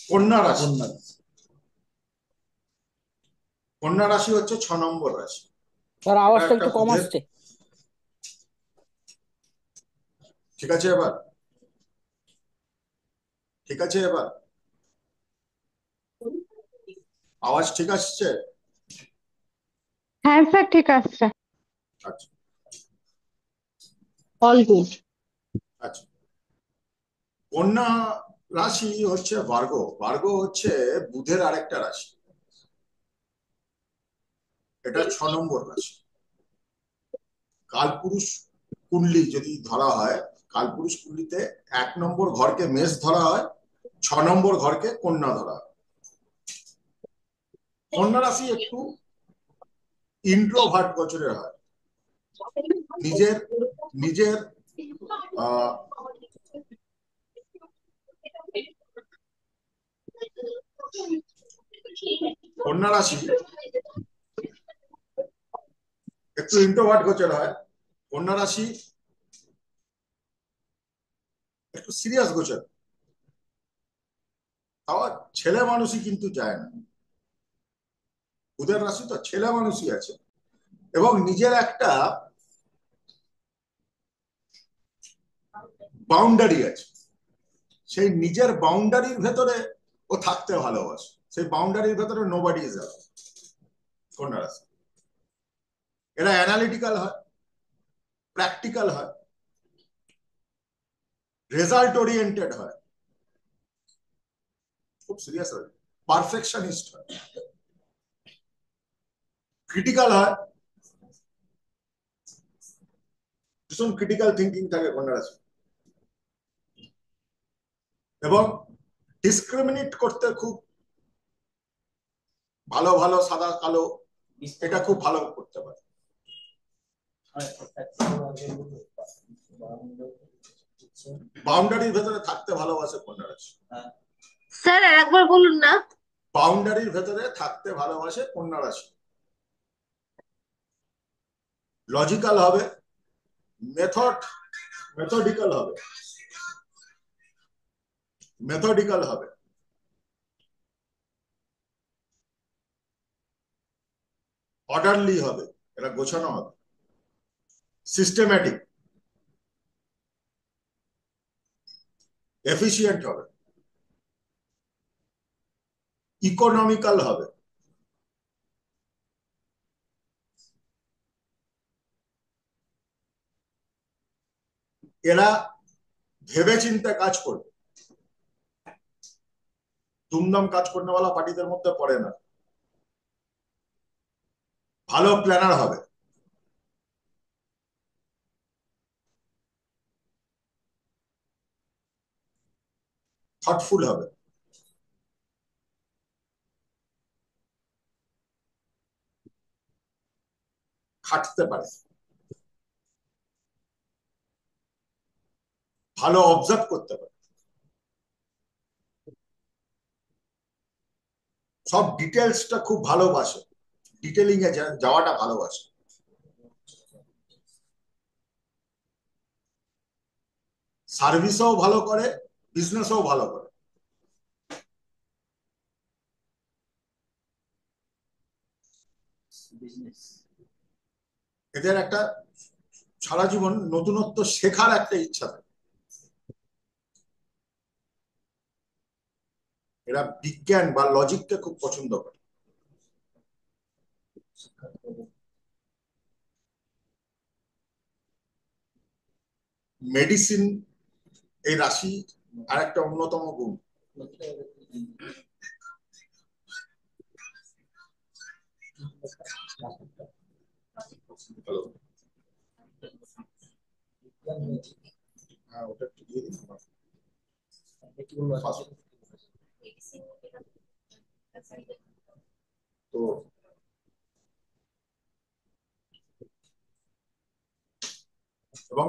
কন্যা রাশি। কন্যা রাশি হচ্ছে 6 নম্বর রাশি। তার এটা আওয়াজটা একটা একটু কম বুধের, আসছে। ঠিক আছে এবার? ঠিক আছে এবার? আওয়াজ ঠিক আসছে? হ্যাঁ স্যার, ঠিক আছে। আচ্ছা অল গুড। আচ্ছা। কন্যা রাশি হচ্ছে ভার্গ। ভার্গ হচ্ছে বুধের আরেকটা রাশি। এটা 6 নম্বর রাশি। কালপুরুষ কুণ্ডলী যদি ধরা হয়, কালপুরুষ কুণ্ডলিতে 1 নম্বর ঘরকে মেষ ধরা হয়, 6 নম্বর ঘরকে কন্যা ধরা হয়। কন্যা রাশি একটু ইন্ট্রোভার্ট গোচরের হয়। নিজের নিজের আহ কন্যা রাশি একটু ইন্ট্রোভার্ট গোচর হয়। কন্যা রাশি একটু সিরিয়াস গোচর। তাও ছেলে মানুষই কিন্তু যায় না। বুধের রাশি তো ছেলে মানুষই আছে, এবং নিজের একটা বাউন্ডারি আছে। সেই নিজের বাউন্ডারির ভেতরে ও থাকতে ভালোবাসে। সেই বাউন্ডারির ভেতরে নোবডি ইজ অ্যালাউড। কন্যা রাশি এরা অ্যানালিটিক্যাল হয়, প্র্যাকটিক্যাল হয়, রেজাল্ট ওরিয়েন্টেড হয়, খুব সিরিয়াস হয়, পারফেকশনিস্ট হয়, ক্রিটিক্যাল হয়, ভীষণ ক্রিটিক্যাল থিঙ্কিং থাকে কন্যা রাশি, এবং ডিসক্রিমিনেট করতে খুব ভালো, ভালো সাদা কালো এটা খুব ভালো করতে পারে। বাউন্ডারির ভেতরে থাকতে ভালোবাসে কন্যা রাশি। স্যার একবার বলুন না। বাউন্ডারির ভেতরে থাকতে ভালোবাসে কন্যা রাশি। লজিক্যাল হবে, মেথডিক্যাল হবে, মেথডিক্যাল হবে, অর্ডারলি হবে, এরা গোছানো হবে, সিস্টেম্যাটিক, এফিসিয়েন্ট হবে, ইকোনমিক্যাল হবে। এরা ভেবে চিন্তে কাজ করবে, দুমদাম কাজ করনেওয়ালা পার্টিদের মধ্যে পড়ে না। ভালো প্ল্যানার হবে, থটফুল হবে, খাটতে পারে, ভালো অবজার্ভ করতে পারে, সব ডিটেলসটা খুব ভালোবাসে, ডিটেলিং এ যাওয়াটা ভালোবাসে, সার্ভিসও ভালো করে, বিজনেসও ভালো করে। এদের একটা সারা জীবন নতুনত্ব শেখার একটা ইচ্ছা থাকে। এরা বিজ্ঞান বা লজিককে খুব পছন্দ করে। মেডিসিন এই রাশি আর একটা অন্যতম গুণ। হ্যাঁ, ওটা একটু দিয়ে দিন। তো এবং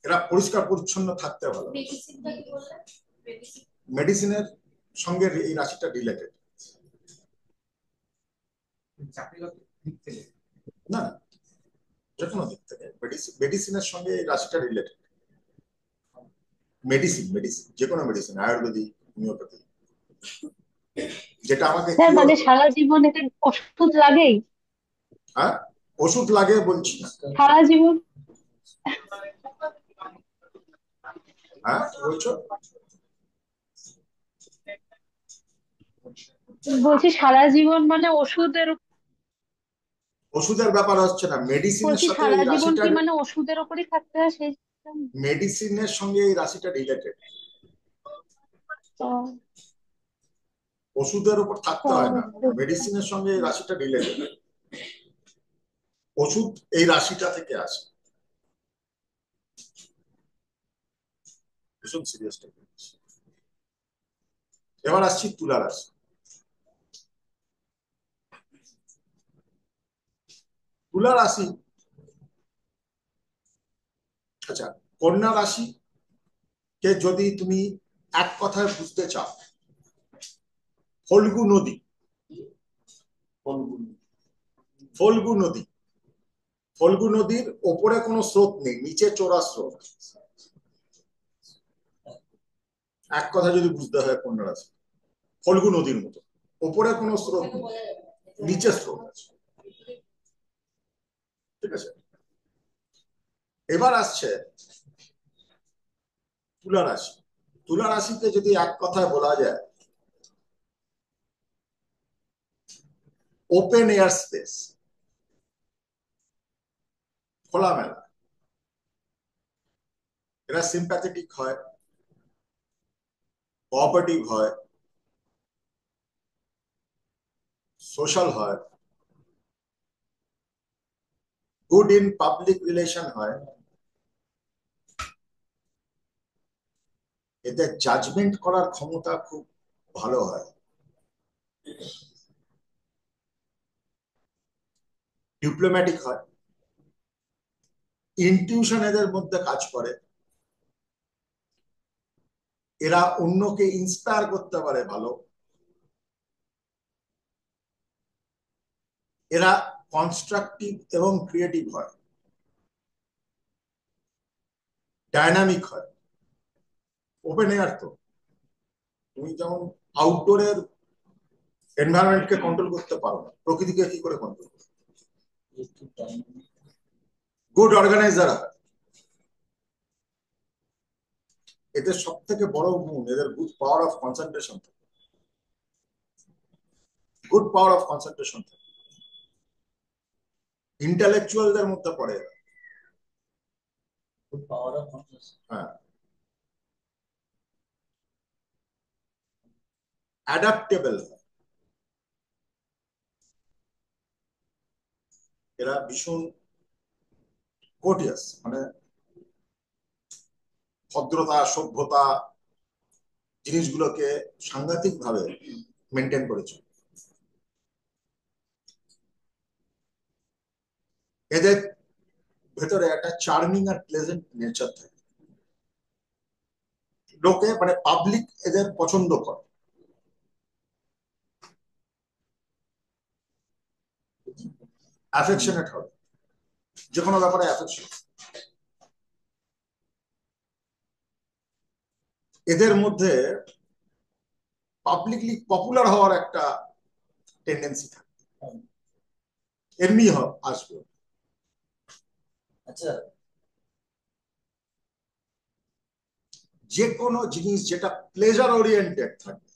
এরা পরিষ্কার পরিচ্ছন্ন থাকতে ভালো। মেডিসিনের সঙ্গে এই রাশিটা রিলেটেড না, যে কোনো দিক থেকে মেডিসিনের সঙ্গে এই রাশিটা রিলেটেড। মেডিসিন, মেডিসিন, যে কোনো মেডিসিন, আয়ুর্বেদিক, হোমিওপ্যাথি, যেটা আমাকে স্যার কিওর মানে করে। সারা জীবন এতে ওষুধ লাগেই? হ্যাঁ, ওষুধ লাগে বলছি না। সারা জীবন? হ্যাঁ, কি বলছো? বলছি সারা জীবন মানে ওষুধের ওষুধের ব্যাপার হচ্ছে না, মেডিসিনের বলছি সাথে সারা এই জীবন রাশিটা, কি মানে ওষুধের ওপরই থাকতে হয় সেই জন্য? মেডিসিনের সঙ্গে এই রাশিটা রিলেটেড। তো ওষুধের উপর থাকতে হয় না, বুঝলাম। মেডিসিনের সঙ্গে এই রাশিটা রিলেটেড। ওষুধ এই রাশিটা থেকে আসে। ভীষণ সিরিয়াস টপিক। এবার আসছি তুলা রাশি। তুলা রাশি, আচ্ছা, কন্যা রাশি কে যদি তুমি এক কথায় বুঝতে চাও, ফল্গু নদী, ফল্গু নদী, ফল্গু নদীর ওপরে কোনো স্রোত নেই, নিচে চোরা স্রোত। এক কথা যদি বুঝতে হয় কন্যা রাশি, ফল্গু নদীর মতো, ওপরে কোনো স্রোত নেই, নিচে স্রোত আছে। ঠিক আছে, এবার আসছে তুলা রাশি। তুলা রাশিকে যদি এক কথায় বলা যায়, ওপেন এয়ার স্পেস, খোলামেলা। এরা সিম্প্যাথেটিক হয়, কোঅপারেটিভ হয়, সোশ্যাল হয়, গুড ইন পাবলিক রিলেশন হয়। এদের জাজমেন্ট করার ক্ষমতা খুব ভালো হয়, ডিপ্লোম্যাটিক হয়, ইনটিউশন এদের মধ্যে কাজ করে, এরা অন্যকে ইন্সপায়ার করতে পারে ভালো, এরা কনস্ট্রাকটিভ এবং ক্রিয়েটিভ হয়, ডায়নামিক হয়। ওপেন এয়ার তো, তুমি যেমন আউটডোরের এনভায়রনমেন্টকে কন্ট্রোল করতে পারো না, প্রকৃতিকে কি করে কন্ট্রোল করো? গুড অর্গানাইজার হয়। এদের সব থেকে বড় গুণ, এদের গুড পাওয়ার অফ কনসেন্ট্রেশন থাকে, গুড পাওয়ার অফ কনসেন্ট্রেশন থাকে। ইন্টেলেকচুয়ালদের মধ্যে পড়ে এরা। হ্যাঁ, অ্যাডাপ্টেবল হয়। এরা ভীষণ কোর্টিয়াস, মানে ভদ্রতা, সভ্যতা জিনিসগুলোকে সাংঘাতিক ভাবে মেনটেন করেছে। এদের ভেতরে একটা চার্মিং আর প্লেজেন্ট নেচার থাকে, লোকে মানে পাবলিক এদের পছন্দ করে। অ্যাফেকশনেট হবে, যে কোনো ব্যাপারে অ্যাফেকশন। এদের মধ্যে পাবলিকলি পপুলার হওয়ার একটা টেন্ডেন্সি থাকে, এমনি আসবে। আচ্ছা, যে কোনো জিনিস যেটা প্লেজার ওরিয়েন্টেড থাকে,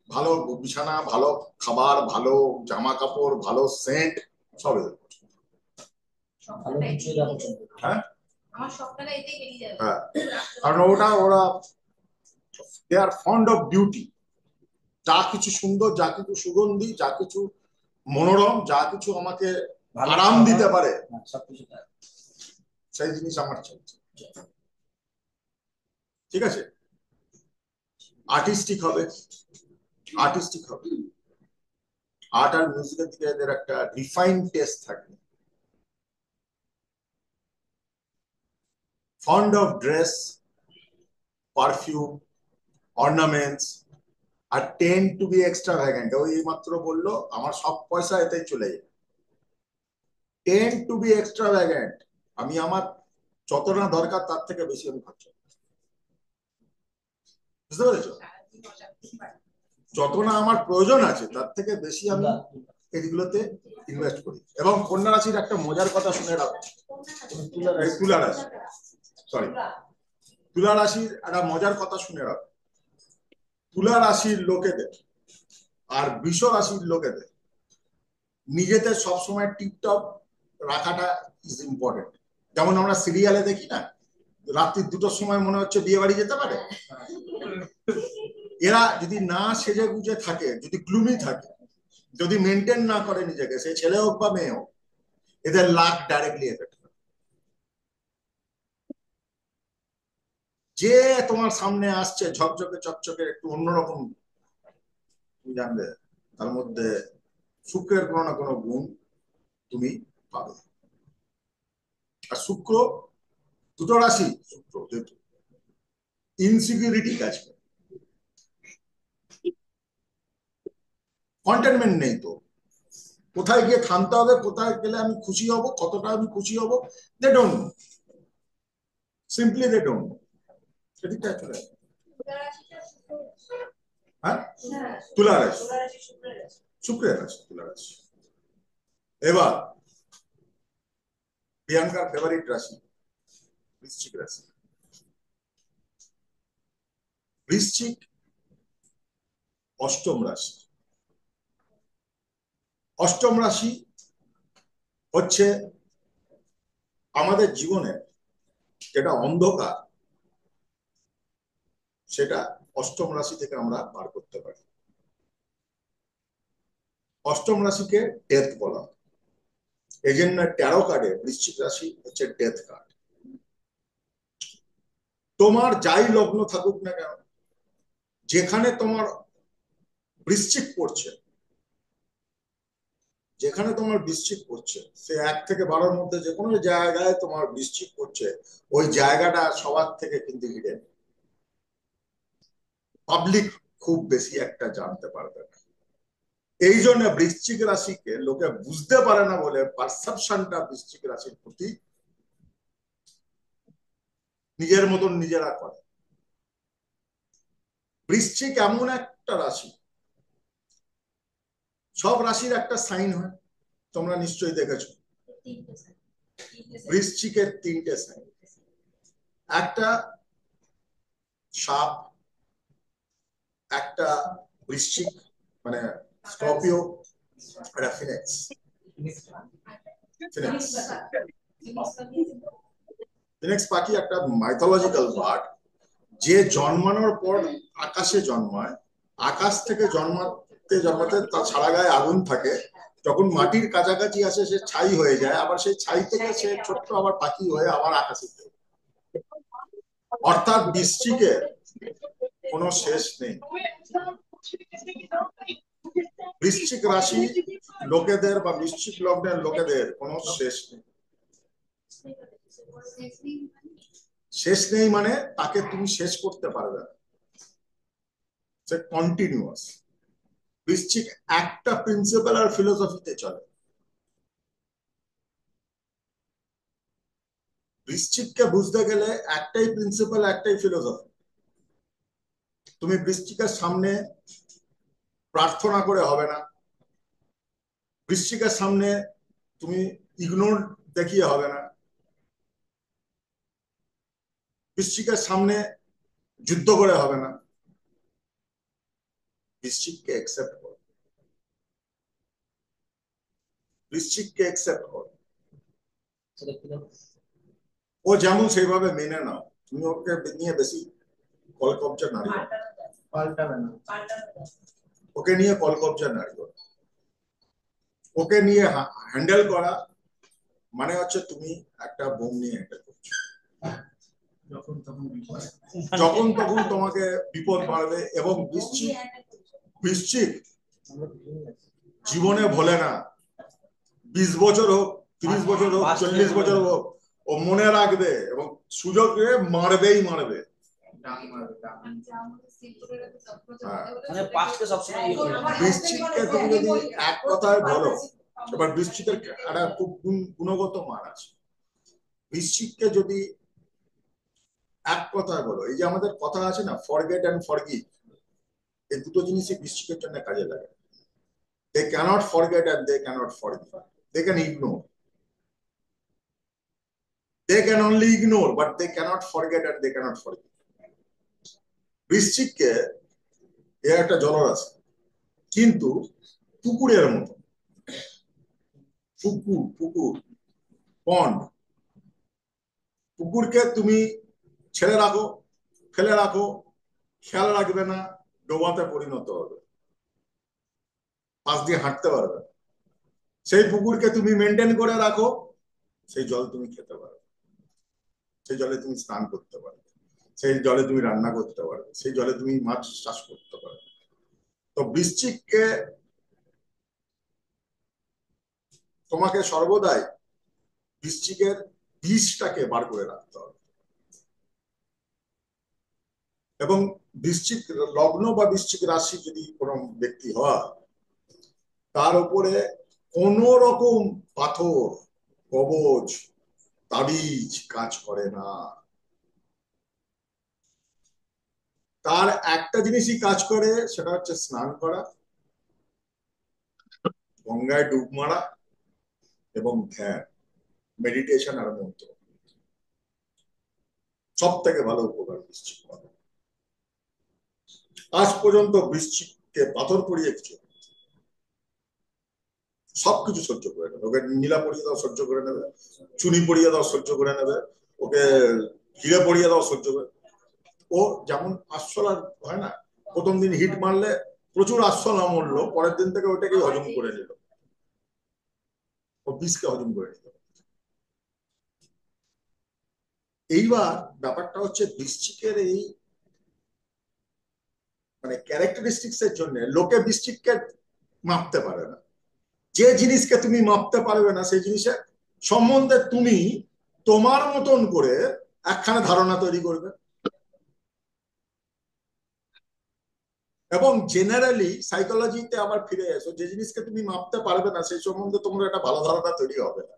ভালো বিছানা, ভালো খাবার, ভালো জামা কাপড়, ভালো সেন্ট, সব এদের পছন্দ। হ্যাঁ, হ্যাঁ, কারণ ওরা দে আর ফন্ড অফ বিউটি। যা কিছু সুন্দর, যা কিছু সুগন্ধি, যা কিছু মনোরম, যা কিছু আমাকে আরাম দিতে পারে, সেই জিনিস আমার চলছে। ঠিক আছে, আর্টিস্টিক হবে, আর্টিস্টিক হবে। আর্ট আর মিউজিকের দিকে এদের একটা রিফাইন টেস্ট থাকে। Fond of dress, perfume, ornaments, আর tend to be extravagant. ওই মাত্র বললো আমার সব পয়সা এতেই চলে যায়। Tend to be extravagant, আমি আমার যত না দরকার তার থেকে বেশি আমি খরচ। বুঝতে পেরেছো? যত না আমার প্রয়োজন আছে তার থেকে বেশি আমি এইগুলোতে ইনভেস্ট করি। এবং কন্যা রাশির একটা মজার কথা শুনে রাখো, তুলা রাশি, সরি, তুলা রাশির একটা মজার কথা শুনে রাখো। তুলা রাশির লোকেদের আর বৃষ রাশির লোকেদের নিজেদের সবসময় টিপটপ রাখাটা ইজ ইম্পর্টেন্ট। যেমন আমরা সিরিয়ালে দেখি না, রাত্রি 2টোর সময় মনে হচ্ছে বিয়ে বাড়ি যেতে পারে। এরা যদি না সেজে গুজে থাকে, যদি গ্লুমি থাকে, যদি মেনটেন না করে নিজেকে, সে ছেলে হোক বা মেয়ে হোক, এদের লাক ডাইরেক্টলি এফেক্ট করে। যে তোমার সামনে আসছে ঝকঝকে চকচকে একটু অন্যরকম, তুমি জানবে তার মধ্যে শুক্রের কোনো না কোনো গুণ তুমি পাবে। আর শুক্র, দুটো রাশি শুক্র যেহেতু ইনসিকিউরিটি কাজ করে, কন্টেনমেন্ট নেই। তো কোথায় গিয়ে থামতে হবে, কোথায় গেলে আমি খুশি হব, কতটা আমি খুশি হব, they don't know, simply they don't know. সেদিকটা চলে হ্যাঁ, তুলা রাশি, শুক্রের রাশি তুলা রাশি। এবার প্রিয়াঙ্কার ফেভারিট রাশি বৃশ্চিক রাশি। বৃশ্চিক অষ্টম রাশি। অষ্টম রাশি হচ্ছে আমাদের জীবনে যেটা অন্ধকার, সেটা অষ্টম রাশি থেকে আমরা পার করতে পারি। অষ্টম রাশিকে ডেথ বলা হয়, এই জন্য ট্যারো কার্ডে বৃশ্চিক রাশি হচ্ছে ডেথ কার্ড। তোমার যাই লগ্ন থাকুক না কেন, যেখানে তোমার বৃশ্চিক পড়ছে, যেখানে তোমার বৃশ্চিক পড়ছে, সে 1 থেকে 12-র মধ্যে যে কোনো জায়গায় তোমার বৃশ্চিক পড়ছে, ওই জায়গাটা সবার থেকে কিন্তু হিডেন, পাবলিক খুব বেশি একটা জানতে পারবে না। এই জন্য বৃশ্চিক রাশিকে লোকে বুঝতে পারে না বলে পারসেপশনটা বৃশ্চিক রাশির প্রতি নিজের মতন নিজেরা করে। বৃশ্চিক এমন একটা রাশি, সব রাশির একটা সাইন হয়, তোমরা নিশ্চয়ই দেখেছো। বৃশ্চিকের 3টে সাইন, একটা সাপ, একটা বৃশ্চিক মানে স্করপিও, একটা ফিনিক্স। ফিনিক্স ফিনিক্স পাখি একটা মাইথোলজিক্যাল বার্ড, যে জন্মানোর পর আকাশে জন্মায়, আকাশ থেকে জন্মাতে জন্মাতে তার সারা গায়ে আগুন থাকে, যখন মাটির কাছাকাছি আসে সে ছাই হয়ে যায়, আবার সেই ছাই থেকে সে ছোট্ট আবার পাখি হয়ে আবার আকাশে। অর্থাৎ বৃশ্চিকের কোনো শেষ নেই। বৃশ্চিক রাশি লোকেদের বা বৃশ্চিক লগ্নের লোকেদের কোনো শেষ নেই। শেষ নেই মানে তাকে তুমি শেষ করতে পারবে না, সে কন্টিনিউয়াস। বৃশ্চিক একটা প্রিন্সিপাল আর ফিলোসফিতে চলে। বৃশ্চিককে বুঝতে গেলে একটাই প্রিন্সিপাল, একটাই ফিলোসফি। তুমি বৃশ্চিকের সামনে প্রার্থনা করে হবে না, বৃশ্চিকের সামনে তুমি ইগনোর দেখিয়ে হবে না, বৃশ্চিকের সামনে যুদ্ধ করে হবে না। বৃশ্চিককে অ্যাকসেপ্ট করো, বৃশ্চিককে অ্যাকসেপ্ট করো। ও যেমন সেইভাবে মেনে নাও। তুমি ওকে নিয়ে বেশি কলকবজা নারী, ওকে নিয়ে কলকবজা নারী, ওকে নিয়ে হ্যান্ডেল করা মানে হচ্ছে তুমি একটা বোম নিয়ে হ্যান্ডেল করছো, যখন তখন তোমাকে বিপদ বাড়বে। এবং বৃশ্চিক জীবনে ভোলে না, 20 বছর হোক, 30 বছর হোক, 40 বছর হোক, ও মনে রাখবে এবং সুযোগে মারবেই মারবে। বৃশ্চিককে তুমি যদি এক কথায় বলো, এবার বৃশ্চিকের একটা খুব গুণগত মান আছে। বৃশ্চিককে যদি এক কথায় বলো, এই যে আমাদের কথা আছে না, ফরগেট অ্যান্ড ফরগিভ, এই দুটো জিনিসই বৃশ্চিকের জন্য কাজে লাগে। They can't forget and they can't forgive. They can ignore, they can only ignore, but they cannot forget and they cannot forgive. বৃশ্চিককে এ একটা জলরাশি, কিন্তু পুকুরের মতো, পুকুর পুকুর পন্ড, পুকুরকে তুমি ছেড়ে রাখো, ফেলে রাখো, খেয়াল রাখবে না, ডোবাতে পরিণত হবে, পাশ দিয়ে হাঁটতে পারবে না। সেই পুকুরকে তুমি মেনটেন করে রাখো, সেই জল তুমি খেতে পারবে, সেই জলে তুমি স্নান করতে পারবে, সেই জলে তুমি রান্না করতে পারবে, সেই জলে তুমি মাছ চাষ করতে পারবে। তো বৃশ্চিককে তোমাকে সর্বদাই বৃশ্চিকের বীজটাকে বার করে রাখতে হবে। এবং বৃশ্চিক লগ্ন বা বৃশ্চিক রাশি যদি কোনো ব্যক্তি হয়, তার উপরে কোন রকম পাথর, কবচ, তাবিজ কাজ করে না। তার একটা জিনিসই কাজ করে, সেটা হচ্ছে স্নান করা, গঙ্গায় ডুব মারা এবং ধ্যান, মেডিটেশন আর মন্ত্র। সব থেকে ভালো উপকার বৃশ্চিক পাবে। আজ পর্যন্ত বৃশ্চিককে পাথর পরিয়ে কিছু, সবকিছু সহ্য করে নেবে। ওকে নীলা পরিয়ে দাও সহ্য করে নেবে, চুনি পরিয়ে দাও সহ্য করে নেবে, ওকে হিরে পরিয়ে দাও সহ্য করে। ও যেমন আশ্বলার হয় না, প্রথম দিন হিট মারলে প্রচুর আশ্বলা মরলো, পরের দিন থেকে ওটাকে হজম করে নিল, ও বিষকে হজম করে নিল। এইবার ব্যাপারটা হচ্ছে বৃশ্চিকের এই মানে ক্যারেক্টারিস্টিক্স এর জন্য লোকে বৃশ্চিককে মাপতে পারে না। যে জিনিসকে তুমি মাপতে পারবে না, সেই জিনিসের সম্বন্ধে তুমি তোমার মতন করে একখানা ধারণা তৈরি করবে। এবং জেনারেলি সাইকোলজিতে আবার ফিরে এসো, যে জিনিসকে তুমি মাপতে পারবে না সেই সম্বন্ধে তোমার একটা ভালো ধারণা তৈরি হবে না।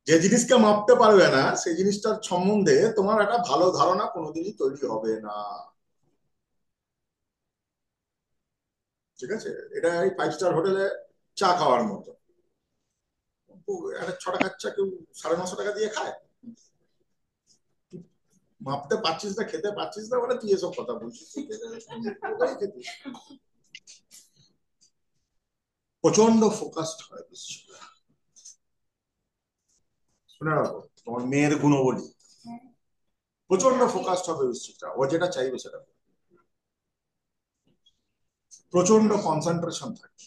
যে জিনিসকে মাপতে পারবে না সেই জিনিসটার সম্বন্ধে তোমার একটা ভালো ধারণা কোনোদিনই তৈরি হবে না। ঠিক আছে, এটা এই 5 স্টার হোটেলে চা খাওয়ার মতো। একটা 6 টাকার চা কেউ 950 টাকা দিয়ে খায়? মাপতে পারছিস না, খেতে পারছিস না বলে তুই এসব কথা বলছিস। প্রচন্ড ফোকাসড হয় বৃশ্চিকরা। শুনে রাখো, তোমার মেয়ের গুণবলী প্রচন্ড ফোকাসড হবে বৃশ্চিকরা, ও যেটা চাইবে সেটা। প্রচন্ড কনসেন্ট্রেশন থাকে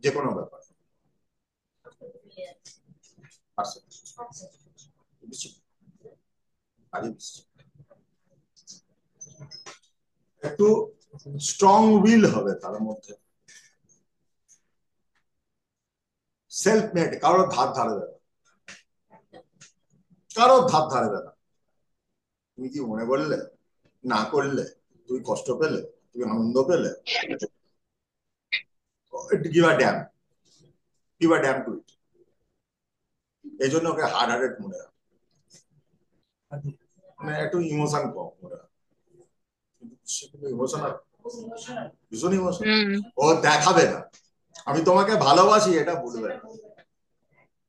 যে কোনো ব্যাপার। একটু স্ট্রং উইল হবে তার মধ্যে, সেলফ মেড, কারোর ধার ধারবে না, কারোর ধার ধারবে না। তুমি কি মনে করলে না করলে তুমি কষ্ট পেলে, তুমি আনন্দ পেলে, give a damn, give a damn to it. এই জন্য ওকে হার্ড হার্টেড মনে হয়, মানে একটু ইমোশন কম মনে হয়, কিন্তু ইমোশনাল, ভীষণ ইমোশনাল। ও দেখাবে না আমি তোমাকে ভালোবাসি, এটা বলবে না,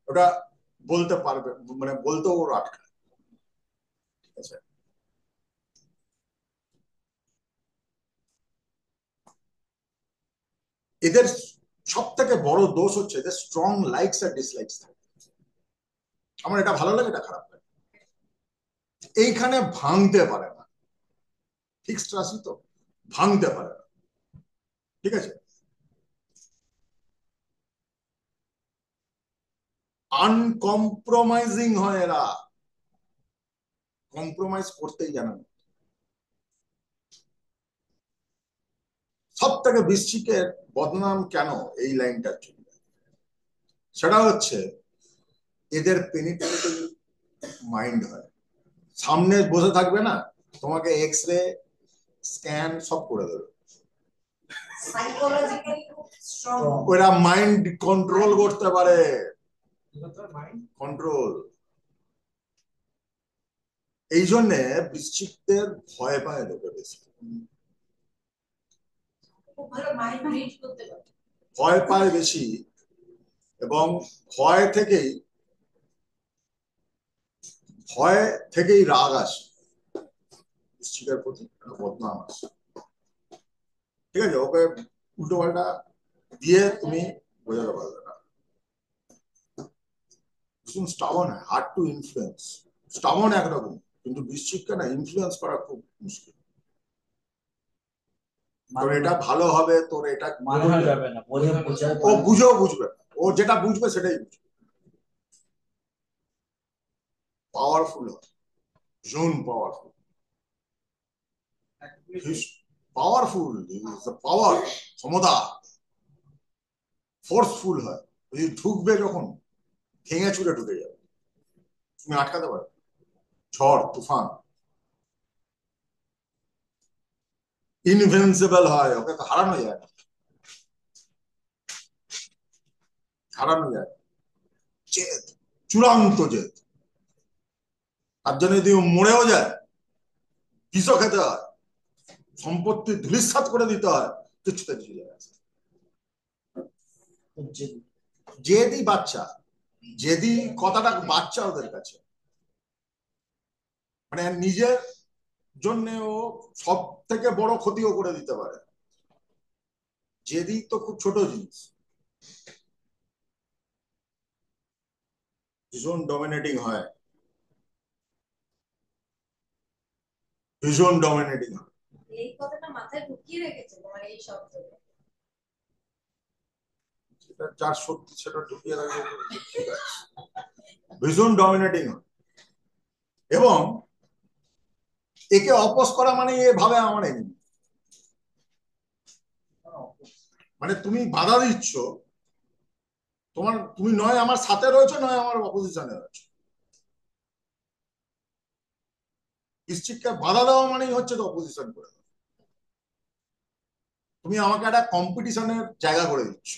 ওটা বলতে পারবে, মানে বলতেও ওর আটকায়। ঠিক আছে, এদের সব থেকে বড় দোষ হচ্ছে এদের স্ট্রং লাইকস আর ডিসলাইকস থাকে। আমার এটা ভালো লাগে, এটা খারাপ লাগে, এইখানে ভাঙতে পারে না। ফিক্সড রাশি তো, ভাঙতে পারে না। ঠিক আছে, আনকম্প্রোমাইজিং হয় এরা, কম্প্রোমাইজ করতেই জানে না। সব থেকে বৃশ্চিকের বদনাম কেন এই লাইনটার জন্য, সেটা হচ্ছে এদের পেনিট্রেটিং মাইন্ড হয়। সামনে বসে থাকবে না, তোমাকে এক্স রে স্ক্যান সব করে দেবে, ওরা মাইন্ড কন্ট্রোল করতে পারে, কন্ট্রোল। এই জন্য বৃশ্চিকদের ভয় পায় লোকে বেশি, ভয় পায় বেশি, এবং ভয় থেকেই রাগ আসে বৃশ্চিকের প্রতি, বদনাম আসে। ঠিক আছে, ওকে উল্টো পাল্টা দিয়ে তুমি বোঝাতে পারবে না। স্টাবন, হার্ড টু ইনফ্লুয়েন্স। স্টাবন একরকম, কিন্তু বৃশ্চিককে না ইনফ্লুয়েন্স করা খুব মুশকিল। তোর এটা ভালো হবে, তোর এটা মানা যাবে না, ও বুঝেও বুঝবে না, ও যেটা বুঝবে সেটাই বুঝবে। পাওয়ারফুল হয়, ভীষণ পাওয়ারফুল, পাওয়ারফুল, পাওয়ার, ক্ষমতা, ফোর্সফুল হয়। ওই ঢুকবে যখন, ভেঙে চুরে ঢুকে যাবে, তুমি আটকাতে পারবে। ঝড় তুফান, ইনভিনসিবল হয়, ওকে তো হারানো যায় না, হারানো যায়। জেদ, চূড়ান্ত জেদ। তার জন্য যদি মরেও যায়, বিষও খেতে হয়, সম্পত্তি ধূলিসাৎ করে দিতে হয়, কিছুতে কিছু যায়। জেদি বাচ্চা, জেদি কথাটা বাচ্চা ওদের কাছে, মানে নিজের জন্য ও সব থেকে বড় ক্ষতিও করে দিতে পারে। জেদি তো খুব ছোট জিনিস, ভীষণ ডমিনেটিং হয়, ভীষণ ডমিনেটিং হয়। এই কথাটা মাথায় ঢুকিয়ে রেখেছে তোমার এই শব্দটা। সেটা যার সত্যি সেটা ঢুকিয়ে রাখবে, ভীষণ ডমিনেটিং হয়। এবং একে অপোজ করা মানে এ ভাবে আমার এনিমি, মানে তুমি বাধা দিচ্ছ, তুমি নয় আমার সাথে রয়েছে, নয় আমার অপোজিশনে রয়েছে। বৃশ্চিককে বাধা দেওয়া মানেই হচ্ছে তো অপোজিশন করে দেওয়া। তুমি আমাকে একটা কম্পিটিশনের জায়গা করে দিচ্ছ,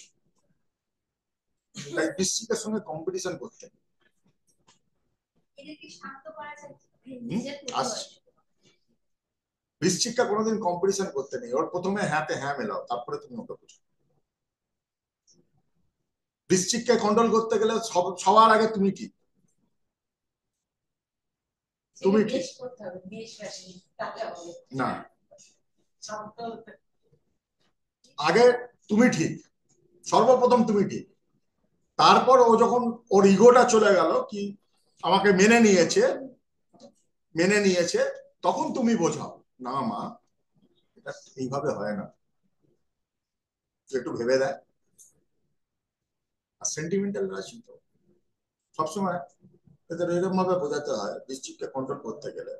তাই বৃশ্চিকের সঙ্গে কম্পিটিশন করতে আসছে। বৃশ্চিককে কোনোদিন কম্পিটিশন করতে নেই, ওর প্রথমে হ্যাঁতে হ্যাঁ মেলাও, তারপরে তুমি ওকে বুঝো। বৃশ্চিককে কন্ট্রোল করতে গেলে সবার আগে তুমি ঠিক, তুমি ঠিক না, আগে তুমি ঠিক, সর্বপ্রথম তুমি ঠিক। তারপর ও যখন ওর ইগোটা চলে গেল, কি আমাকে মেনে নিয়েছে, তখন তুমি বোঝাও, না মা এটা এইভাবে হয় না, একটু ভেবে দেয়। আর সেন্টিমেন্টাল রাশি তো সবসময় এদের এরকম ভাবে বোঝাতে হয়, বৃশ্চিককে কন্ট্রোল করতে গেলে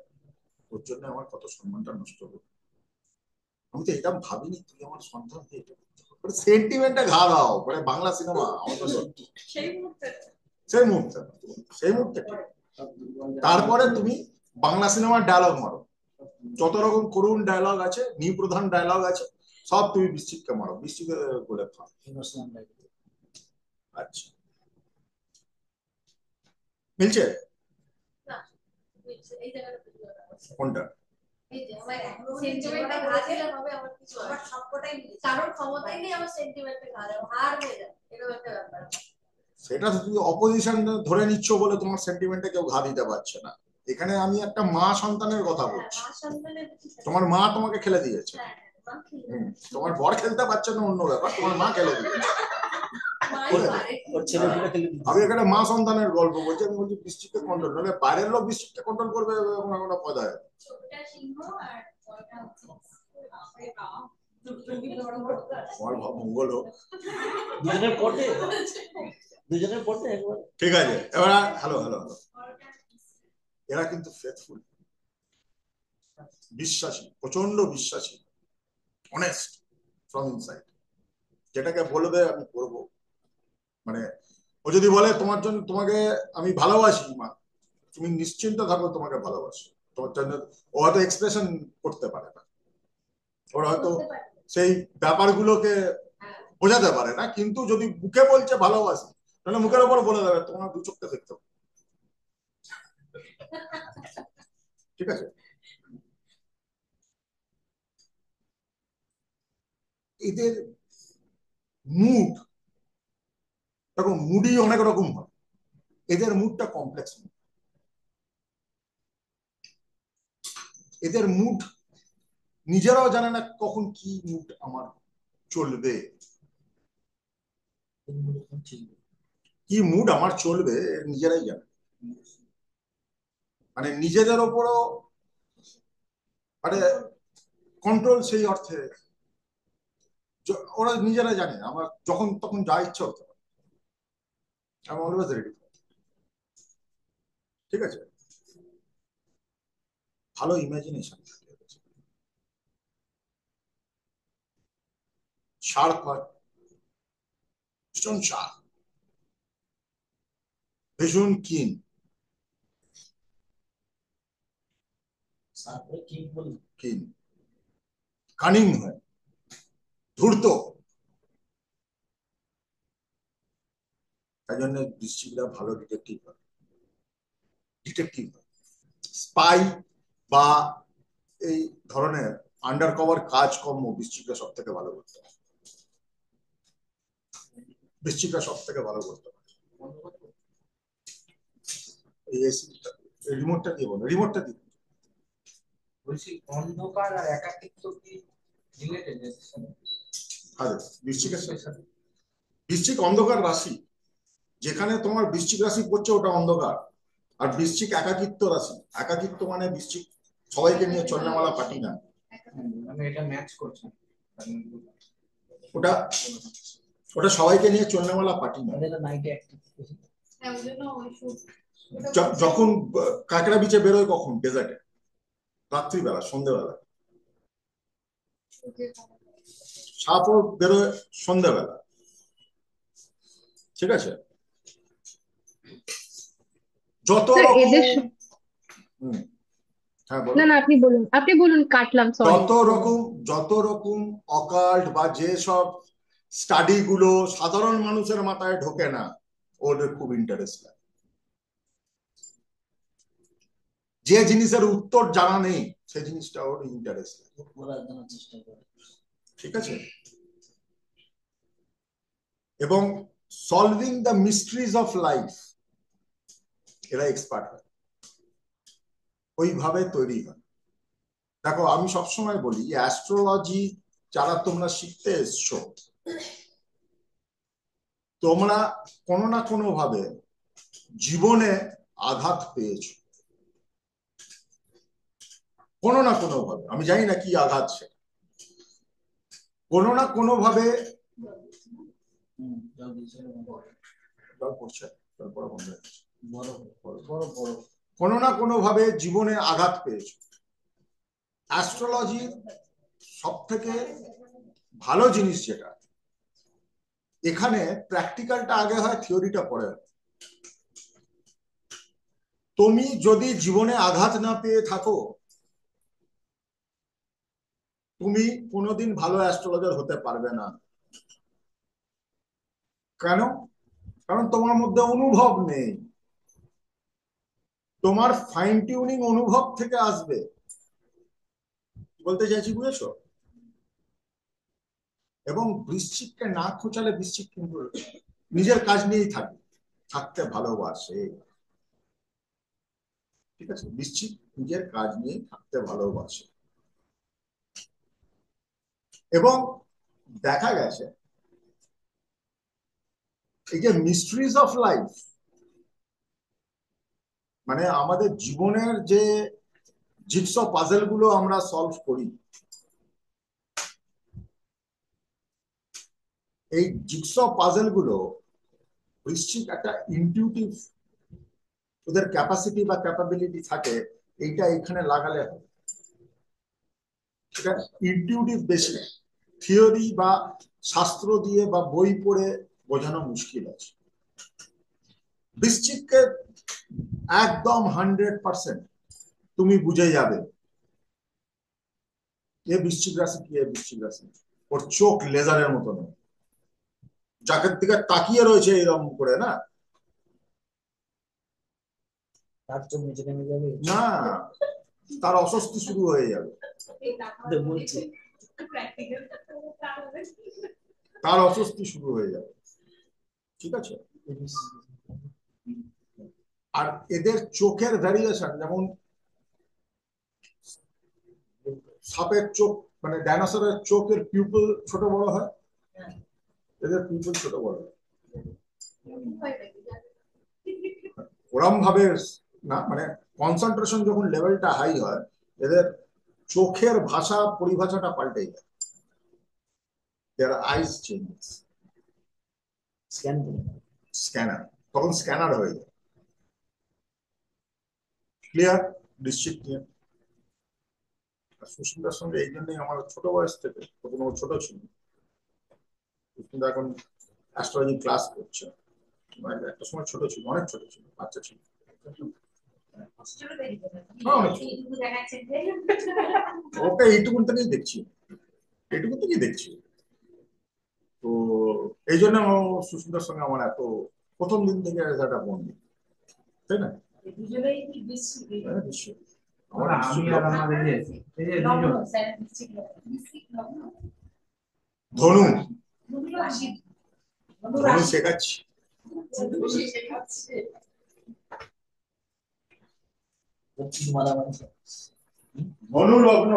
ওর জন্য আমার কত সম্মানটা নষ্ট হবে। আমি তো এটা ভাবিনি, তুই আমার সন্তান, সেন্টিমেন্টে ঘা দাও, মানে বাংলা সিনেমা আমাদের সেই মুহূর্তে তারপরে তুমি বাংলা সিনেমার ডায়লগ মারো, যত রকম করুণ ডায়লগ আছে, নিপ্রধান ডায়লগ আছে, সব তুমি বৃশ্চিককে মারো, বৃশ্চিকে বলে খাও। আচ্ছা, মিলছে কোনটা? সেটা তুমি অপোজিশন ধরে নিচ্ছ বলে তোমার সেন্টিমেন্টে কেউ ঘা দিতে পারছে না। এখানে আমি একটা মা সন্তানের কথা বলছি, তোমার মা তোমাকে খেলে দিয়েছে, তোমার বর খেলতে পারছে না অন্য ব্যাপার, তোমার মা খেলে দিয়েছে। আমি এখানে মা সন্তানের গল্প বলছি, আমি বলছি বৃশ্চিককে কন্ট্রোল, নাহলে বাইরের লোক বৃশ্চিককে কন্ট্রোল করবে কোনো পদা। আমার ভাব মঙ্গল হোক। ঠিক আছে, এবার হ্যালো, এরা কিন্তু ফেথফুল, বিশ্বাসী, প্রচন্ড বিশ্বাসী, অনেস্ট ফ্রম ইনসাইড। যেটাকে বলবে আমি করবো, মানে ও যদি বলে তোমাকে আমি ভালোবাসি মা, তুমি নিশ্চিন্ত থাকো, তোমাকে ভালোবাসি। তোমার জন্য ও হয়তো এক্সপ্রেশন করতে পারে না, ওরা হয়তো সেই ব্যাপারগুলোকে বোঝাতে পারে না, কিন্তু যদি মুখে বলছে ভালোবাসি, তাহলে মুখের ওপর বলে দেবে তোমার দু চোখটা দেখতে। ঠিক আছে? এদের মুড, দেখো মুডই অনেক রকম হয়, এদের মুডটা কমপ্লেক্স মুড। এদের মুড নিজেরাও জানে না কখন কি মুড আমার চলবে, কি মুড আমার চলবে নিজেরাই জানে। মানে নিজেদের ওপরও মানে কন্ট্রোল সেই অর্থে ওরা নিজেরাই জানে আমার যখন তখন যা ইচ্ছা হতে পারে। আমি অলওয়েজ রেডি। ঠিক আছে? ভালো ইমাজিনেশন থাকে, শার্প হয়, ভীষণ শার্প, ভীষণ কিন, কিন, কানিং হয়, ধূর্ত। তাই জন্য বৃশ্চিকরা ভালো ডিটেকটিভ হয়, ডিটেকটিভ হয়, স্পাই বা এই ধরনের আন্ডার কভার কাজকর্ম বৃশ্চিকরা সব থেকে ভালো করতে হয়, বৃশ্চিকরা সব থেকে ভালো করতে হয়। এই রিমোটটা দিয়ে বলো, রিমোটটা দিয়ে বলছি অন্ধকার আর একাকিত্ব কি রিলেটেড? আরে বৃশ্চিকের সাথে, বৃশ্চিক অন্ধকার রাশি, যেখানে তোমার বৃশ্চিক রাশি পড়ছে ওটা অন্ধকার। আর বৃশ্চিক একাকিত্ব রাশি, একাকিত্ব মানে বৃশ্চিক সবাইকে নিয়ে চন্দ্রমালা পাটি না, মানে এটা ম্যাচ করছে, ওটা ওটা সবাইকে নিয়ে চন্দ্রমালা পাটি না। যখন কাঁকড়া বিচে বেরোয় কখন? ডেজার্টে, রাত্রিবেলা, সন্ধ্যেবেলা। সাপও বেরোয় সন্ধ্যেবেলা। ঠিক আছে? যত রকম না না আপনি বলুন, আপনি বলুন, কাটলাম, সরি। যত রকম অকাল্ট বা যে সব স্টাডি গুলো সাধারণ মানুষের মাথায় ঢোকে না, ওদের খুব ইন্টারেস্ট লাগে। যে জিনিসের উত্তর জানা নেই সেই জিনিসটা ওর ইন্টারেস্ট লাগে। ঠিক আছে? এবং solving the mysteries of life এরা এক্সপার্ট হয়, ওইভাবে তৈরি হয়। দেখো আমি সবসময় বলি অ্যাস্ট্রোলজি যারা তোমরা শিখতে এসছো, তোমরা কোনো না কোনো ভাবে জীবনে আঘাত পেয়েছো, কোনো না কোনো ভাবে, আমি জানি না কি আঘাত, সে কোনো না কোনো ভাবে কোনো না কোনো ভাবে জীবনে আঘাত পেয়েছো। অ্যাস্ট্রোলজির সব থেকে ভালো জিনিস যেটা, এখানে প্র্যাকটিক্যালটা আগে হয়, থিওরিটা পরে হয়। তুমি যদি জীবনে আঘাত না পেয়ে থাকো, তুমি কোনোদিন ভালো অ্যাস্ট্রোলজার হতে পারবে না। কেন? কারণ তোমার মধ্যে অনুভব নেই, তোমার ফাইন টিউনিং অনুভব থেকে আসবে। বলতে চাইছি, বুঝেছো? এবং বৃশ্চিককে না খোঁচালে বৃশ্চিক কিন্তু নিজের কাজ নিয়েই থাকতে ভালোবাসে। ঠিক আছে? বৃশ্চিক নিজের কাজ নিয়ে থাকতে ভালোবাসে। এবং দেখা গেছে এই যে মিস্ট্রিজ অফ লাইফ, মানে আমাদের জীবনের যে জিগস পাজেল গুলো আমরা সলভ করি, এই জিগস পাজেল গুলো বৃশ্চিক একটা ইনটিউটিভ, ওদের ক্যাপাসিটি বা ক্যাপাবিলিটি থাকে, এইটা এখানে লাগালে হবে। সেটা ইনটিউটিভ বেশি, থিওরি বা শাস্ত্র দিয়ে বা বই পড়ে বোঝানো মুশকিল আছে। বৃশ্চিককে একদম 100% তুমি বুঝে যাবে এ বৃশ্চিক রাশি কি, এ বৃশ্চিক রাশি। ওর চোখ লেজারের মতো নয়, যাকে দিকে তাকিয়ে রয়েছে এরকম করে না, তার চোখ নিচে নেমে যাবে না, তার অস্বস্তি শুরু হয়ে যাবে, তার অস্বস্তি শুরু হয়ে যাবে। ঠিক আছে, আর এদের চোখের ভ্যারিয়েশন, যেমন সাপের চোখ মানে ডাইনোসরের চোখের পিউপল ছোট বড় হয়, এদের পিউপল ছোট বড় হয় ওরম ভাবে না, মানে কনসেন্ট্রেশন যখন লেভেলটা হাই হয় এদের চোখের ভাষা পরিভাষাটা পাল্টে যায়, দেয়ার আইস চেঞ্জেস, স্ক্যানার, তখন স্ক্যানার হয়ে যায়। ক্লিয়ার? নিশ্চিত ক্লিয়ার? সুস্মিতার সঙ্গে এই জন্যই আমার ছোট বয়স থেকে, তখন ও ছোট ছিল, সুস্মিতা এখন অ্যাস্ট্রোলজি ক্লাস করছে, একটা সময় ছোট ছিল, অনেক ছোট ছিল, বাচ্চা ছিল। ওকে এইটুকুন থেকেই দেখছি, এইটুকু থেকেই দেখছি। তো এই জন্য সুস্মিতার সঙ্গে আমার এত প্রথম দিন থেকে একটা বন্ধু, তাই না? নিশ্চয়ই। ধনু, ধনু শেখাচ্ছি। ধনু লগ্ন,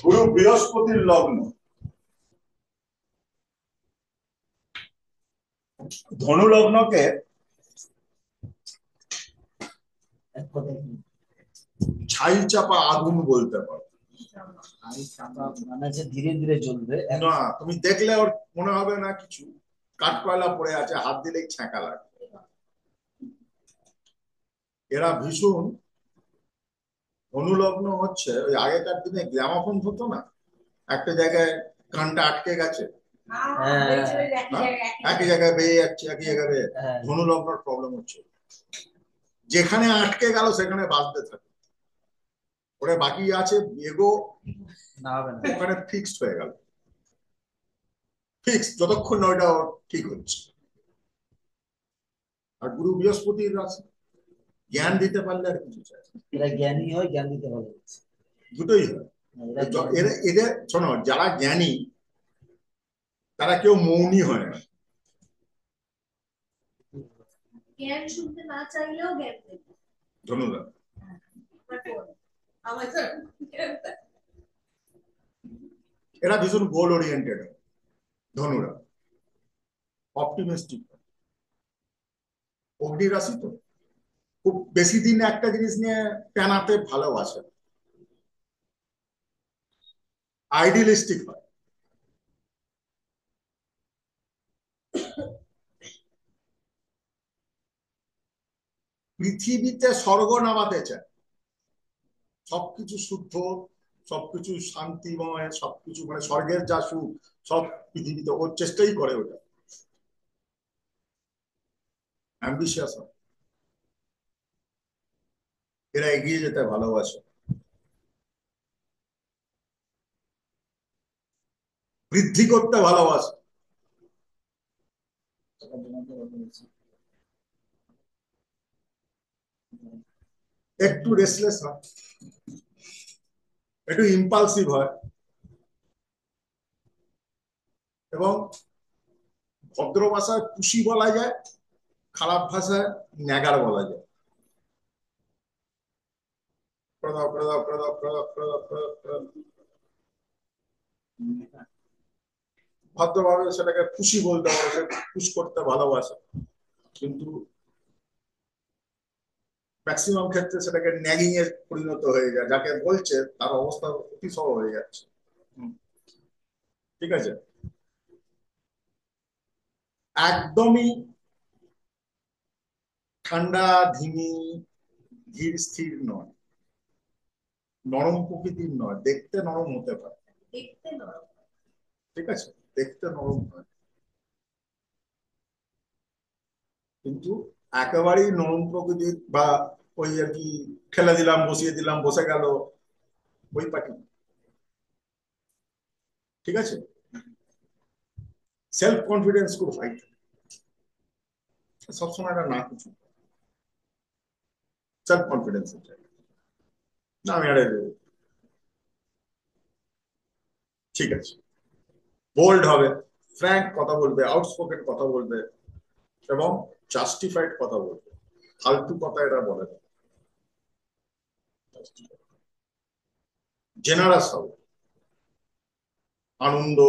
গুরু বৃহস্পতির লগ্ন। ধনু লগ্নকে ছাই চাপা আগুন বলতে পারো। ধীরে ধীরে জ্বলবে না, তুমি দেখলে ওর মনে হবে না কিছু, কাঠ কয়লা পড়ে আছে, হাত দিলেই ছ্যাঁকা লাগে। এরা ভীষণ, অনুলগ্ন হচ্ছে ওই আগেকার দিনে গ্রামাফোন হতো না, একটা জায়গায় কানটা আটকে গেছে, একই জায়গায় বেয়ে যাচ্ছে, একই জায়গায় বেয়ে, ধনুলগ্নর প্রবলেম হচ্ছে, যেখানে আটকে গেল সেখানে বাজতে থাকে, ওরা বাকি আছে এগো ওখানে ফিক্সড হয়ে গেল, ফিক্স যতক্ষণ না ওইটা ঠিক হচ্ছে। আর গুরু বৃহস্পতির রাশি, জ্ঞান দিতে পারলে আর কিছু চাই, এরা জ্ঞানী হয়, জ্ঞান দিতে পারে, দুটোই হয়। এদের শোনো, যারা জ্ঞানী তারা কেউ মৌনী হয় না, জ্ঞান শুনতে না চাইলেও জ্ঞান দেবে। ধন্যবাদ। এরা ভীষণ গোল ওরিয়েন্টেড, ধনুরা অপটিমিস্টিক, অগ্নি রাশি তো খুব বেশি দিন একটা জিনিস নিয়ে টানাতে ভালোবাসে, আইডিয়ালিস্টিক হয়। পৃথিবীতে স্বর্গ নামাতে চায়, সবকিছু শুদ্ধ, সবকিছু শান্তিময়, সবকিছু মানে স্বর্গের যা সুখ সব পৃথিবীতে, ওর চেষ্টাই করে ওটা, অ্যাম্বিশিয়াস হয়। এরা এগিয়ে যেতে ভালোবাসে, বৃদ্ধি করতে ভালোবাসে, একটু রেসলেস হয়, একটু ইম্পালসিভ হয়, এবং ভদ্র ভাষায় পুষি বলা যায়, খারাপ ভাষায় ন্যাগার বলা যায়। ভদ্রভাবে সেটাকে খুশি বলতে পারো, সে খুশ করতে ভালোবাসে, কিন্তু ম্যাক্সিমাম ক্ষেত্রে সেটাকে ন্যাগিং এর পরিণত হয়ে যায়, যাকে বলছে তার অবস্থা অতিশয় হয়ে যাচ্ছে। ঠিক আছে, একদমই ঠান্ডা ধিমি ধীর স্থির নয়, নরম প্রকৃতির নয়, দেখতে নরম হতে পারে, দেখতে নরম, ঠিক আছে, দেখতে নরম হয়, কিন্তু একেবারেই নরম প্রকৃতির বা ওই আর কি ঠেলে দিলাম বসিয়ে দিলাম বসে গেল ওই পার্টি, ঠিক আছে। সেলফ কনফিডেন্স খুব হাই, সবসময় এটা না কিছু সেলফ কনফিডেন্স, না আমি আরে ঠিক আছে, বোল্ড হবে, ফ্র্যাঙ্ক কথা বলবে, আউটস্পোকেন কথা বলবে এবং জাস্টিফাইড কথা বলবে, ফালতু কথা এরা বলে না। জেনারাস হবে, আনন্দ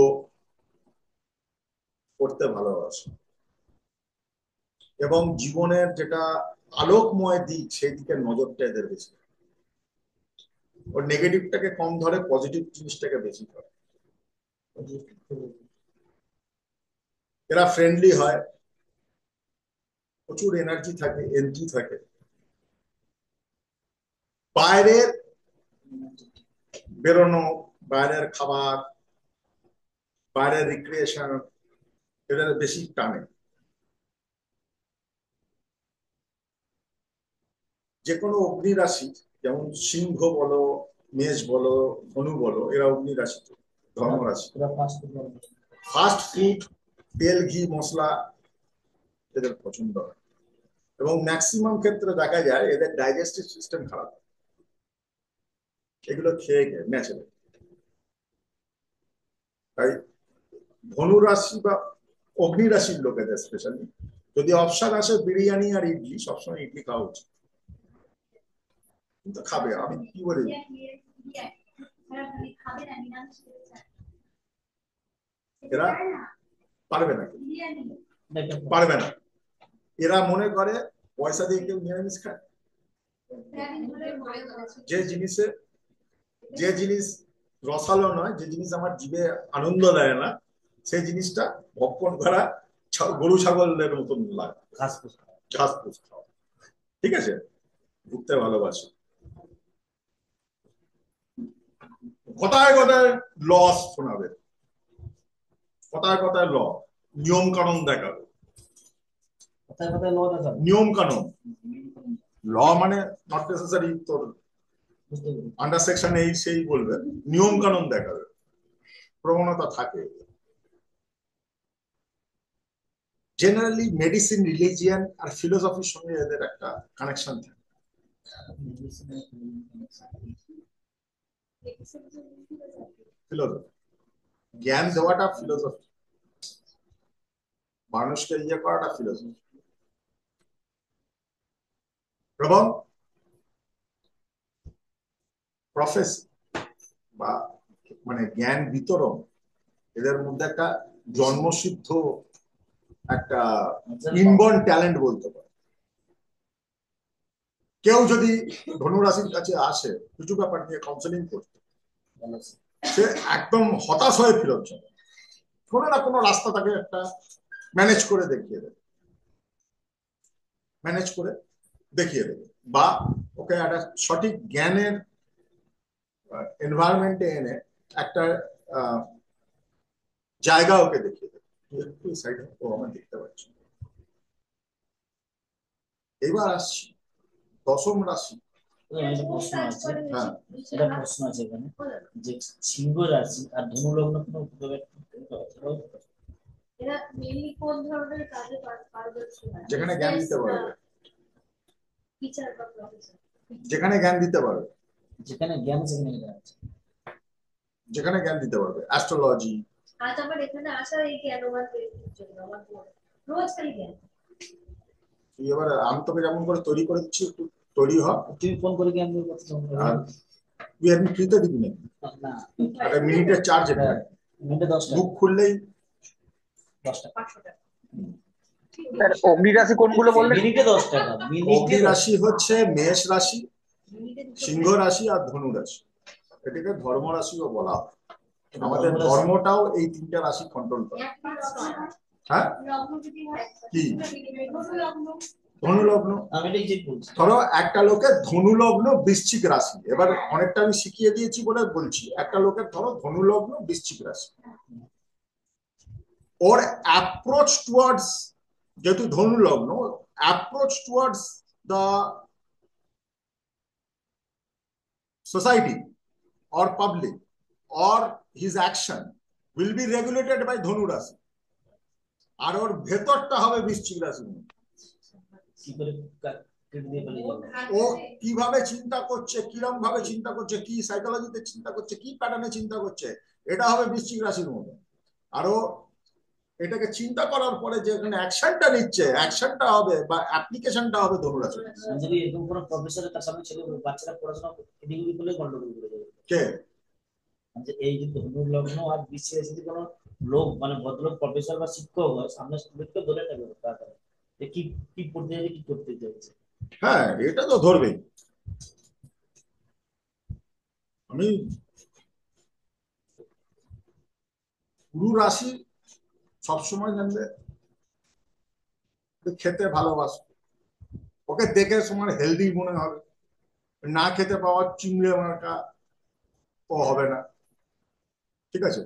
করতে ভালোবাসে এবং জীবনের যেটা আলোকময় দিক সেই দিকে নজরটা এদের বেশি। ওর নেগেটিভটাকে কম ধরে, পজিটিভ জিনিসটাকে বেশি ধরে। এরা ফ্রেন্ডলি হয়, প্রচুর এনার্জি থাকে, এনার্জি থাকে। বাইরের বেরোনো, বাইরের খাবার, বাইরের রিক্রিয়েশন এদের বেশি টানে। যে কোনো অগ্নি রাশি, যেমন সিংহ বলো, মেষ বলো, ধনু বলো, এরা অগ্নি রাশি, ধর্ম রাশি। ফাস্ট ফুড, তেল ঘি মশলা এদের পছন্দ হয় এবং ম্যাক্সিমাম ক্ষেত্রে দেখা যায় এদের ডাইজেস্টিভ সিস্টেম খারাপ, এগুলো খেয়ে খেয়ে ন্যাচারাল। তাই ধনু রাশি বা অগ্নি রাশির লোকেদের স্পেশালি যদি অপশন আসে বিরিয়ানি আর ইডলি, সবসময় ইডলি খাওয়া উচিত। কিন্তু খাবে, আমি কি বলি, এরা পারবে না, পারবে না। এরা মনে করে পয়সা দিয়ে কেউ নিরামিষ খায়। যে জিনিসে, যে জিনিস রসালো নয়, যে জিনিস আমার জিভে আনন্দ দেয় না, সেই জিনিসটা ভক্ষণ করা গরু ছাগলের মতন লাগে, ঘাস ফুস খাওয়া। ঠিক আছে, ঘুরতে ভালোবাসে, কথায় কথায় লস শোনাবে, কথায় কথায় ল, নিয়ম কানুন দেখাবে। নিয়ম কানুন, ল মানে নট নেসেসারি তোর আন্ডার সেকশন এই সেই বলবে, নিয়ম কানুন দেখাবে, প্রবণতা থাকে। জেনারেলি মেডিসিন, রিলিজিয়ান আর ফিলোসফির সঙ্গে এদের একটা কানেকশন থাকে। ফিলোসফি, জ্ঞান দেওয়াটা ফিলোসফি, মানুষকে ইয়ে করাটা ফিলোসফি। এবং প্রফেসি বা মানে জ্ঞান বিতরণ, এদের মধ্যে একটা জন্মসিদ্ধ একটা ইনবর্ন ট্যালেন্ট বলতে পারে। কেউ যদি ধনুরাশির কাছে আসে কিছু ব্যাপার নিয়ে কাউন্সেলিং করতে, সে একদম হতাশ হয়ে ফেরত যাবে, কোনো না কোনো রাস্তা তাকে একটা ম্যানেজ করে দেখিয়ে দেবে, ম্যানেজ করে দেখিয়ে দেবে, বা ওকে একটা সঠিক জ্ঞানের এনভায়রনমেন্টে এনে একটা জায়গা ওকে দেখিয়ে দেবে। একটু সাইড ও আমরা দেখতে পাচ্ছি। এবার আসছি দশম রাশি। প্রশ্ন আছে, হ্যাঁ, এটা প্রশ্ন আছে এখানে যে সিংহ রাশি আর ধনু লগ্ন কোনো এরা মেইনলি কোন ধরনের কাজে পারদর্শী হয়? যেখানে জ্ঞান দিতে পারবে, টিচার বা প্রফেসর, যেখানে জ্ঞান দিতে পারবে, যেখানে জ্ঞান সেখানে এটা আছে, যেখানে জ্ঞান দিতে পারবে, অ্যাস্ট্রোলজি। আজ আমার এখানে আসা এই জ্ঞানবান ব্যক্তির জন্য আমার রোজ খালি জ্ঞান। তুই এবার আমি তোকে যেমন করে তৈরি করে দিচ্ছি, একটু তৈরি হ। তুমি ফোন করে জ্ঞান দিয়ে কথা আর তুই এমনি ফ্রিতে দিবি না, না একটা মিনিটের চার্জ এটা, মিনিটে 10 টাকা, বুক খুললেই 10 টাকা, 500 টাকা। স্যার অগ্নি রাশি কোনগুলো বললেন? মিনিটে 10 টাকা। অগ্নি রাশি হচ্ছে মেষ রাশি, সিংহ রাশি আর ধনু রাশি। এটাকে ধর্ম রাশিও বলা হয়। আমাদের ধর্মটাও এই তিনটা রাশি কন্ট্রোল করে। হ্যাঁ, কি ধনু লগ্ন? আমি এটাই ঠিক বলছি। ধরো একটা লোকের ধনু লগ্ন বৃশ্চিক রাশি, এবার অনেকটা আমি শিখিয়ে দিয়েছি বলে বলছি, একটা লোকের ধরো ধনু লগ্ন বৃশ্চিক রাশি, ওর অ্যাপ্রোচ টুয়ার্ডস, যেহেতু ধনু লগ্ন, approach towards the society or public or his action will be regulated by ধনু রাশি, আর ওর ভেতরটা হবে বৃশ্চিক রাশি। কি করে ট্রিট দিয়ে ফেলে যাবে। ও কিভাবে চিন্তা করছে, কিরম ভাবে চিন্তা করছে, কি সাইকোলজিতে চিন্তা করছে, কি প্যাটার্নে চিন্তা করছে, এটা হবে বৃশ্চিক রাশির মতো। আরো এটাকে চিন্তা করার পরে যে এখানে অ্যাকশনটা নিচ্ছে, অ্যাকশনটা হবে বা অ্যাপ্লিকেশনটা হবে ধনুরাশি। যদি এরকম কোনো প্রফেসর তার সামনে ছেলে বাচ্চারা পড়াশোনা এদিকে করলে গন্ডগোল করে যাবে। কে যে এই যে ধনু লগ্ন আর বৃশ্চিক রাশিতে কোনো লোক মানে ভদ্রলোক প্রফেসর বা শিক্ষক হয়, সামনে স্টুডেন্টকে ধরে নেবে তাড়াতাড়ি যে কি কি পড়তে যাচ্ছে, কি করতে যাচ্ছে। হ্যাঁ, এটা তো ধরবেই। আমি গুরু রাশি সবসময় জানলে খেতে ভালোবাসে, ওকে দেখে সময় হেলদি মনে হবে, না খেতে পাওয়ার চিংড়ে মার্কা ও হবে না। ঠিক আছে,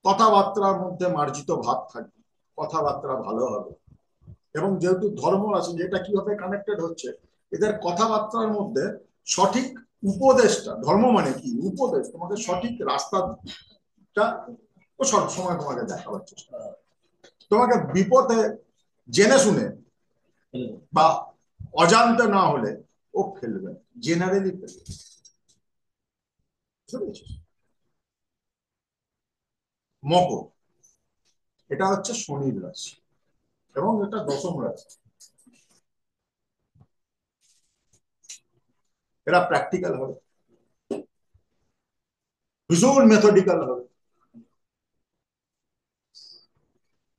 কথাবার্তার মধ্যে মার্জিত ভাব থাকবে, কথাবার্তা ভালো হবে। এবং যেহেতু ধর্ম আছে, যেটা কিভাবে কানেক্টেড হচ্ছে, এদের কথাবার্তার মধ্যে সঠিক উপদেশটা, ধর্ম মানে কি উপদেশ, তোমাকে সঠিক রাস্তাটা ও সব সময় তোমাকে দেখাবার চেষ্টা করে। তোমাকে বিপদে জেনে শুনে বা অজান্তে না হলে ও ফেলবে, জেনারেলি ফেলবে। মকর, এটা হচ্ছে শনির রাশি এবং এটা দশম রাশি। এরা প্র্যাকটিক্যাল হবে, ভীষণ মেথডিক্যাল হবে,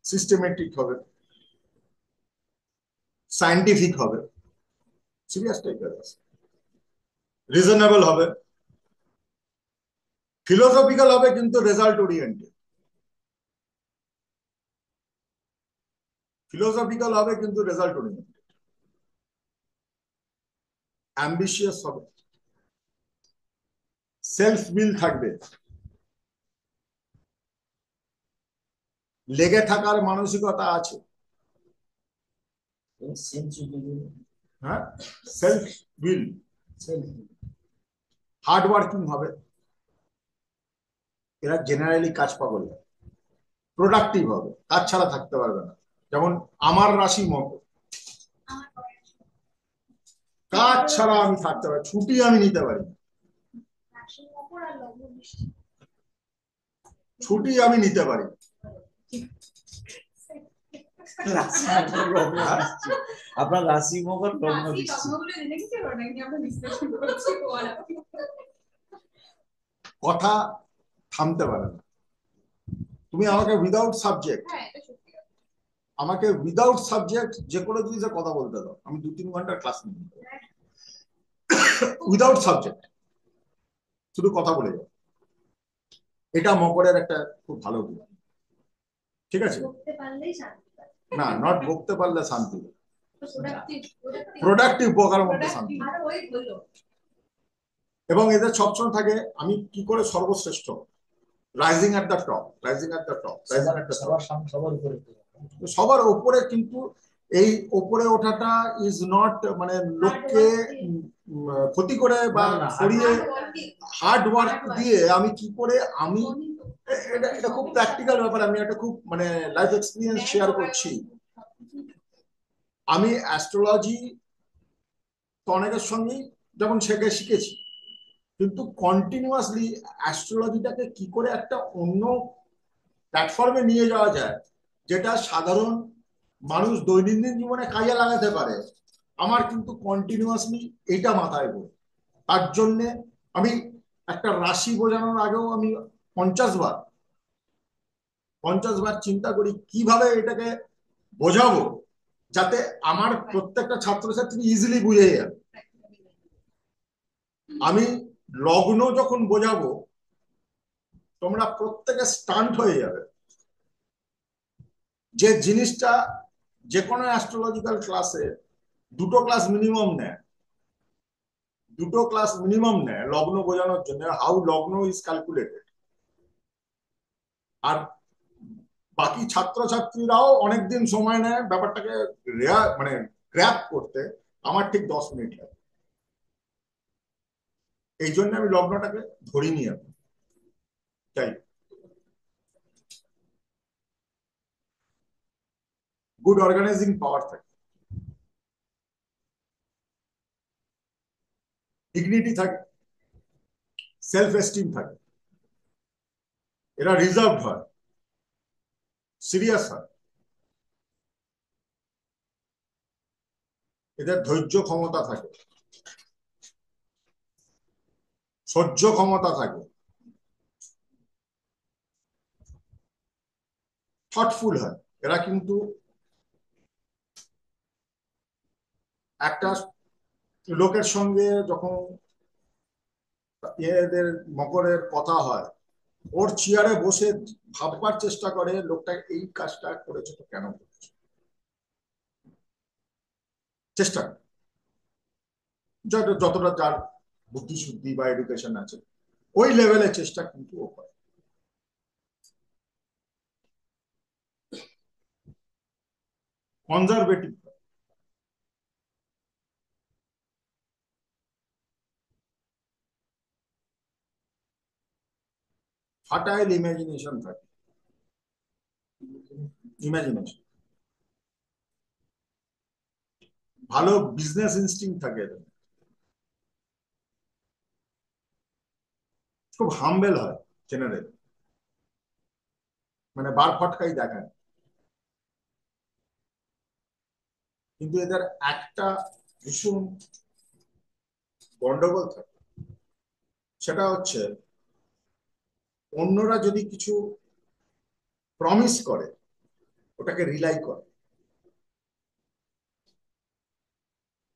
সিস্টেমেটিক হবে, সায়েন্টিফিক হবে, সিরিয়াস টাইপের আছে, রিজনেবল হবে, ফিলোসফিক্যাল হবে, কিন্তু রেজাল্ট ওরিয়েন্টেড। ফিলোসফিক্যাল হবে কিন্তু রেজাল্ট ওরিয়েন্টেড। অ্যাম্বিশিয়াস হবে, সেলফ উইল থাকবে, লেগে থাকার মানসিকতা আছে। হ্যাঁ, সেলফ উইল, হার্ড ওয়ার্কিং হবে। এরা জেনারেলি কাজ পাগল, প্রোডাক্টিভ হবে, কাজ ছাড়া থাকতে পারবে না। যেমন আমার রাশি মকর, কাজ ছাড়া আমি থাকতে পারি, ছুটি আমি নিতে পারি, ছুটি আমি নিতে পারি। আপনার রাশি মকর লগ্ন কথা থামতে পারে না। তুমি আমাকে উইদাউট সাবজেক্ট, আমাকে উইদাউট সাবজেক্ট যে কোনো জিনিসে কথা বলতে দাও, আমি 2-3 ঘন্টার ক্লাস নিই উইদাউট সাবজেক্ট, শুধু কথা বলে যাও। এটা মকরের একটা খুব ভালো গুণ। ঠিক আছে, না নট বকতে পারলে শান্তি, প্রোডাক্টিভ বকার মধ্যে শান্তি। এবং এদের সবসময় থাকে আমি কি করে সর্বশ্রেষ্ঠ, rising at the top, rising at the top, rising at the top, সবার উপরে। কিন্তু এই উপরে ওঠাটা ইজ নট মানে লোককে ক্ষতি করে বা সরিয়ে, হার্ড ওয়ার্ক দিয়ে আমি কি করে, আমি এটা এটা খুব প্র্যাকটিক্যাল ব্যাপার। আমি একটা খুব মানে লাইফ এক্সপিরিয়েন্স শেয়ার করছি। আমি অ্যাস্ট্রোলজি তো অনেকের সঙ্গেই যেমন শিখেছি, কিন্তু কন্টিনিউয়াসলি অ্যাস্ট্রোলজিটাকে কি করে একটা অন্য প্ল্যাটফর্মে নিয়ে যাওয়া যায়, যেটা সাধারণ মানুষ দৈনন্দিন জীবনে কাজে লাগাতে পারে, আমার কিন্তু কন্টিনিউয়াসলি এটা মাথায় পড়ে। তার জন্যে আমি একটা রাশি বোঝানোর আগেও আমি 50 বার চিন্তা করি কিভাবে এটাকে বোঝাবো, যাতে আমার প্রত্যেকটা ছাত্রছাত্রী ইজিলি বুঝে যাবে। আমি লগ্ন যখন বোঝাবো, তোমরা প্রত্যেকে স্টান্ট হয়ে যাবে। যে জিনিসটা যে কোনো অ্যাস্ট্রোলজিক্যাল ক্লাসে 2টো ক্লাস মিনিমাম নেয়, 2টো ক্লাস মিনিমাম নেয় লগ্ন বোঝানোর জন্য, হাউ লগ্ন ইজ ক্যালকুলেটেড। আর বাকি ছাত্রছাত্রীরাও অনেকদিন সময় নেয় ব্যাপারটাকে মানে গ্র্যাপ করতে, আমার ঠিক 10 মিনিট লাগে। এই জন্য আমি লগ্নটাকে ধরিনি এখন, তাই গুড অর্গানাইজিং পাওয়ার থাকে। ডিগনিটি থাকে, সেলফ এস্টিম থাকে, এরা রিজার্ভ হয়, সিরিয়াস হয়, এদের ধৈর্য ক্ষমতা থাকে, সহ্য ক্ষমতা থাকে, থটফুল হয়। এরা কিন্তু একটা লোকের সঙ্গে যখন এদের মকরের কথা হয়, ওর চেয়ারে বসে ভাববার চেষ্টা করে লোকটা এই কাজটা করেছে তো কেন করেছে, চেষ্টা করে। যতটা যার বুদ্ধি শুদ্ধি বা এডুকেশন আছে ওই লেভেলের চেষ্টা কিন্তু ও করে। কনজারভেটিভ, ফার্টাইল ইমাজিনেশন থাকে, ইমাজিনেশন, ভালো বিজনেস ইনস্টিংক্ট থাকে এদের, খুব হাম্বেল হয় জেনারেল, মানে বার ফটকাই দেখায়। কিন্তু এদের একটা ভীষণ গন্ডগোল থাকে, সেটা হচ্ছে অন্যরা যদি কিছু প্রমিস করে ওটাকে রিলাই করে,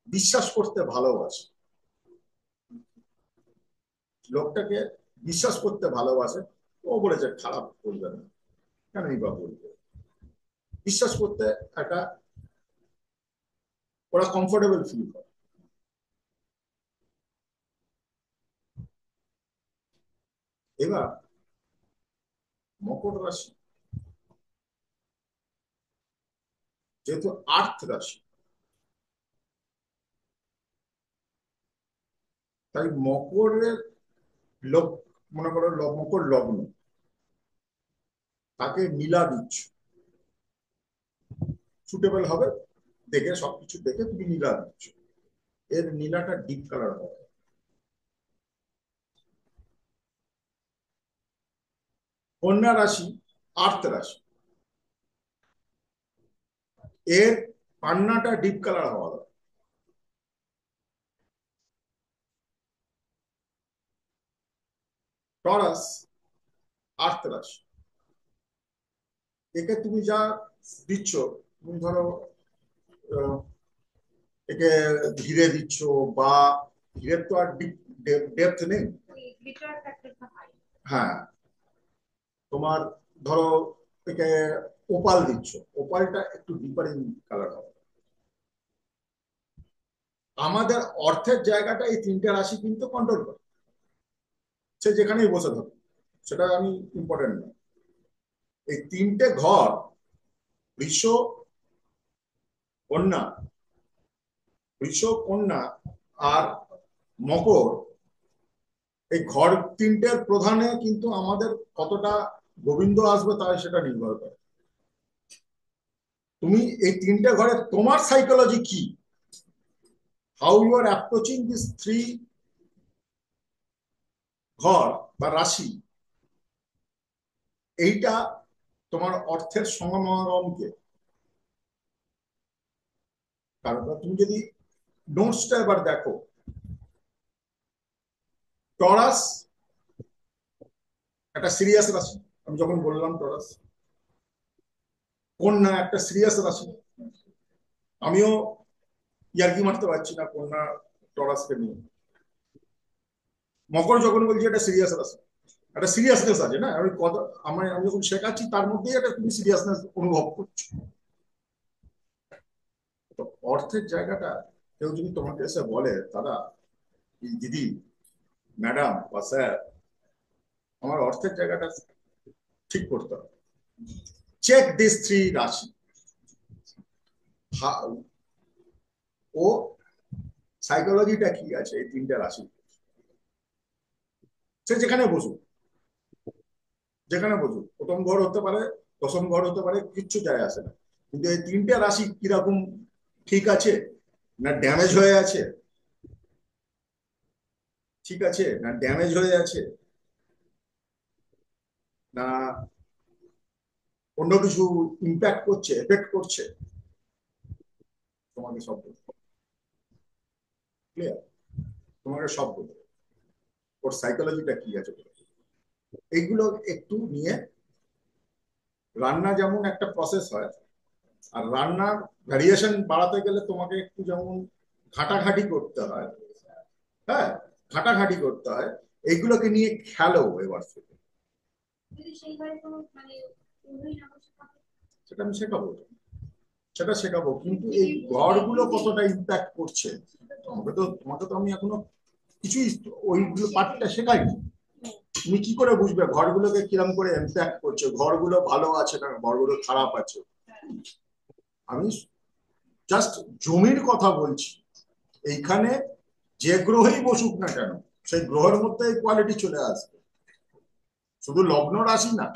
বিশ্বাস করতে ভালোবাসে, লোকটাকে বিশ্বাস করতে ভালোবাসে। ও বলেছে খারাপ বলবে না, কেনই বা বলবে, বিশ্বাস করতে একটা ওরা কমফোর্টেবল ফিল করে। এবার মকর রাশি যেহেতু আর্থ রাশি, তাই মকরের লোক, মনে করো মকর লগ্ন, তাকে নীলা দিচ্ছ, সুটেবল হবে দেখে, সবকিছু দেখে তুমি নীলা দিচ্ছ, এর নীলাটা ডিপ কালার হবে। কন্যা রাশি আর্থ রাশি, এর পান্নাটা ডিপ কালার হওয়া দরকার। টরাস আর্থ রাশি, একে তুমি যা দিচ্ছ, তুমি ধরো একে ঘিরে দিচ্ছ, বা ঘিরের তো আর ডেপথ নেই। হ্যাঁ, তোমার ধরো একে ওপাল দিচ্ছ, ওপালটা একটু ডিপার কালার হবে। আমাদের অর্থের জায়গাটা এই তিনটে রাশি কিন্তু কন্ট্রোল করে, সে যেখানেই বসে থাকে, সেটা আমি ইম্পর্টেন্ট না। এই তিনটে ঘর, বৃষ, কন্যা, বৃষ, কন্যা আর মকর, এই ঘর তিনটের প্রধানে কিন্তু আমাদের কতটা গোবিন্দ আসবে তাই সেটা নির্ভর করে। তুমি এই তিনটে ঘরে তোমার সাইকোলজি কি, how you are approaching this three ঘর বা রাশি, এইটা তোমার অর্থের সমাগমকে। কারণ তুমি যদি নোটসটা এবার দেখো, টরাস একটা সিরিয়াস রাশি, আমি যখন বললাম টরাস, কন্যা একটা সিরিয়াস রাশি, আমিও ইয়ার্কি মারতে পারছি না কন্যা টরাসকে নিয়ে। মকর যখন বলছি একটা সিরিয়াস রাশি, একটা সিরিয়াসনেস আছে না, আমি কত আমি যখন শেখাচ্ছি তার মধ্যেই একটা তুমি সিরিয়াসনেস অনুভব করছো। তো অর্থের জায়গাটা কেউ যদি তোমাকে এসে বলে দাদা, দিদি, ম্যাডাম বা স্যার, আমার অর্থের জায়গাটা ঠিক করতে হবে, চেক দিস থ্রি রাশি, ও সাইকোলজিটা কি আছে এই তিনটে রাশি, সে যেখানে বসুক, যেখানে বসুক, প্রথম ঘর হতে পারে, দশম ঘর হতে পারে, কিচ্ছু যায় আসে না। কিন্তু এই তিনটে রাশি কিরকম ঠিক আছে না ড্যামেজ হয়ে আছে, ঠিক আছে, না ড্যামেজ হয়ে আছে, না অন্য কিছু ইম্প্যাক্ট করছে, এফেক্ট করছে, তোমাকে সব বলতে হবে। ক্লিয়ার? তোমাকে সব বলতে হবে, ওর সাইকোলজিটা কি আছে এইগুলো একটু নিয়ে। রান্না যেমন একটা প্রসেস হয়, আর রান্নার ভ্যারিয়েশন বাড়াতে গেলে তোমাকে একটু যেমন ঘাটাঘাটি করতে হয়, হ্যাঁ, ঘাটাঘাটি করতে হয়, এইগুলোকে নিয়ে খেলো এবার থেকে। যদি সেইভাবে কোনো মানে কোনোই না বসে থাকে, সেটা আমি শেখাবো, সেটা শেখাবো, কিন্তু এই গড়গুলো কতটা ইম্প্যাক্ট করছে তোমাকে তো আমি এখনো কিছুই ওইগুলো পার্টটা শেখাইনি। তুমি কি করে বুঝবে ঘরগুলোকে কিরম করে ইম্প্যাক্ট করছে, ঘরগুলো ভালো আছে না ঘরগুলো খারাপ আছে? আমি জাস্ট জমির কথা বলছি। এইখানে যে গ্রহেই বসুক না কেন, সেই গ্রহের মধ্যে এই কোয়ালিটি চলে আসবে। শুধু লগ্ন রাশি না,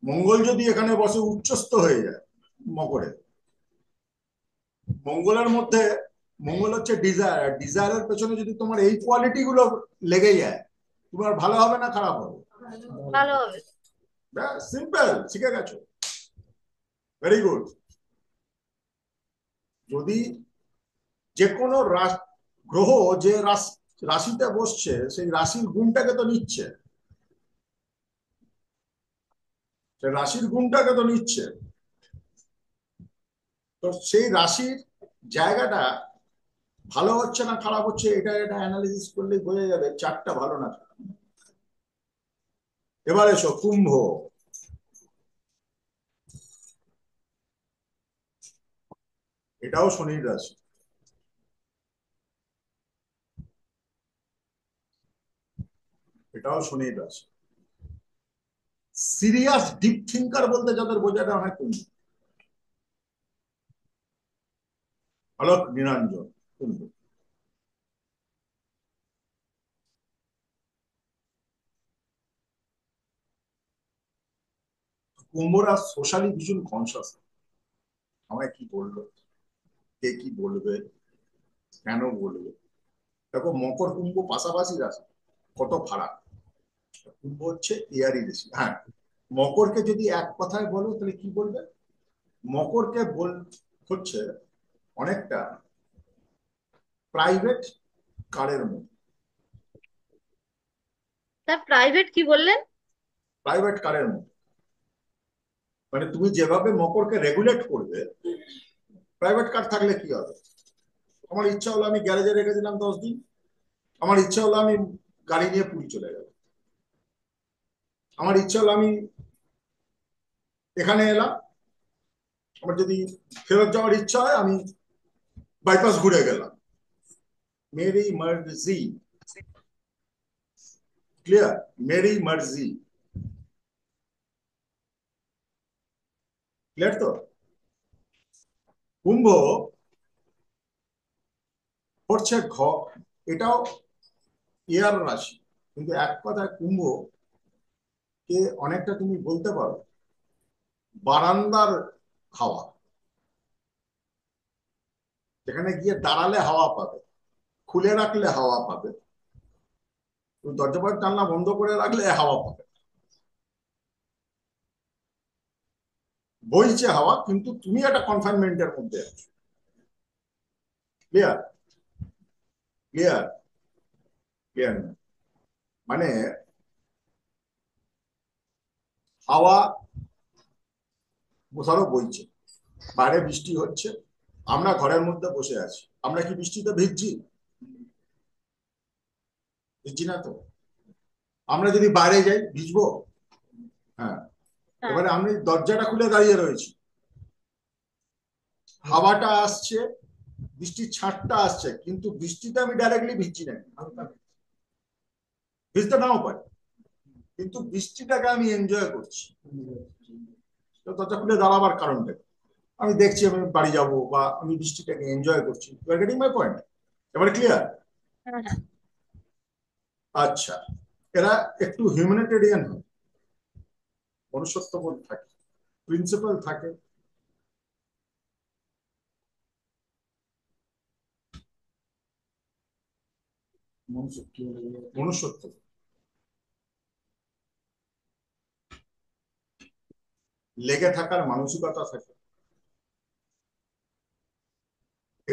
মঙ্গল যদি এখানে বসে উচ্চস্থ হয়ে যায় মকরে, মঙ্গলের মধ্যে, মঙ্গল হচ্ছে ডিজায়ার, আর ডিজায়ারের পেছনে যদি তোমার এই কোয়ালিটি গুলো লেগে যায়, তোমার ভালো হবে না খারাপ হবে? ভালো হবে। সিম্পল, শিখে গেছো, ভেরি গুড। যদি যে কোনো গ্রহ যে রাশিতে বসছে, সেই রাশির গুণটাকে তো নিচ্ছে, সেই রাশির গুণটাকে তো নিচ্ছে। তো সেই রাশির জায়গাটা ভালো হচ্ছে না খারাপ হচ্ছে, এটা এটা অ্যানালিসিস করলেই বোঝা যাবে চারটা ভালো না। এবার এসো কুম্ভ। এটাও শনির রাশি, এটাও শনির রাশি। সিরিয়াস ডিপ থিঙ্কার বলতে যাদের বোঝাটা হয় কুম্ভ, আলোক নিরঞ্জন কুম্ভ। কুম্ভরা সোশ্যালি ভীষণ কনসাস, আমায় কি বললো, কে কি বলবে, কেন বলবে। দেখো মকর কুম্ভ পাশাপাশি রাশি, কত ফারাক। কুম্ভ হচ্ছে এয়ারি রাশি। হ্যাঁ, মকরকে যদি এক কথায় বলো তাহলে কি বলবে? মকরকে হচ্ছে অনেকটা প্রাইভেট কারের মতো। স্যার প্রাইভেট কি বললেন? প্রাইভেট কারের মতো মানে তুমি যেভাবে মকরকে রেগুলেট করবে, প্রাইভেট কার থাকলে কি হবে? আমার ইচ্ছা হলো আমি গ্যারেজে রেখে দিলাম 10 দিন, আমার ইচ্ছা হলো আমি গাড়ি নিয়ে পুরী চলে গেলাম, আমার ইচ্ছা হলো আমি এখানে এলাম, আমার যদি ফেরত যাওয়ার ইচ্ছা হয় আমি বাইপাস ঘুরে গেলাম, মেরি মার্জি। ক্লিয়ার? মেরি মার্জি। ক্লিয়ার তো? কুম্ভ হচ্ছে এটাও এয়ার রাশি, কিন্তু এক কথায় কুম্ভ কে অনেকটা তুমি বলতে পারো বারান্দার হাওয়া, যেখানে গিয়ে দাঁড়ালে হাওয়া পাবে, খুলে রাখলে হাওয়া পাবে, দরজা জানলা বন্ধ করে রাখলে হাওয়া পাবে। বইছে হাওয়া, কিন্তু তুমি একটা কনফাইনমেন্টের মধ্যে আছো। ক্লিয়ার? ক্লিয়ার? ক্লিয়ার? মানে হাওয়া ধরো বইছে, বাইরে বৃষ্টি হচ্ছে, আমরা ঘরের মধ্যে বসে আছি, আমরা কি বৃষ্টিতে ভিজছি? ভিজছি না তো। আমরা যদি বাইরে যাই ভিজবো? হ্যাঁ। হ্যাঁ। এবারে আমি দরজাটা খুলে দাঁড়িয়ে রয়েছি, হাওয়াটা আসছে, বৃষ্টির ছাঁটটা আসছে, কিন্তু বৃষ্টিতে আমি ডাইরেক্টলি ভিজছি না, ভিজতে নাও পারি, কিন্তু বৃষ্টিটাকে আমি এনজয় করছি। তো দরজা খুলে দাঁড়াবার কারণটা আমি দেখছি আমি বাড়ি যাব, বা আমি বৃষ্টিটাকে এনজয় করছি। You are getting my point? এবারে ক্লিয়ার? হ্যাঁ হ্যাঁ। আচ্ছা, এরা একটু হিউম্যানিটেরিয়ান হয়, মনুষ্যত্ববোধ থাকে, প্রিন্সিপাল থাকে। মনুষ্য কি বলে? মনুষ্যত্ব। লেগে থাকার মানসিকতা থাকে,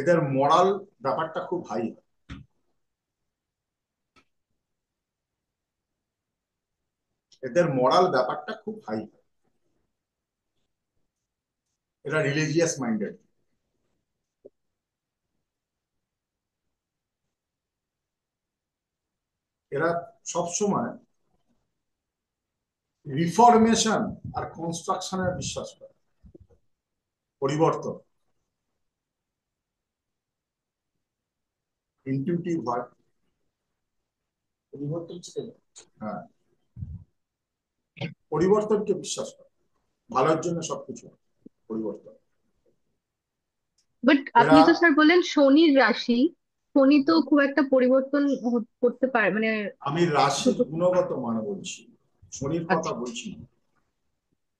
এদের মরাল ব্যাপারটা খুব হাই, এদের মরাল ব্যাপারটা খুব হাই, এরা রিলিজিয়াস মাইন্ডেড। এরা সবসময় রিফরমেশন আর কনস্ট্রাকশনের বিশ্বাস করে, পরিবর্তন, ইনটিউটিভ হয়। পরিবর্তন ছিল। হ্যাঁ, পরিবর্তনকে বিশ্বাস করে, ভালোর জন্য সবকিছু পরিবর্তন। বাট আপনি এরা, তো স্যার বললেন শনির রাশি, শনি তো খুব একটা পরিবর্তন করতে পারে মানে আমি রাশির ছোট- গুণগত মান বলছি, শনির কথা আচ্ছা। বলছি না।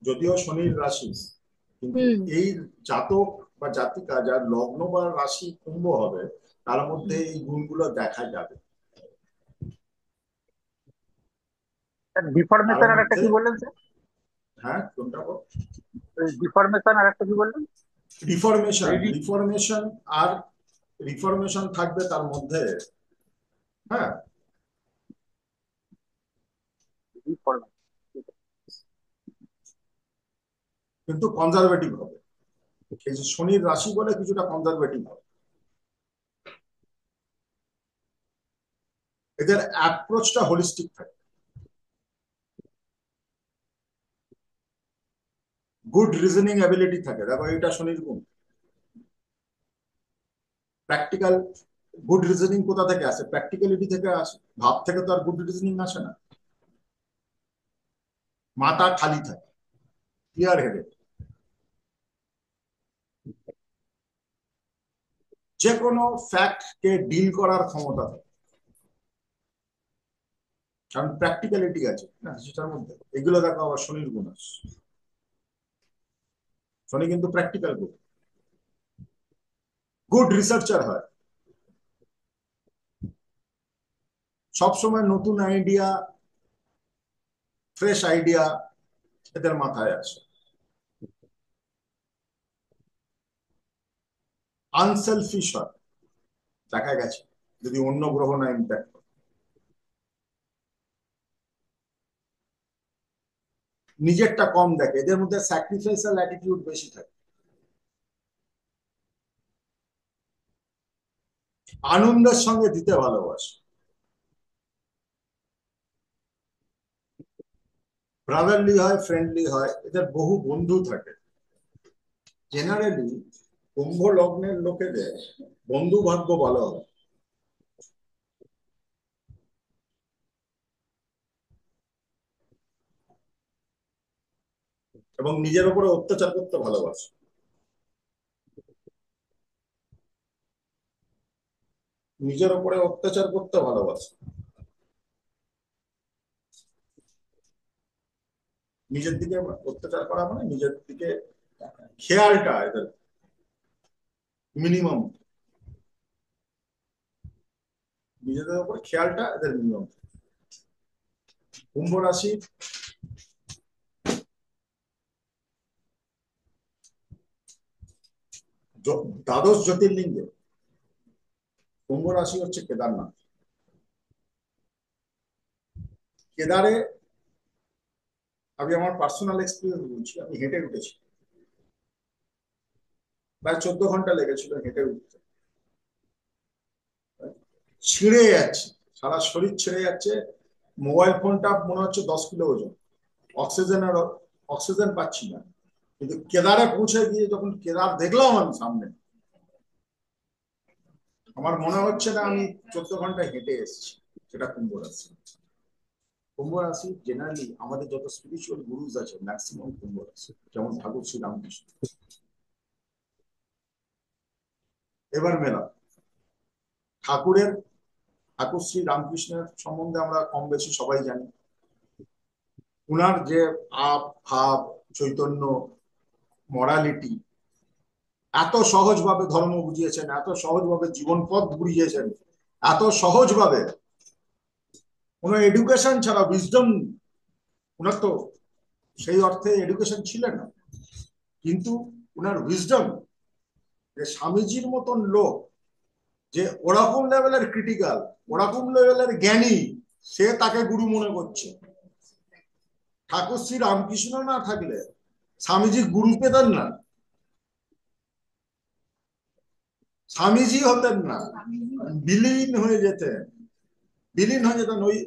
যদিও শনির রাশি, কিন্তু হুম এই জাতক বা জাতিকা যার লগ্ন বা রাশি কুম্ভ হবে, তার মধ্যে এই গুণগুলো দেখা যাবে। তার ডিফরমেশন আর একটা মধ্যে, কি বললেন স্যার? হ্যাঁ কোনটা? ডিফরমেশন আর একটা কি বললেন? রিফরমেশন, রিফরমেশন আর রিফরমেশন থাকবে তার মধ্যে। হ্যাঁ, ডিফরমেশন। কিন্তু কনজারভেটিভ হবে। এই যে শনির রাশি বলে কিছুটা কনজারভেটিভ হবে। এদের অ্যাপ্রোচটা হোলিস্টিক থাকে, গুড রিজনিং অ্যাবিলিটি থাকে। দেখো এটা শনির গুণ। প্র্যাকটিক্যাল গুড রিজনিং কোথা থেকে আসে? প্র্যাকটিক্যালিটি থেকে আসে। ভাব থেকে তো আর গুড রিজনিং আসে না। মাথা খালি থাকে, ক্লিয়ার হেডেড, যে কোনো ফ্যাক্ট কে ডিল করার ক্ষমতা থাকে, কারণ প্র্যাকটিক্যালিটি আছে না সেটার মধ্যে। এগুলো দেখো আবার শনির গুণ আছে। শনি কিন্তু প্র্যাকটিক্যাল গুণ, গুড রিসার্চার হয়, সবসময় নতুন আইডিয়া, ফ্রেশ আইডিয়া এদের মাথায় আসে। আনসেলফিশ হয়, দেখা গেছে, যদি অন্য গ্রহ না ইম্প্যাক্ট করে। নিজেরটা কম দেখে, এদের মধ্যে স্যাক্রিফাইসাল অ্যাটিটিউড বেশি থাকে। আনন্দের সঙ্গে দিতে ভালোবাসে, ব্রাদারলি হয়, ফ্রেন্ডলি হয়, এদের বহু বন্ধু থাকে। জেনারেলি কুম্ভ লগ্নের লোকেদের বন্ধু ভাগ্য ভালো হয় এবং নিজের উপরে অত্যাচার করতে ভালোবাসে। নিজের উপরে অত্যাচার করতে ভালোবাসে, নিজের দিকে অত্যাচার করা মানে নিজের দিকে খেয়ালটা এদের মিনিমাম, নিজেদের উপর খেয়ালটা এদের মিনিমাম। কুম্ভ রাশি দ্বাদশ জ্যোতির্লিঙ্গে কুম্ভ রাশি হচ্ছে কেদারনাথ। কেদারে আমি আমার পার্সোনাল এক্সপিরিয়েন্স বলছি, আমি হেঁটে উঠেছি, প্রায় 14 ঘন্টা লেগেছিল হেঁটে উঠতে। ছিঁড়ে যাচ্ছে, সারা শরীর ছেড়ে যাচ্ছে। মোবাইল ফোনটা মনে হচ্ছে 10 কিলো ওজন, অক্সিজেনের অক্সিজেন পাচ্ছি না। কিন্তু কেদারে পৌঁছে গিয়ে যখন কেদার দেখলাম আমি সামনে, আমার মনে হচ্ছে না আমি 14 ঘন্টা হেঁটে এসেছি। সেটা কুম্ভ রাশি। কুম্ভ রাশি জেনারেলি আমাদের যত স্পিরিচুয়াল গুরুজ আছে ম্যাক্সিমাম কুম্ভ রাশি, যেমন ঠাকুর শ্রী রামকৃষ্ণ। এবার মেলা ঠাকুরের, ঠাকুর শ্রী রামকৃষ্ণের সম্বন্ধে আমরা কম বেশি সবাই জানি। উনার যে আপ ভাব, চৈতন্য, মরালিটি, এত সহজভাবে ধর্ম বুঝিয়েছেন, এত সহজভাবে জীবন পথ বুঝিয়েছেন, এত সহজভাবে কোনো এডুকেশন ছাড়া উইজডম, ওনার তো সেই অর্থে এডুকেশন ছিলেন না, কিন্তু ওনার উইজডম, যে স্বামীজির মতন লোক যে ওরকম লেভেলের ক্রিটিক্যাল, ওরকম লেভেলের জ্ঞানী, সে তাকে গুরু মনে করছে। ঠাকুর শ্রী রামকৃষ্ণ না থাকলে স্বামীজি গুরু পেতেন না, স্বামীজি হতেন না, বিলীন হয়ে যেতেন, বিলীন হয়ে যেতেন। ওই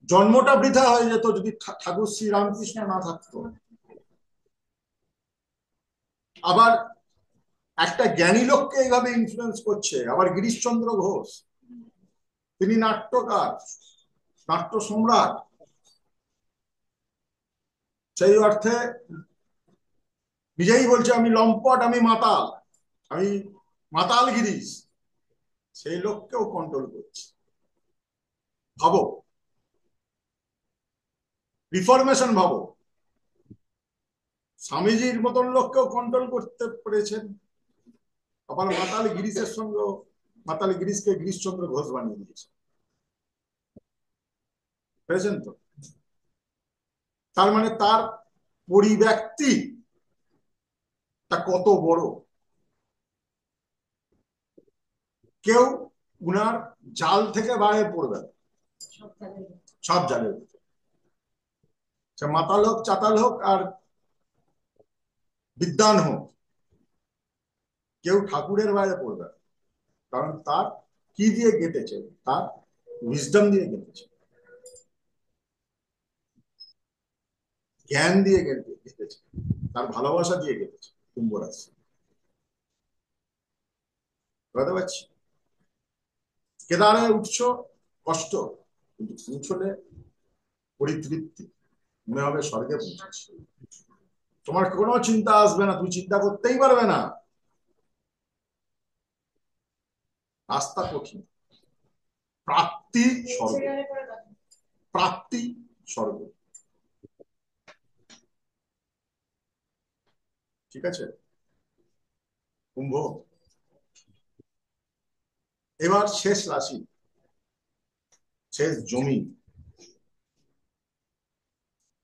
জন্মটা বৃথা হয়ে যেত যদি ঠাকুর শ্রী রামকৃষ্ণ না থাকতো। আবার একটা জ্ঞানী লোককে এইভাবে ইনফ্লুয়েন্স করছে। আবার গিরিশচন্দ্র ঘোষ, তিনি নাট্যকার, নাট্য সম্রাট, সেই অর্থে নিজেই বলছে আমি লম্পট, আমি মাতাল, আমি মাতাল গিরিশ, সেই লোককেও কন্ট্রোল করছে। ভাবো, রিফরমেশন ভাবো, স্বামীজির মতন লোককেও কন্ট্রোল করতে পেরেছেন। আবার মাতাল গিরিশের সঙ্গে, মাতাল গিরিশকে গিরিশচন্দ্র ঘোষ বানিয়ে দিয়েছে, পেরেছেন তো? তার মানে তার পরিব্যক্তি তা কত বড়। কেউ উনার জাল থেকে বাইরে পড়বে না, সব জালের ভিতরে, সে মাতাল হোক, চাতাল হোক, আর বিদ্বান হোক, কেউ ঠাকুরের বাইরে পড়বে না। কারণ তার কি দিয়ে গেঁথেছে? তার উইজডম দিয়ে গেঁথেছে, জ্ঞান দিয়ে গেঁথেছে, তার ভালোবাসা দিয়ে গেঁথেছে। কুম্ভ রাশি, বুঝতে পারছি? কেদারে উঠছো, কষ্ট, কিন্তু পৌঁছলে পরিতৃপ্তি, মনে হবে স্বর্গে পৌঁছেছি। তোমার কোনো চিন্তা আসবে না, তুমি চিন্তা করতেই পারবে না, রাস্তা কঠিন, প্রাপ্তি স্বর্গ, প্রাপ্তি স্বর্গ। ঠিক আছে কুম্ভ? এবার শেষ রাশি, শেষ জমি,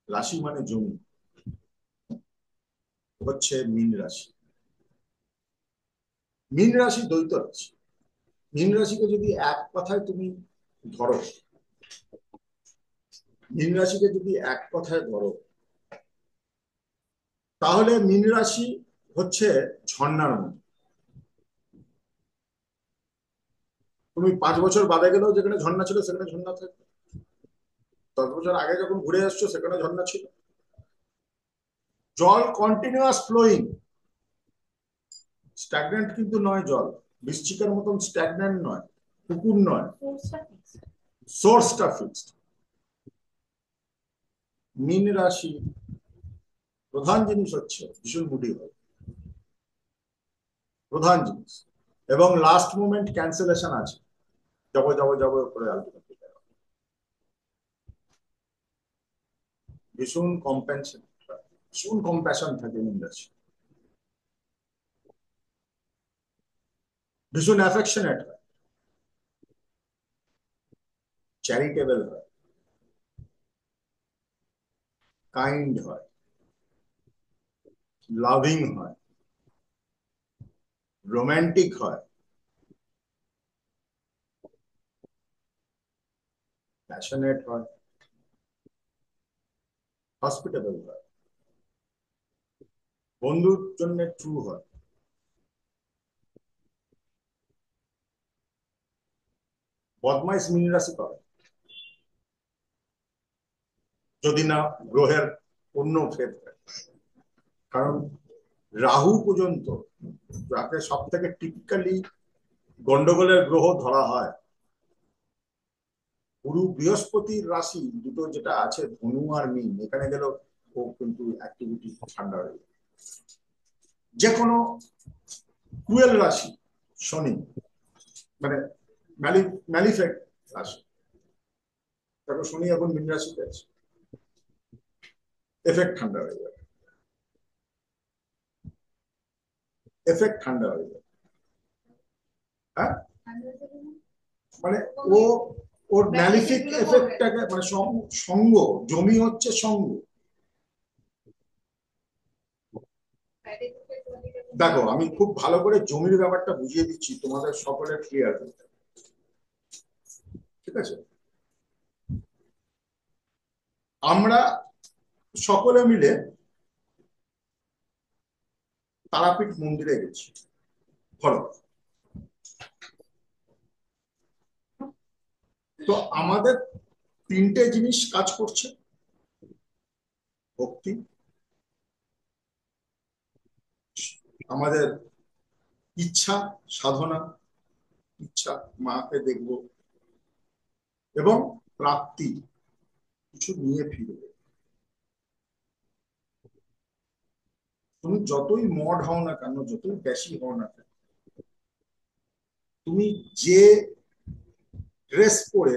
রাশি মানে জমি, হচ্ছে মীন রাশি। মীন রাশি দ্বৈত রাশি। মীন রাশিকে যদি এক কথায় তুমি ধরো, মীন রাশিকে যদি এক কথায় ধরো, তাহলে মীন রাশি হচ্ছে ঝর্ণার মতো। তুমি 5 বছর বাদে গেলেও যেখানে ঝর্ণা ছিল সেখানে ঝর্ণা থাকবে, 10 বছর আগে যখন ঘুরে আসছো সেখানে ঝর্ণা ছিল। জল কন্টিনিউয়াস ফ্লোয়িং, স্ট্যাগন্যান্ট কিন্তু নয় জল, বৃশ্চিকের মতন স্ট্যাগন্যান্ট নয়, পুকুর নয়, সোর্সটা ফিক্সড। মীন রাশি প্রধান জিনিস হচ্ছে ভীষণ মুডি হয়, প্রধান জিনিস, এবং লাস্ট মোমেন্ট ক্যান্সেলেশন আছে, যাবো যাবো যাবো করে আলটিমেটলি ভীষণ কম্পেনশন, ভীষণ কম্প্যাশন থাকে মীন রাশি, ভীষণ অ্যাফেকশনেট হয়, চ্যারিটেবল হয়, কাইন্ড হয়, লাভিং হয়, রোমান্টিক হয়, প্যাশনেট হয়, হসপিটেবল হয়, বন্ধুর জন্য ট্রু হয়। বদমাইশ মীন রাশি করে যদি না গ্রহের অন্য ফেদ হয়। কারণ রাহু পর্যন্ত, যাকে সব থেকে টিপিক্যালি গন্ডগোলের গ্রহ ধরা হয়, গুরু বৃহস্পতির রাশি দুটো যেটা আছে ধনু আর মীন, এখানে গেল ও কিন্তু অ্যাক্টিভিটি ঠান্ডা হয়ে যায়। যে কোনো ক্রুয়েল রাশি শনি, মানে ম্যালিফেক্ট রাশি, দেখো শনি এখন মীন রাশিতে আছে, এফেক্ট ঠান্ডা হয়ে যাবে, এফেক্ট ঠান্ডা হয়ে যাবে। হ্যাঁ, মানে ও ওর ম্যালিফিক এফেক্টটাকে মানে সঙ্গ, জমি হচ্ছে সঙ্গ। দেখো আমি খুব ভালো করে জমির ব্যাপারটা বুঝিয়ে দিচ্ছি তোমাদের সকলের ক্লিয়ার, ঠিক আছে? আমরা সকলে মিলে তারাপীঠ মন্দিরে গেছি, ফলো। তো আমাদের তিনটে জিনিস কাজ করছে, ভক্তি, আমাদের ইচ্ছা সাধনা, ইচ্ছা মাকে দেখবো, এবং প্রাপ্তি, কিছু নিয়ে ফিরবে। তুমি যতই মড হও না কেন, যতই বেশি হও না কেন, তুমি যে ড্রেস পরে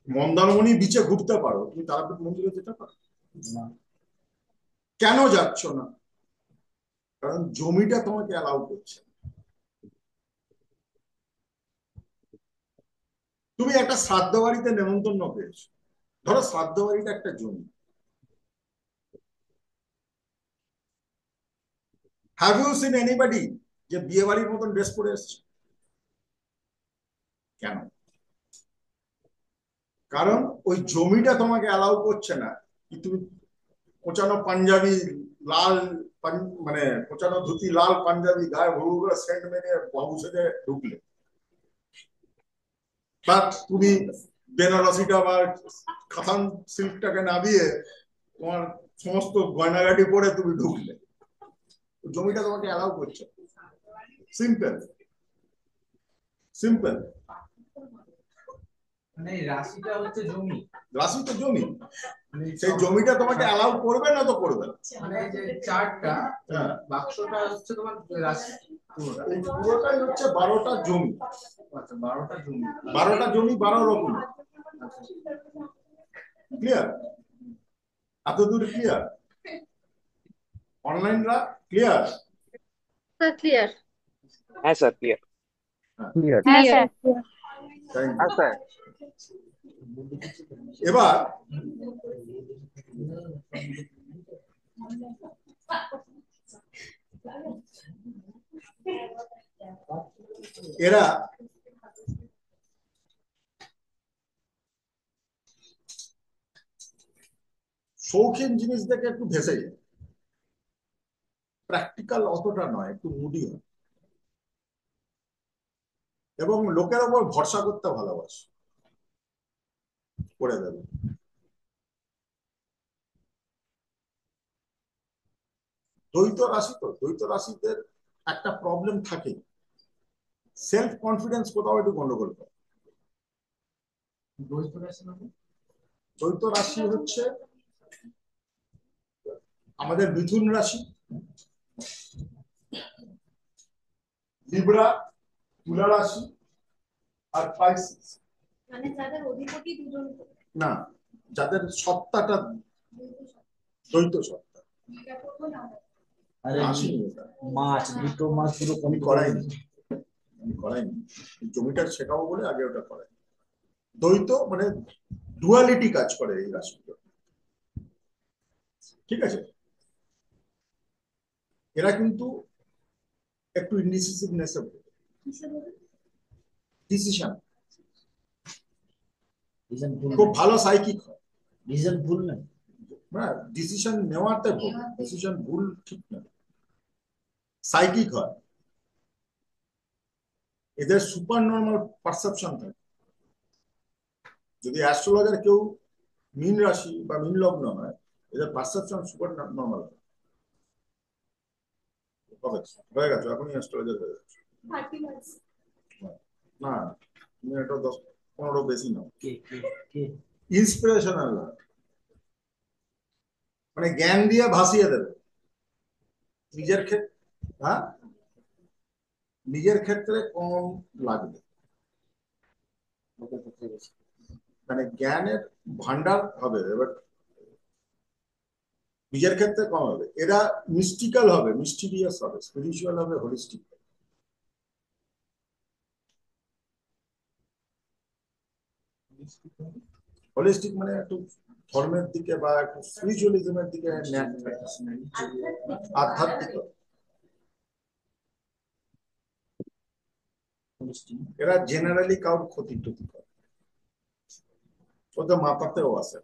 মন্দারমণি বিচে ঘুরতে পারো, তুমি তারাপীঠ মন্দিরে যেতে পারো না। কেন যাচ্ছ না? কারণ জমিটা তোমাকে অ্যালাউ করছে। তুমি একটা শ্রাদ্ধ বাড়িতে নেমন্তন্ন পেয়েছো, ধরো শ্রাদ্ধ বাড়িটা একটা জমি। হ্যাভ ইউ সিন এনিবডি যে বিয়ে বাড়ির মতন ড্রেস পরে এসছে? কেন? কারণ ওই জমিটা তোমাকে অ্যালাউ করছে না কি তুমি কোচানো পাঞ্জাবি লাল, মানে কোচানো ধুতি লাল পাঞ্জাবি গায়ে ভুরু করে সেন্ট মেরে বাবু সেজে ঢুকলে, বা তুমি বেনারসিটা বা খাতান সিল্কটাকে নামিয়ে তোমার সমস্ত গয়নাগাটি পরে তুমি ঢুকলে, জমিটা তোমাকে অ্যালাউ করছে। Simple simple. মানে রাশিটা হচ্ছে জমি, রাশি তো জমি, সেই জমিটা তোমাকে অ্যালাউ করবে না তো করবে না। মানে যে চারটা হ্যাঁ, বাক্সটা হচ্ছে তোমার রাশি পুরোটা। এই পুরোটাই হচ্ছে 12টা জমি। আচ্ছা 12টা জমি, 12টা জমি 12 রকম। ক্লিয়ার? এত দূর ক্লিয়ার? অনলাইনরা ক্লিয়ার? Sir clear. হ্যাঁ স্যার ক্লিয়ার। ক্লিয়ার। হ্যাঁ স্যার। হ্যাঁ স্যার। এবার এরা শৌখিন জিনিস দেখে একটু ভেসে যায়, প্র্যাকটিক্যাল অতটা নয়, একটু মুডি হয়, এবং লোকের ওপর ভরসা করতে ভালোবাসে, করে দেবে। দ্বৈত রাশি তো, দ্বৈত রাশিদের একটা প্রবলেম থাকে, সেলফ কনফিডেন্স কোথাও একটু গন্ডগোল করে। দ্বৈত রাশি মানে দ্বৈত রাশি হচ্ছে আমাদের মিথুন রাশি, লিব্রা, তুলা রাশি আর স্পাইসিস। মানে যাদের অধিপতি দুজন, না, যাদের সত্তাটা দ্বৈত সত্তা। এটা প্রথম নাম্বার। আরে আসেনি ওটা, মাছ, দুটো মাছ পুরো আমি করাইনি, আমি করাইনি, জমিটা শেখাবো বলে আগে ওটা করাই। দ্বৈত মানে ডুয়ালিটি কাজ করে এই রাশিগুলো, ঠিক আছে? এরা কিন্তু একটু ইনডিসিসিভনেস, ডিসিশন খুব ভালো, সাইকিক হয়। ডিসিশন ভুল না, না, ডিসিশন নেওয়াতে ভুল, ডিসিশন ভুল ঠিক না, সাইকিক হয়। এদের সুপার নর্মাল পারসেপশন থাকে। যদি অ্যাস্ট্রোলজার কেউ মীন রাশি বা মীন লগ্ন হয়, এদের পারসেপশন সুপার নর্মাল হয়। হয়ে গেছে, এখনই অ্যাস্ট্রোলজার হয়ে গেছে। 30 months। না, তুমি একটা 10-15 বেশি নাও। কে কে কে ইন্সপিরেশনাল, মানে জ্ঞান দিয়ে ভাসিয়ে দেবে নিজের ক্ষেত্রে। হ্যাঁ, নিজের ক্ষেত্রে কম লাগবে, মানে জ্ঞানের ভান্ডার হবে, এবার নিজের ক্ষেত্রে কম হবে। এরা মিস্টিক্যাল হবে, মিস্টিরিয়াস হবে, স্পিরিচুয়াল হবে, হোলিস্টিক। হোলিস্টিক মানে একটু ধর্মের দিকে বা একটু স্পিরিচুয়ালিজমের দিকে ন্যাক থাকে, আধ্যাত্মিক। এরা জেনারেলি কারোর ক্ষতি টতি করে, ওদের মাথাতেও আছে,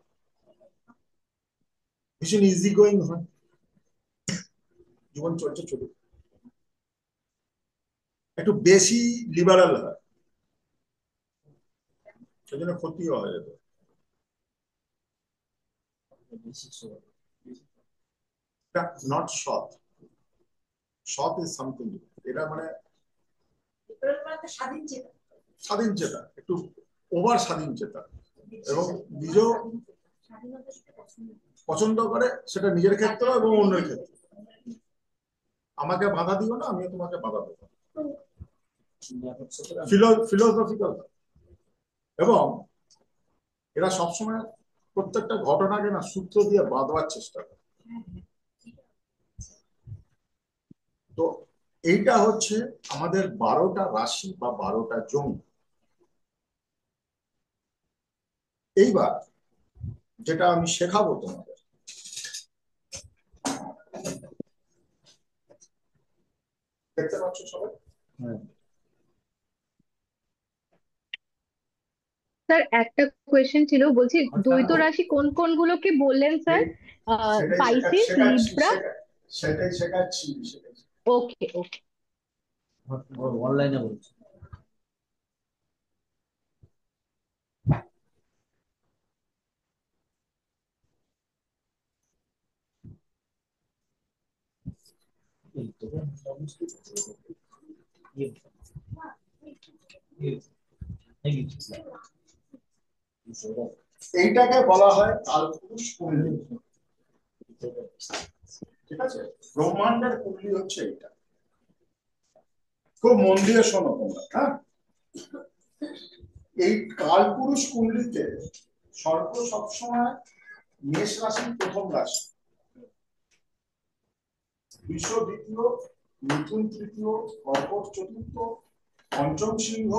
ভীষণ ইজি গোয়িং হয়, জীবন চলছে চলুক, একটু বেশি লিবারাল হয়, সেজন্য ক্ষতিও হয় এদের। নট সৎ, সৎ ইজ সামথিং, এটা মানে স্বাধীন চেতা, একটু ওভার স্বাধীন চেতা, এবং নিজেও পছন্দ করে সেটা নিজের ক্ষেত্রে এবং অন্যের ক্ষেত্রে। আমাকে বাধা দিও না, আমিও তোমাকে বাধা দেবো, ফিলোসফিক্যাল। এবং এরা সবসময় প্রত্যেকটা ঘটনাকে না সূত্র দিয়ে বাঁধবার চেষ্টা করে। তো এইটা হচ্ছে আমাদের 12টা রাশি বা 12টা জমি। এইবার যেটা আমি শেখাবো তোমাদের, দেখতে পাচ্ছ সবাই? স্যার একটা কোয়েশ্চেন ছিল, বলছি দ্বৈত রাশি কোন কোন গুলোকে বললেন স্যার? Spices, Libra. সেটাই শেখাচ্ছি। ওকে ওকে। অনলাইনে বলছি। এইটাকে বলা হয় কালপুরুষ কুণ্ডলী, ঠিক আছে? ব্রহ্মাণ্ডের কুণ্ডলী হচ্ছে এইটা। খুব মন দিয়ে শোনো তোমরা, হ্যাঁ? এই কালপুরুষ কুণ্ডলীতে সর্প সবসময় মেষ রাশির প্রথম রাশি, বৃষ দ্বিতীয়, মিথুন তৃতীয়, কর্কট চতুর্থ, পঞ্চম সিংহ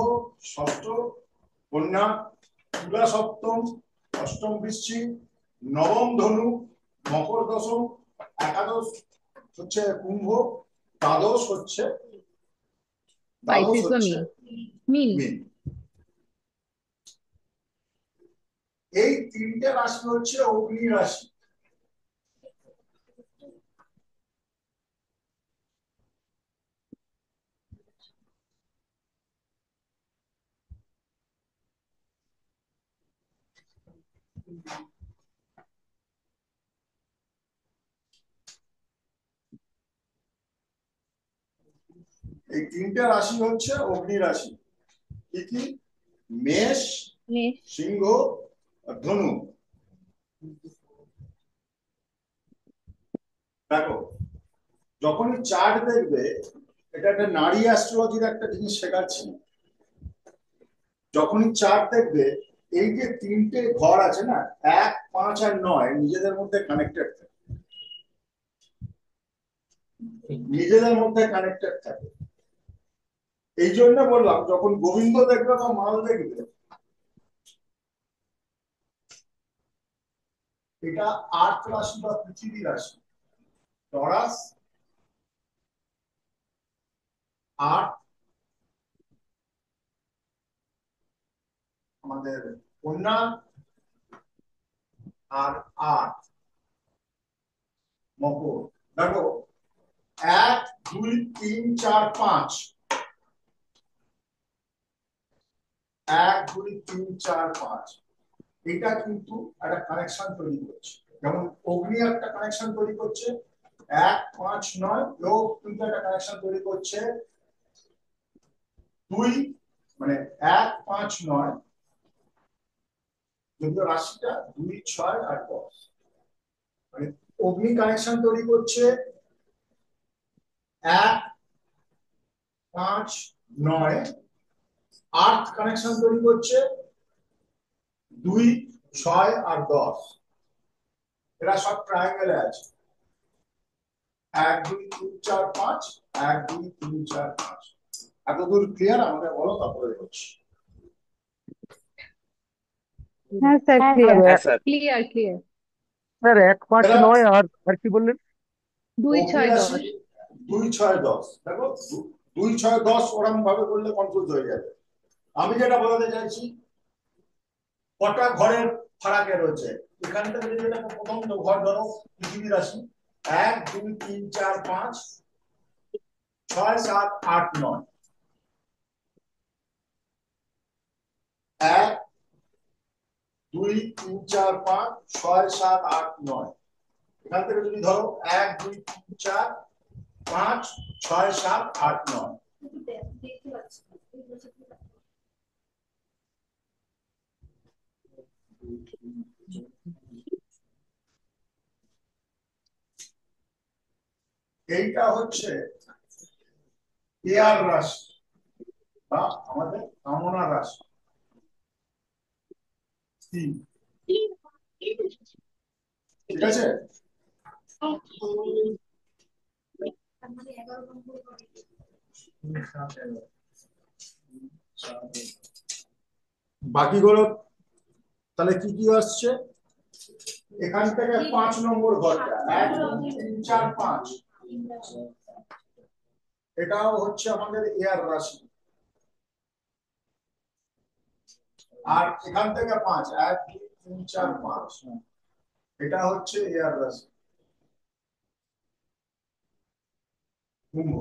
ষষ্ঠ, কন্যা, তুলা সপ্তম, অষ্টম বৃশ্চিক, নবম ধনু, মকর দশম, একাদশ হচ্ছে কুম্ভ, দ্বাদশ হচ্ছে মিন। এই তিনটে রাশি হচ্ছে অগ্নি রাশি। এই তিনটে রাশি হচ্ছে অগ্নি রাশি। কি কি? মেষ, সিংহ, ধনু। দেখো, যখনই চার্ট দেখবে, এটা একটা নারী অ্যাস্ট্রোলজির একটা জিনিস শেখাচ্ছি, যখনই চার্ট দেখবে এই যে তিনটে ঘর আছে না, 1, 5 আর 9 নিজেদের মধ্যে কানেক্টেড থাকে, নিজেদের মধ্যে কানেক্টেড থাকে। এই জন্য বললাম, যখন গোবিন্দ দেখবে বা মাল দেখবে, এটা আর্থ রাশি বা পৃথিবী রাশি। টরাস, আর্থ, আমাদের কন্যা, আর আর্থ, মকর। দেখো, 1, 2, 3, 4, 5, 1, 2, 3, 4, 5, এটা কিন্তু একটা কানেকশন তৈরি করছে। যেমন অগ্নি একটা কানেকশন তৈরি করছে 1, 5, 9, লোক কিন্তু একটা কানেকশন তৈরি করছে 2, মানে 1, 5, 9, যদিও রাশিটা 2, 6 আর 10, মানে অগ্নি কানেকশন তৈরি করছে 1, 5, 9, আর্থ কানেকশন তৈরি করছে 2, 6 আর 10। এরা সব ট্রায়াঙ্গেলে আছে, 1, 2, 3, 4, 5, 1, 2, 3, 4, 5। এতদূর ক্লিয়ার? আমাকে বলো, তারপরে হচ্ছে। হ্যাঁ স্যার ক্লিয়ার হ্যাঁ স্যার ক্লিয়ার ক্লিয়ার স্যার 1 5 এরা 9 আর কি বললেন? 2 6 অগ্নিরাশি 10 2 6 10, দেখো 2 6 10 ওরকম ভাবে করলে কনফিউজ হয়ে যাবে। আমি যেটা বলতে চাইছি, কটা ঘরের ফারাকে রয়েছে এখান থেকে, যদি এটা প্রথম ঘর ধরো পৃথিবী রাশি, 1 2 3 4 5 6 7 8 9, 1 2 3 4 5 6 7 8 9, এখান থেকে যদি ধরো 1 2 3 4 5 6 7 8 9, দেখতে পাচ্ছি এইটা হচ্ছে এয়ার রাশি বা আমাদের কামনা রাশি। ঠিক আছে, মানে 11 নম্বর করে। বাকিগুলো তাহলে কি কি আসছে? এখান থেকে 5 নম্বর ঘরটা 1 2 3 4 5, এটাও হচ্ছে আমাদের এয়ার রাশি। আর এখান থেকে 5 1 2 3 4 5, এটা হচ্ছে এয়ার রাশি কুম্ভ।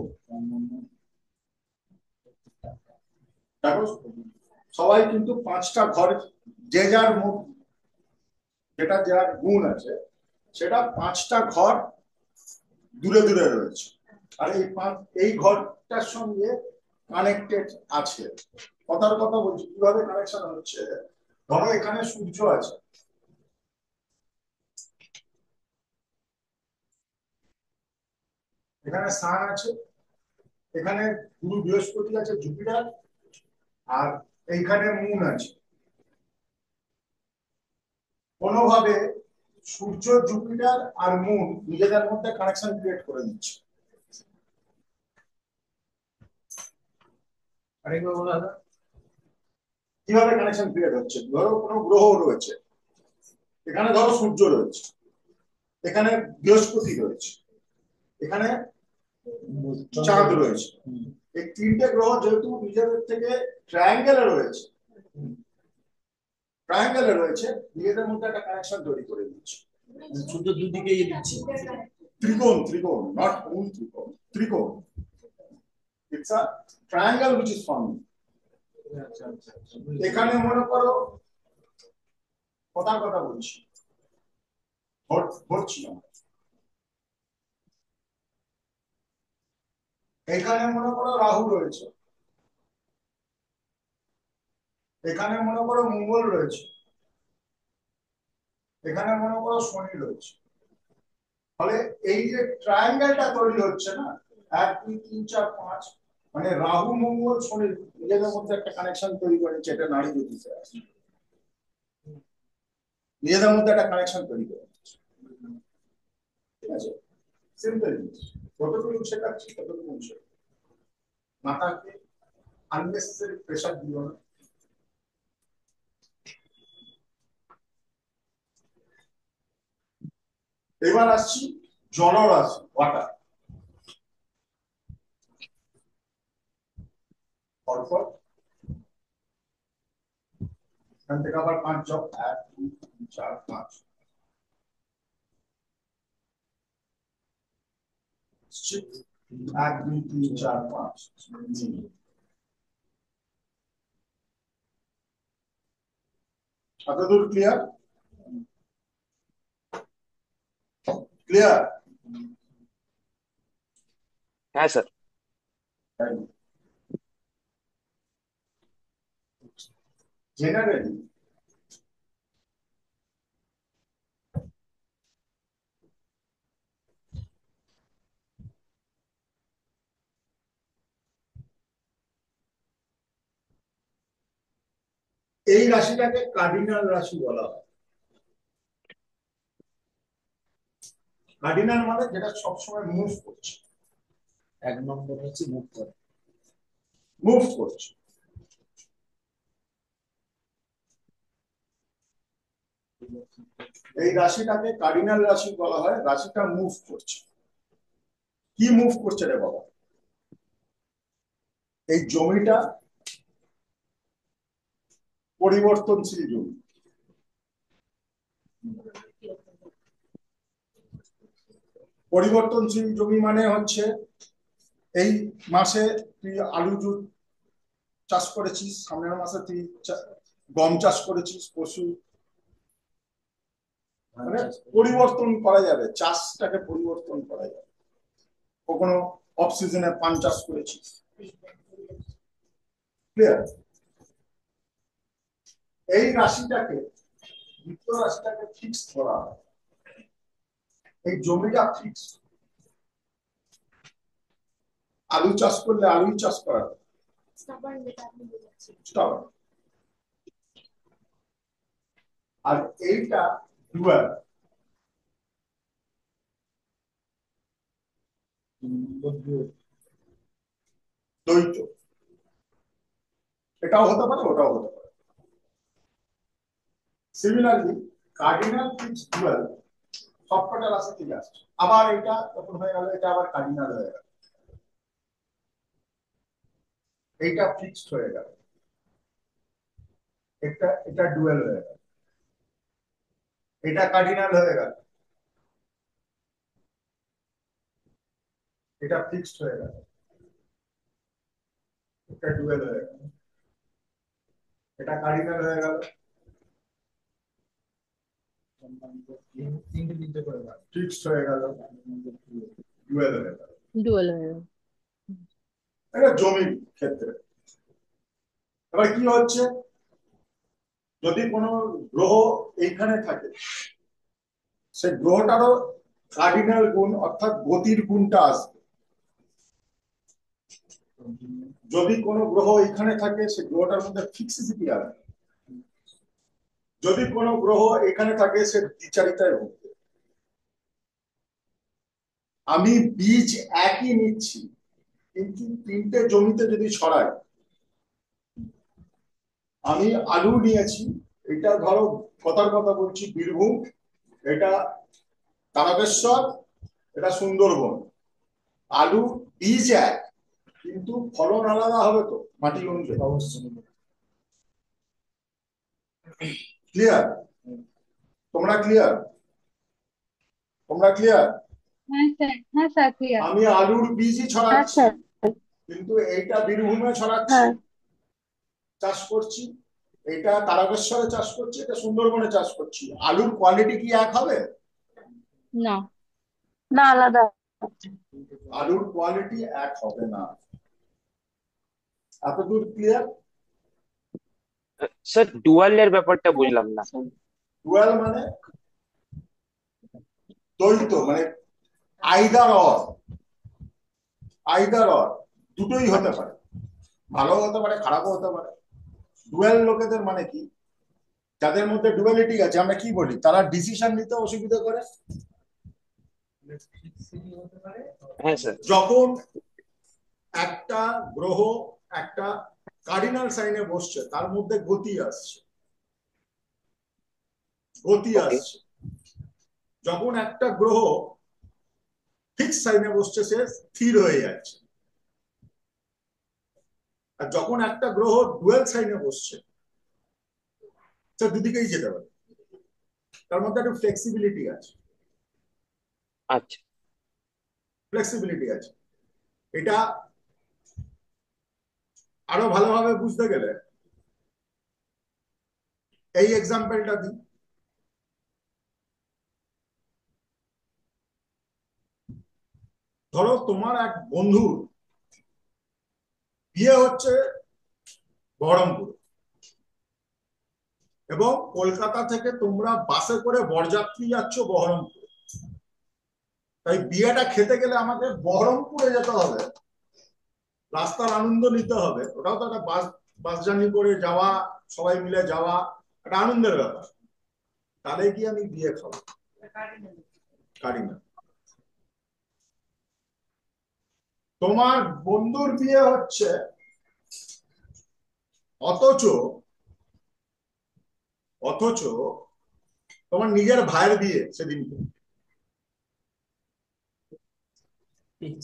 দেখো সবাই কিন্তু 5টা ঘর, যে যার মুখ, যেটা যার গুণ আছে, সেটা 5টা ঘর দূরে দূরে রয়েছে, আর এই ঘরটার সঙ্গে কানেক্টেড আছে। কথার কথা বলছি, কিভাবে কানেকশন হচ্ছে, ধরো এখানে সূর্য আছে, এখানে সান আছে, এখানে গুরু বৃহস্পতি আছে, জুপিটার, আর এইখানে মুন আছে। কোনোভাবে সূর্য, জুপিটার আর মুন নিজেদের মধ্যে কানেকশন ক্রিয়েট করে দিচ্ছে। আরেকবার বলো দাদা। কিভাবে কানেকশন ক্রিয়েট হচ্ছে? ধরো কোনো গ্রহ রয়েছে, এখানে ধরো সূর্য রয়েছে, এখানে বৃহস্পতি রয়েছে, এখানে চাঁদ রয়েছে। এই 3টে গ্রহ যেহেতু নিজেদের থেকে ট্রায়াঙ্গেলে রয়েছে, নিজেদের মধ্যে একটা কানেকশন তৈরি করে দিচ্ছে। সূর্য দুদিকে দিচ্ছি। ত্রিকোণ, নট মূল ত্রিকোণ, ত্রিকোণ। It's a triangle which is forming. এখানে মনে করো, কথার কথা বলছি, ধরছি আমরা, এখানে মনে করো রাহু রয়েছে, এখানে মনে করো মঙ্গল রয়েছে, এখানে মনে করো শনি রয়েছে। ফলে এই যে ট্রায়াঙ্গেলটা তৈরি হচ্ছে না, 1 2 3 4 5, মানে রাহু মঙ্গল শনি নিজেদের মধ্যে একটা কানেকশন তৈরি করেছে। এটা নারী জ্যোতিষে আছে, নিজেদের মধ্যে একটা কানেকশন তৈরি করেছে। ঠিক আছে, সিম্পল জিনিস, যতটুকু শেখাচ্ছি ততটুকু শেখা, মাথাকে আননেসেসারি প্রেসার দিও না। এবার আসছি জলরাশি, ওয়াটার। পরপর এখান থেকে আবার 5 যোগ 1 2 3 4 5, 1 2 3 4 5। এতদূর ক্লিয়ার? ক্লিয়ার? হ্যাঁ স্যার। জেনারেলি এই রাশিটাকে কার্ডিনাল রাশি বলা হয়। কার্ডিনাল মানে যেটা সবসময় মুভ করছে। 1 নম্বর হচ্ছে মুক্ত। মুভ করছে। এই রাশিটাকে কার্ডিনাল রাশি বলা হয়। রাশিটা মুভ করছে। কি মুভ করছে রে বাবা? এই জমিটা পরিবর্তনশীল জমি। পরিবর্তনশীল জমি মানে হচ্ছে এই মাসে তুই আলু চাষ করেছিস, সামনের মাসে তুই গম চাষ করেছিস, পশু মানে পরিবর্তন করা যাবে, চাষটাকে পরিবর্তন করা যাবে। কখনো অফ সিজনে পান চাষ করেছিস। ক্লিয়ার? এই রাশিটাকে, মিত্র রাশিটাকে ফিক্স করা হয়। এই জমিটা ফিক্স। আলু চাষ করলে আলুই চাষ করা হয়। আর এইটা ডুয়াল। দ্বৈত। এটাও হতে পারে, ওটাও হতে পারে। সিমিলারলি কার্ডিনাল ফিক্স ডুয়াল সবকটা রাশি থেকে আসছে। আবার এটা যখন হয়ে গেল, এটা আবার কার্ডিনাল হয়ে গেল, এইটা ফিক্সড হয়ে গেল, এটা ডুয়াল হয়ে গেল, এটা কার্ডিনাল হয়ে গেল, এটা ফিক্সড হয়ে গেল, এটা ডুয়াল হয়ে গেল, এটা কার্ডিনাল হয়ে গেল, তিনটে করে গেল, ফিক্সড হয়ে গেল, ডুয়াল হয়ে গেল। ডুয়াল হয়ে গেল। এটা জমির ক্ষেত্রে। এবার কি হচ্ছে, যদি কোনো গ্রহ এইখানে থাকে, সে গ্রহটারও কার্ডিনাল গুণ অর্থাৎ গতির গুণটা আসবে। যদি কোনো গ্রহ এখানে থাকে, সে গ্রহটার মধ্যে ফিক্সিসিটি আসবে। যদি কোনো গ্রহ এখানে থাকে, সে দ্বিচারিতায় ভুগবে। আমি বীজ একই নিচ্ছি, কিন্তু তিনটে জমিতে যদি ছড়াই, আমি আলু নিয়েছি, এটা ধরো কথার কথা বলছি বীরভূম, এটা তারকেশ্বর, এটা সুন্দরবন। আলু বীজ এক, কিন্তু ফলন আলাদা হবে তো মাটি অনুযায়ী। অবশ্যই। ক্লিয়ার? তোমরা ক্লিয়ার? তোমরা ক্লিয়ার? হ্যাঁ স্যার ক্লিয়ার। আমি আলুর বীজই হ্যাঁ ছড়াচ্ছি, স্যার। কিন্তু এইটা বীরভূমে ছড়াচ্ছি, হ্যাঁ। চাষ করছি, এটা তারকেশ্বরে চাষ করছি, এটা সুন্দরবনে চাষ করছি। আলুর কোয়ালিটি কি এক হবে? না, না আলাদা। আলুর কোয়ালিটি এক হবে না। এতদূর ক্লিয়ার? স্যার ডুয়ালের ব্যাপারটা বুঝলাম না। ডুয়াল মানে দ্বৈত, মানে আইদার অর। আইদার অর দুটোই হতে পারে, ভালো হতে পারে, খারাপও হতে পারে। ডুয়াল লোকেদের মানে কি, যাদের মধ্যে ডুয়ালিটি আছে, আমরা কি বলি, তারা ডিসিশন নিতে অসুবিধা করে। হ্যাঁ স্যার। যখন একটা গ্রহ একটা কার্ডিনাল সাইনে বসছে, তার মধ্যে গতি আসছে, গতি আসছে। যখন একটা গ্রহ ফিক্স সাইনে বসছে, সে স্থির হয়ে যাচ্ছে। আর যখন একটা গ্রহ ডুয়াল সাইনে বসছে, সে দুদিকেই যেতে পারে, তার মধ্যে একটা ফ্লেক্সিবিলিটি আছে। আচ্ছা। ফ্লেক্সিবিলিটি আছে। এটা আরো ভালোভাবে বুঝতে গেলে এই এক্সাম্পলটা দিই। ধরো তোমার এক বন্ধুর বিয়ে হচ্ছে বহরমপুর, এবং কলকাতা থেকে তোমরা বাসে করে বরযাত্রী যাচ্ছ বহরমপুর। তাই বিয়েটা খেতে গেলে আমাকে বহরমপুরে যেতে হবে, রাস্তার আনন্দ নিতে হবে। ওটাও তো একটা বাস জার্নি করে যাওয়া, সবাই মিলে যাওয়া, একটা আনন্দের ব্যাপার। তাহলে কি আমি বিয়ে খাবো? কার্ডিনাল। তোমার বন্ধুর বিয়ে হচ্ছে, অথচ তোমার নিজের ভাইয়ের বিয়ে সেদিনকে, Fix,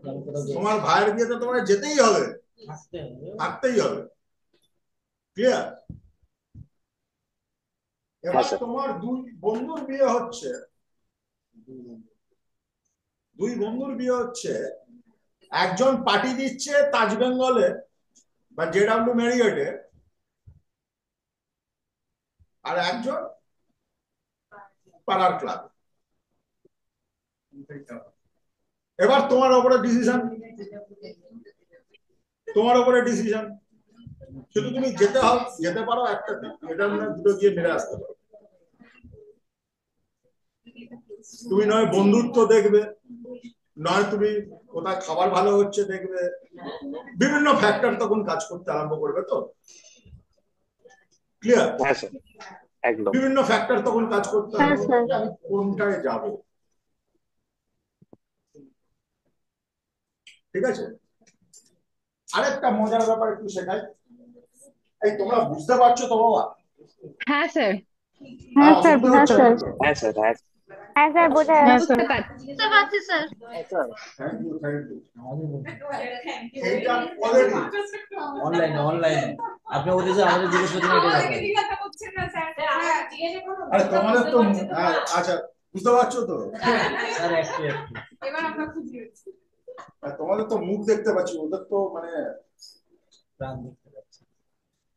যেমন কোথাও গেছি, তোমার ভাইয়ের বিয়েতে তোমার যেতেই হবে, আসতে হবে। থাকতেই হবে। ক্লিয়ার? হ্যাঁ এবার স্যার। তোমার দুই বন্ধুর বিয়ে হচ্ছে, দুই বন্ধুর বিয়ে হচ্ছে, একজন পার্টি দিচ্ছে তাজ বেঙ্গলে বা জেডব্লিউ ম্যারিয়টে, আর একজন পাড়ার ক্লাব। এবার তোমার উপরে ডিসিশন, তোমার উপরে ডিসিশন। শুধু তুমি যেতে পারো একটা দিক, এটা মানে দুটো গিয়ে মেরে আসতে পারো। তুমি নয় বন্ধুত্ব দেখবে, নয় তুমি কোথায় খাবার ভালো হচ্ছে দেখবে, বিভিন্ন ফ্যাক্টর তখন কাজ করতে আরম্ভ করবে। তো ক্লিয়ার? হ্যাঁ স্যার, একদম। বিভিন্ন ফ্যাক্টর তখন কাজ করতে হ্যাঁ হবে স্যার। যে আমি কোনটায় যাব। ঠিক আছে? আরেকটা মজার ব্যাপার একটু শেখাই। এই তোমরা বুঝতে পারছো তো বাবা? হ্যাঁ স্যার। হ্যাঁ স্যার, অসুবিধা হ্যাঁ হচ্ছে স্যার। না? হ্যাঁ স্যার, হ্যাঁ হ্যাঁ স্যার, বোঝা হ্যাঁ যাচ্ছে। বুঝতে পারছি। বুঝতে পারছি sir. Sir. Thank you, thank you. আমাদের বলতে এইটা পজিটিভ। অনলাইনে অনলাইনে আপনি ওদের যে আমাদের জিজ্ঞেস করছেন এটা দেখাবেন। আরে তোমাদের তো আচ্ছা বুঝতে পারছো তো? স্যার একটু একটু আর তোমাদের তো মুখ দেখতে পাচ্ছি, ওদের তো মানে প্রাণ দেখতে পাচ্ছি।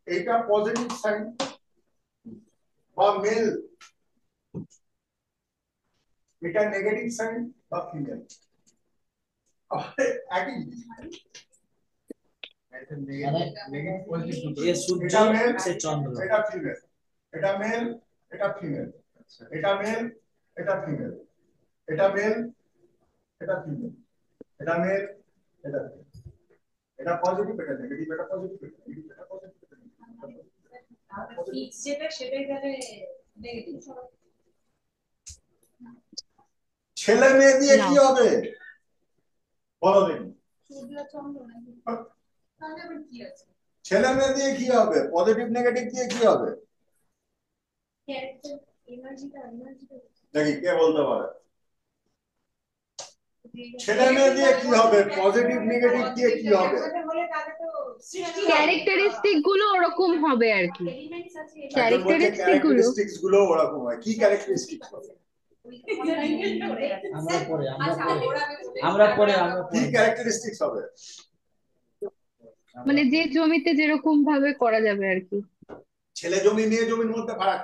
এইটা পজিটিভ সাইন বা মেল, এটা নেগেটিভ সাইন বা ফিমেল। একই জিনিস। মানে যে সূর্য এটা মেল, সে চন্দ্র। এটা ফিমেল। এটা মেল, এটা ফিমেল। এটা মেল, এটা ফিমেল। এটা মেল, এটা ফিমেল। এটা মেল, এটা ফিমেল। এটা পজিটিভ, এটা নেগেটিভ, এটা পজিটিভ, এটা নেগেটিভ, এটা পজিটিভ, এটা নেগেটিভ। ছেলে মেয়ে দিয়ে কি হবে বলো দেখি? ছেলে মেয়ে দিয়ে কি হবে? পজিটিভ নেগেটিভ দিয়ে কি হবে দেখি কে বলতে পারে? ছেলে মেয়ে দিয়ে কি হবে? পজিটিভ নেগেটিভ দিয়ে কি হবে? ক্যারেক্টারিস্টিক গুলো ওরকম হবে আর কি। একজন বলছে ক্যারেক্টারিস্টিক গুলো ক্যারেক্টারিস্টিক্স গুলো ওরকম হয়। কি ক্যারেক্টারিস্টিক্স হবে? আমরা পরে আমরা পরে কি ক্যারেক্টারিস্টিক্স হবে? মানে যে জমিতে যেরকম ভাবে করা যাবে আর কি। ছেলে জমি মেয়ে জমির মধ্যে ফারাক।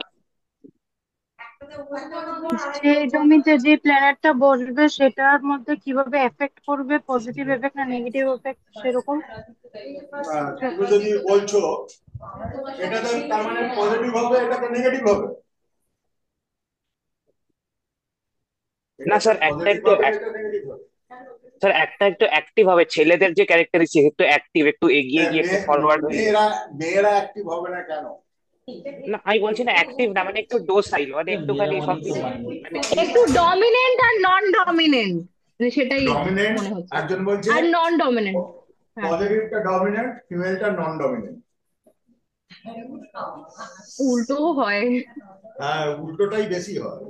যে জমিতে যে প্ল্যানেটটা বসবে সেটার মধ্যে কিভাবে এফেক্ট করবে, পজিটিভ এফেক্ট না নেগেটিভ এফেক্ট, সেরকম। তুমি যদি বলছো এটাতে তার মানে পজিটিভ হবে, এটাতে নেগেটিভ হবে। না স্যার, একটা একটু অ্যাক্টিভ হবে, ছেলেদের যে ক্যারেক্টারিস্টিক একটু অ্যাক্টিভ, একটু এগিয়ে গিয়ে একটু ফরওয়ার্ড হয়ে। মেয়েরা অ্যাক্টিভ হবে না কেন? না আমি বলছি না অ্যাক্টিভ না, মানে একটু ডোসাইল, মানে একটুখানি মেয়েরা অনেক সবকিছু তো মানে মানে একটু ডমিনেন্ট আর নন ডমিনেন্ট, সেটাই ডমিনেন্ট মনে হচ্ছে। একজন বলছে, আর নন ডমিনেন্ট। হ্যাঁ, পজিটিভটা ডমিনেন্ট, ফিমেলটা নন ডমিনেন্ট। উল্টো হয়। হ্যাঁ, উল্টোটাই বেশি হয়।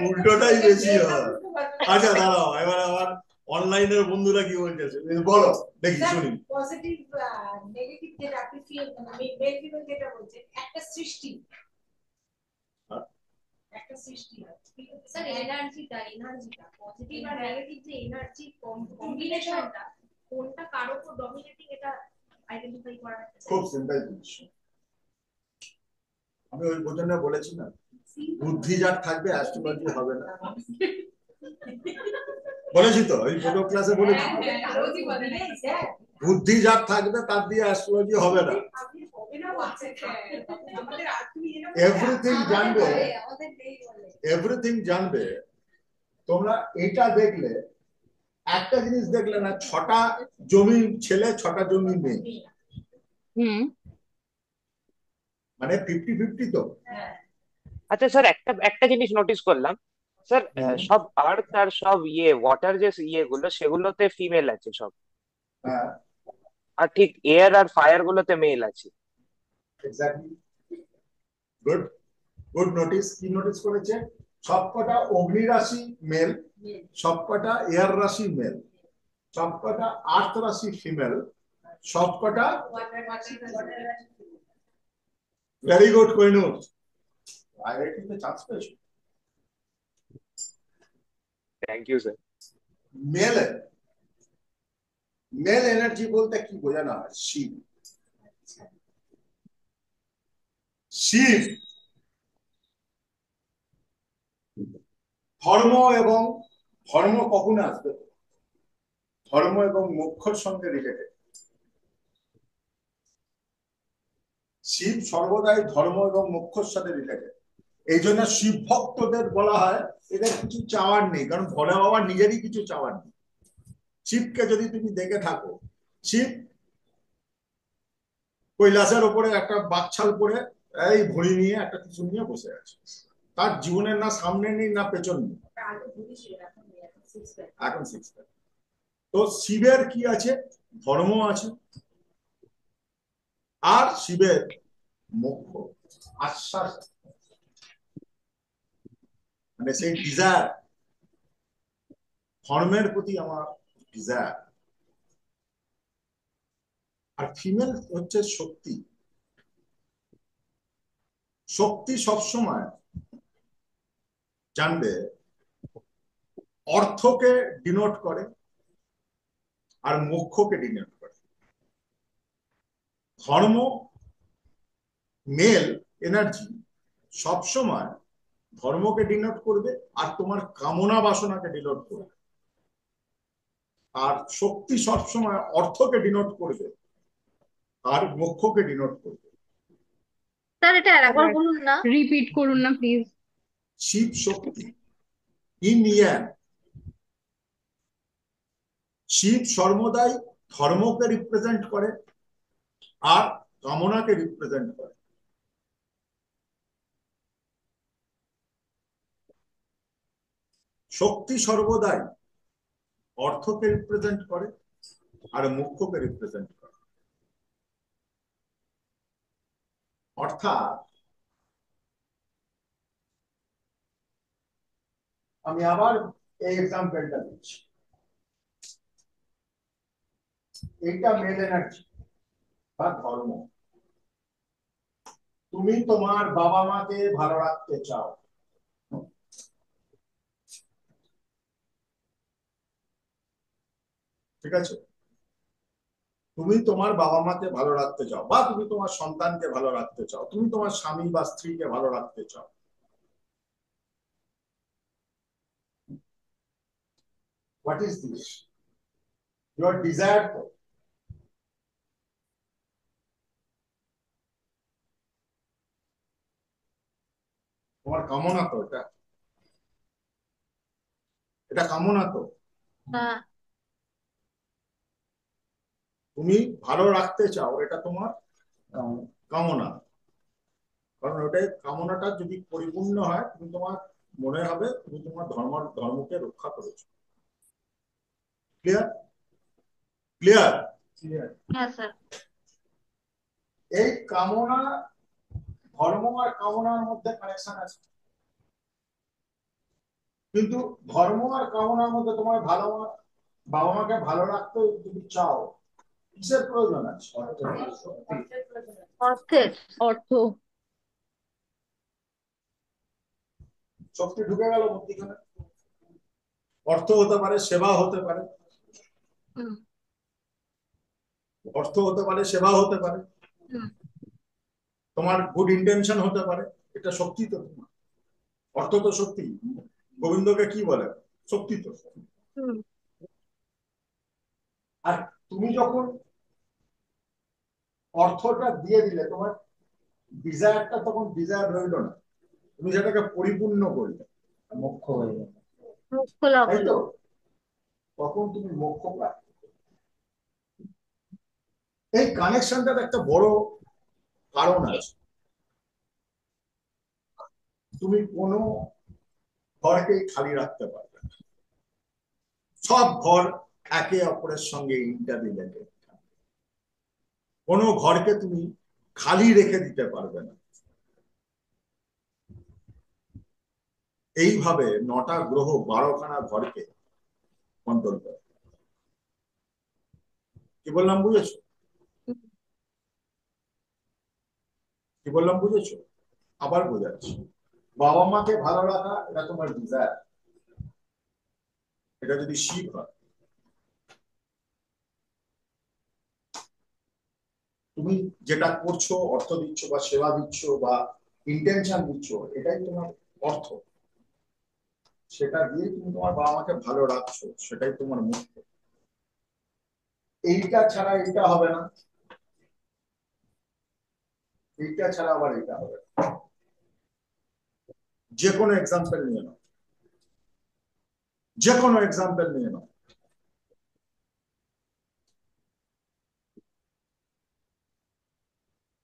উল্টোটাই বেশি হয়। আচ্ছা দাঁড়াও, এবার আমার অনলাইনের বন্ধুরা কি বলছে বলো দেখি শুনি। পজিটিভ নেগেটিভ যেটা আপনি ফিল মেল ফিমেল যেটা বলছেন, একটা সৃষ্টি, একটা সৃষ্টি হয়। স্যার এনার্জিটা পজিটিভ আর নেগেটিভ যে এনার্জি কম্বিনেশনটা কোনটা কার উপর ডমিনেটিং এটা আইডেন্টিফাই করা খুব সিম্পল জিনিস। আমি ওই জন্য বলেছি না, বুদ্ধি যার থাকবে অ্যাস্ট্রোলজি হবে না। বলেছি তো, ওই ছোট ক্লাসে বলেছি, বুদ্ধি যার থাকবে তার দিয়ে অ্যাস্ট্রোলজি হবে না। এভরিথিং জানবে, এভরিথিং জানবে। তোমরা এটা দেখলে, একটা জিনিস দেখলে না, 6টা জমি ছেলে 6টা জমি মেয়ে, মানে 50-50 তো। আচ্ছা স্যার, একটা জিনিস নোটিস করলাম স্যার, সব আর্থ আর সব ওয়াটার যে গুলো সেগুলোতে ফিমেল আছে সব, হ্যাঁ আর ঠিক এয়ার আর ফায়ার গুলোতে মেল আছে। এক্স্যাক্টলি। Good good notice. কি নোটিস করেছে? সবকটা অগ্নি রাশি মেল, সবকটা এয়ার রাশি মেল, সবকটা আর্থ রাশি ফিমেল, সবকটা ভেরি গুড কোহিনূর, আইআইটিতে চান্স পেয়েছো। Thank you sir. Male male energy বলতে কি বোঝানো হয়? শিব। শিব ধর্ম এবং ধর্ম কখন আসবে? ধর্ম এবং মোক্ষর সঙ্গে রিলেটেড। শিব সর্বদাই ধর্ম এবং মোক্ষর সাথে রিলেটেড। এই জন্য শিব ভক্তদের বলা হয় এদের কিছু চাওয়ার নেই, কারণ ভোলে বাবার নিজেরই কিছু চাওয়ার নেই। শিবকে যদি তুমি দেখে থাকো, শিব কৈলাসের ওপরে একটা বাকছাল পরে এই ভুঁড়ি নিয়ে একটা কিছু নিয়ে বসে আছে। তার জীবনের না সামনে নেই না পেছন নেই, এখন সিক্স। তো শিবের কি আছে? ধর্ম আছে, আর শিবের মোক্ষ আশ্বাস, মানে সেই ডিজায়ার, ধর্মের প্রতি আমার ডিজায়ার। আর ফিমেল হচ্ছে শক্তি। শক্তি সবসময় জানবে অর্থকে ডিনোট করে আর মোক্ষকে ডিনোট করে। ধর্ম মেল এনার্জি সবসময় ধর্মকে ডিনোট করবে আর তোমার কামনা বাসনাকে ডিনোট করবে। আর শক্তি সবসময় অর্থকে ডিনোট করবে আর মোক্ষকে ডিনোট করবে। স্যার এটা আরেকবার বলুন না, রিপিট করুন না প্লিজ। শিব শক্তি ইন ইয়ান, শিব সর্বদাই ধর্মকে রিপ্রেজেন্ট করে আর কামনাকে রিপ্রেজেন্ট করে। শক্তি সর্বদাই অর্থকে রিপ্রেজেন্ট করে আর মোক্ষকে রিপ্রেজেন্ট করে। অর্থাৎ আমি আবার এই এক্সাম্পলটা দিচ্ছি। এইটা মেল এনার্জি বা ধর্ম। তুমি তোমার বাবা মাকে ভালো রাখতে চাও, ঠিক আছে? তুমি তোমার বাবা মাকে ভালো রাখতে চাও, বা তুমি তোমার সন্তানকে ভালো রাখতে চাও, তুমি তোমার স্বামী বা স্ত্রীকে ভালো রাখতে চাও। What is this? Your desire to তোমার কামনা তো, এটা এটা কামনা তো। হ্যাঁ। তুমি ভালো রাখতে চাও, এটা তোমার কামনা। কারণ ওটাই কামনাটা যদি পরিপূর্ণ হয়, তুমি তোমার মনে হবে তুমি তোমার ধর্মকে রক্ষা করেছো। ক্লিয়ার? ক্লিয়ার? হ্যাঁ স্যার। এই কামনা, ধর্ম আর কামনার মধ্যে কানেকশন আছে, কিন্তু ধর্ম আর কামনার মধ্যে তোমার ভালো বাবা মাকে ভালো রাখতে যদি চাও, কিসের প্রয়োজন আছে? অর্থের। অর্থ। শক্তি ঢুকে গেল মধ্যিখানে। অর্থ হতে পারে, সেবা হতে পারে, অর্থ হতে পারে, সেবা হতে পারে, তোমার গুড ইন্টেনশন হতে পারে। এটা শক্তি তো তোমার। অর্থ তো শক্তি। গোবিন্দকে কি বলে? শক্তি তো। আর তুমি যখন অর্থটা দিয়ে দিলে, তোমার ডিজায়ারটা তখন ডিজায়ার রইল না, তুমি সেটাকে পরিপূর্ণ করলে, মোক্ষ হয়ে গেল। মুখ্য লাভ তাই হলো। তো? তখন তুমি মোক্ষ পাবে। এই কানেকশনটার একটা বড় কারণ আছে। তুমি কোনো ঘরকে খালি রাখতে পারবে না, সব ঘর একে অপরের সঙ্গে ইন্টাররিলেটেড। কোনো ঘরকে তুমি খালি রেখে দিতে পারবে না। এইভাবে 9টা গ্রহ 12খানা ঘরকে কন্ট্রোল করে। কি বললাম বুঝেছো? কি বললাম বুঝেছো? আবার বোঝাচ্ছি। বাবা মাকে ভালো রাখা এটা তোমার ডিজায়ার। এটা যদি শিব হয়, তুমি যেটা করছো, অর্থ দিচ্ছ বা সেবা দিচ্ছ বা ইন্টেনশন দিচ্ছ, এটাই তোমার অর্থ। সেটা দিয়ে তুমি তোমার বাবা মাকে ভালো রাখছো, সেটাই তোমার মুখ্য। এইটা ছাড়া এইটা হবে না, এইটা ছাড়া আবার এইটা হবে না। যে কোনো এক্সাম্পল নিয়ে নাও, যে কোনো এক্সাম্পল নিয়ে নাও।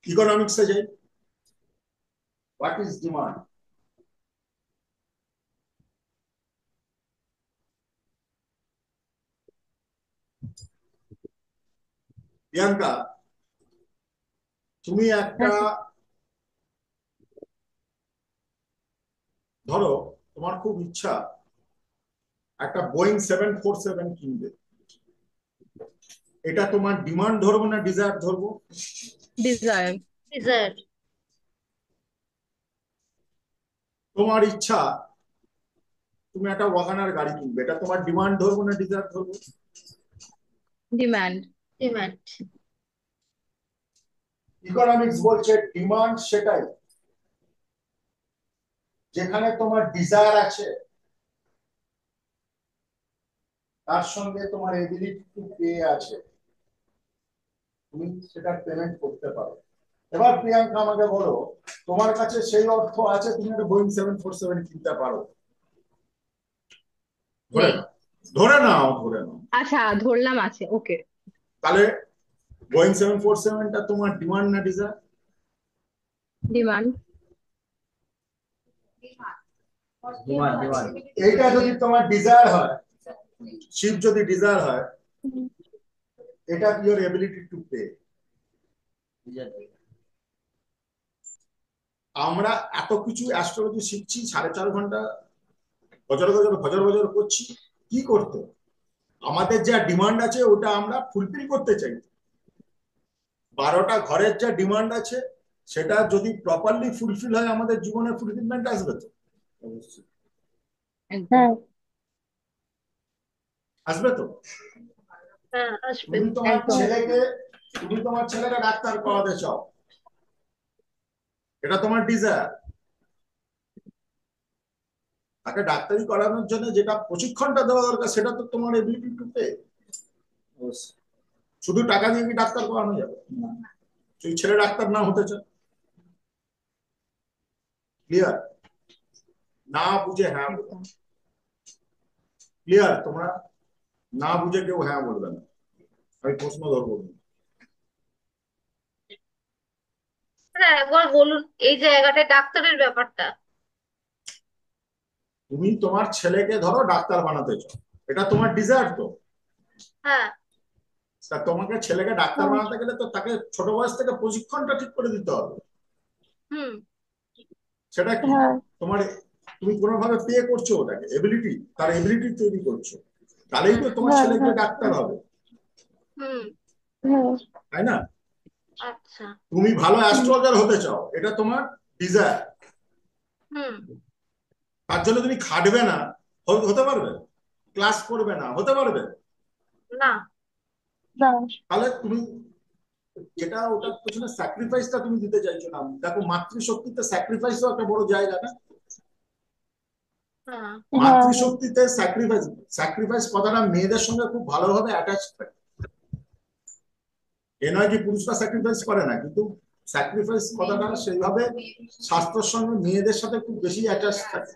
ইকোনমিক্সে যাই, হোয়াট ইজ ডিমান্ড? প্রিয়াঙ্কা, তুমি একটা, ধরো তোমার খুব ইচ্ছা একটা বোয়িং 747 কিনবে, এটা তোমার ডিমান্ড ধরবো না ডিজায়ার ধরবো? ডিজায়ার। ডিজায়ার। তোমার ইচ্ছা তুমি একটা ওয়াগনার গাড়ি কিনবে, এটা তোমার ডিমান্ড ধরবো না ডিজায়ার ধরবো? ডিমান্ড। ডিমান্ড। ইকোনমিক্স বলছে ডিমান্ড সেটাই যেখানে তোমার ডিজায়ার আছে, তার সঙ্গে তোমার এবিলিটি টু পে আছে, তুমি সেটা পেমেন্ট করতে পারো। এবার প্রিয়াঙ্কা আমাকে বলো, তোমার কাছে সেই অর্থ আছে তুমি একটা বোয়িং 747 কিনতে পারো? ধরে নেই। নাও, ধরে নাও, ধরে নাও। আচ্ছা, ধরলাম আছে, ওকে। তাহলে বোয়িং 747টা তোমার ডিমান্ড না ডিজায়ার? ডিমান্ড। এইটা যদি তোমার ডিজায়ার হয়, শিব যদি ডিজায়ার হয়, এটা ইওর এবিলিটি টু পে। আমরা এত কিছু অ্যাস্ট্রোলজি শিখছি, 4.5 ঘন্টা বজর বজর ভজর ভজর করছি, কি করতে? আমাদের যা ডিমান্ড আছে ওটা আমরা ফুলফিল করতে চাই। 12টা ঘরের যা ডিমান্ড আছে সেটা যদি প্রপারলি ফুলফিল হয়, আমাদের জীবনে ফুলফিলমেন্ট আসবে তো? অবশ্যই হ্যাঁ। আসবে তো। হ্যাঁ, আসবে। তুমি তোমার একদম। ছেলেকে, তুমি তোমার ছেলেকে ডাক্তার করাতে চাও, এটা তোমার ডিজায়ার। তাকে ডাক্তারি করানোর জন্য যেটা প্রশিক্ষণটা দেওয়া দরকার, সেটা তো তোমার এবিলিটি টু পে। শুধু টাকা দিয়ে কি ডাক্তার করানো যাবে? তুই ছেলে ডাক্তার না হতে চায়? ক্লিয়ার? না বুঝে হ্যাঁ বলো। একদম। ক্লিয়ার? তোমরা না বুঝে কেউ হ্যাঁ বলবে না, আমি প্রশ্ন ধরবো। হ্যাঁ, একবার বলুন এই জায়গাটায় ডাক্তারের ব্যাপারটা। তুমি তোমার ছেলেকে ধরো ডাক্তার বানাতে চাও, এটা তোমার ডিজায়ার তো। হ্যাঁ। তা তোমাকে ছেলেকে ডাক্তার বানাতে গেলে তো তাকে ছোট বয়স থেকে প্রশিক্ষণটা ঠিক করে দিতে হবে। হুম। সেটা কি তোমার, তুমি কোনোভাবে পে করছো ওটাকে, এবিলিটি, তার এবিলিটি তৈরি করছো, তাহলেই তো তোমার ছেলেকে ডাক্তার হবে, হুম। তাই না? আচ্ছা। তুমি ভালো অ্যাস্ট্রোলজার হতে চাও, এটা তোমার ডিজায়ার। হুম। তার জন্য তুমি খাটবে না, হতে পারবে? ক্লাস করবে না, হতে পারবে না। তাহলে তুমি যেটা ওটার পেছনে স্যাক্রিফাইসটা তুমি দিতে চাইছো না। দেখো, মাতৃশক্তিতে স্যাক্রিফাইসও একটা বড় জায়গা না? হ্যাঁ। মাতৃশক্তিতে স্যাক্রিফাইস, স্যাক্রিফাইস কথাটা মেয়েদের সঙ্গে খুব ভালোভাবে অ্যাটাচ থাকে। এ নয় যে পুরুষরা স্যাক্রিফাইস করে না, কিন্তু স্যাক্রিফাইস কথাটা সেইভাবে স্বাস্থ্যের সঙ্গে মেয়েদের সাথে খুব বেশি অ্যাটাচ থাকে।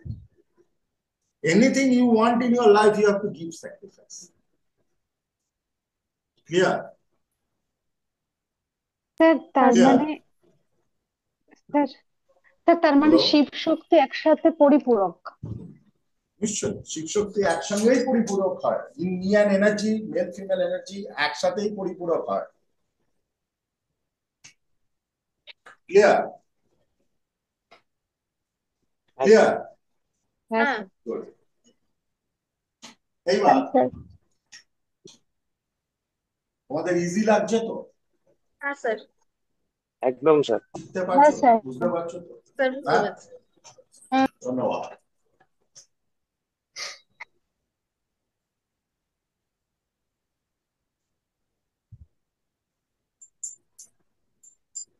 Anything you want in your life, you have to give sacrifice. Clear? Sir তার ক্লিয়ার? মানে স্যার স্যার তার মানে বলো। শিব শক্তি একসাথে পরিপূরক। নিশ্চয়ই শিব শক্তি একসঙ্গেই পরিপূরক হয়। Indian energy, male female energy একসাথেই পরিপূরক হয়। ক্লিয়ার? ক্লিয়ার? হ্যাঁ হ্যাঁ স্যার। Good. এইবার স্যার তোমাদের ইজি লাগছে তো? হ্যাঁ স্যার একদম স্যার। বুঝতে হ্যাঁ পারছো? স্যার। বুঝতে পারছো তো? স্যার বুঝতে হ্যাঁ, পারছি। ধন্যবাদ।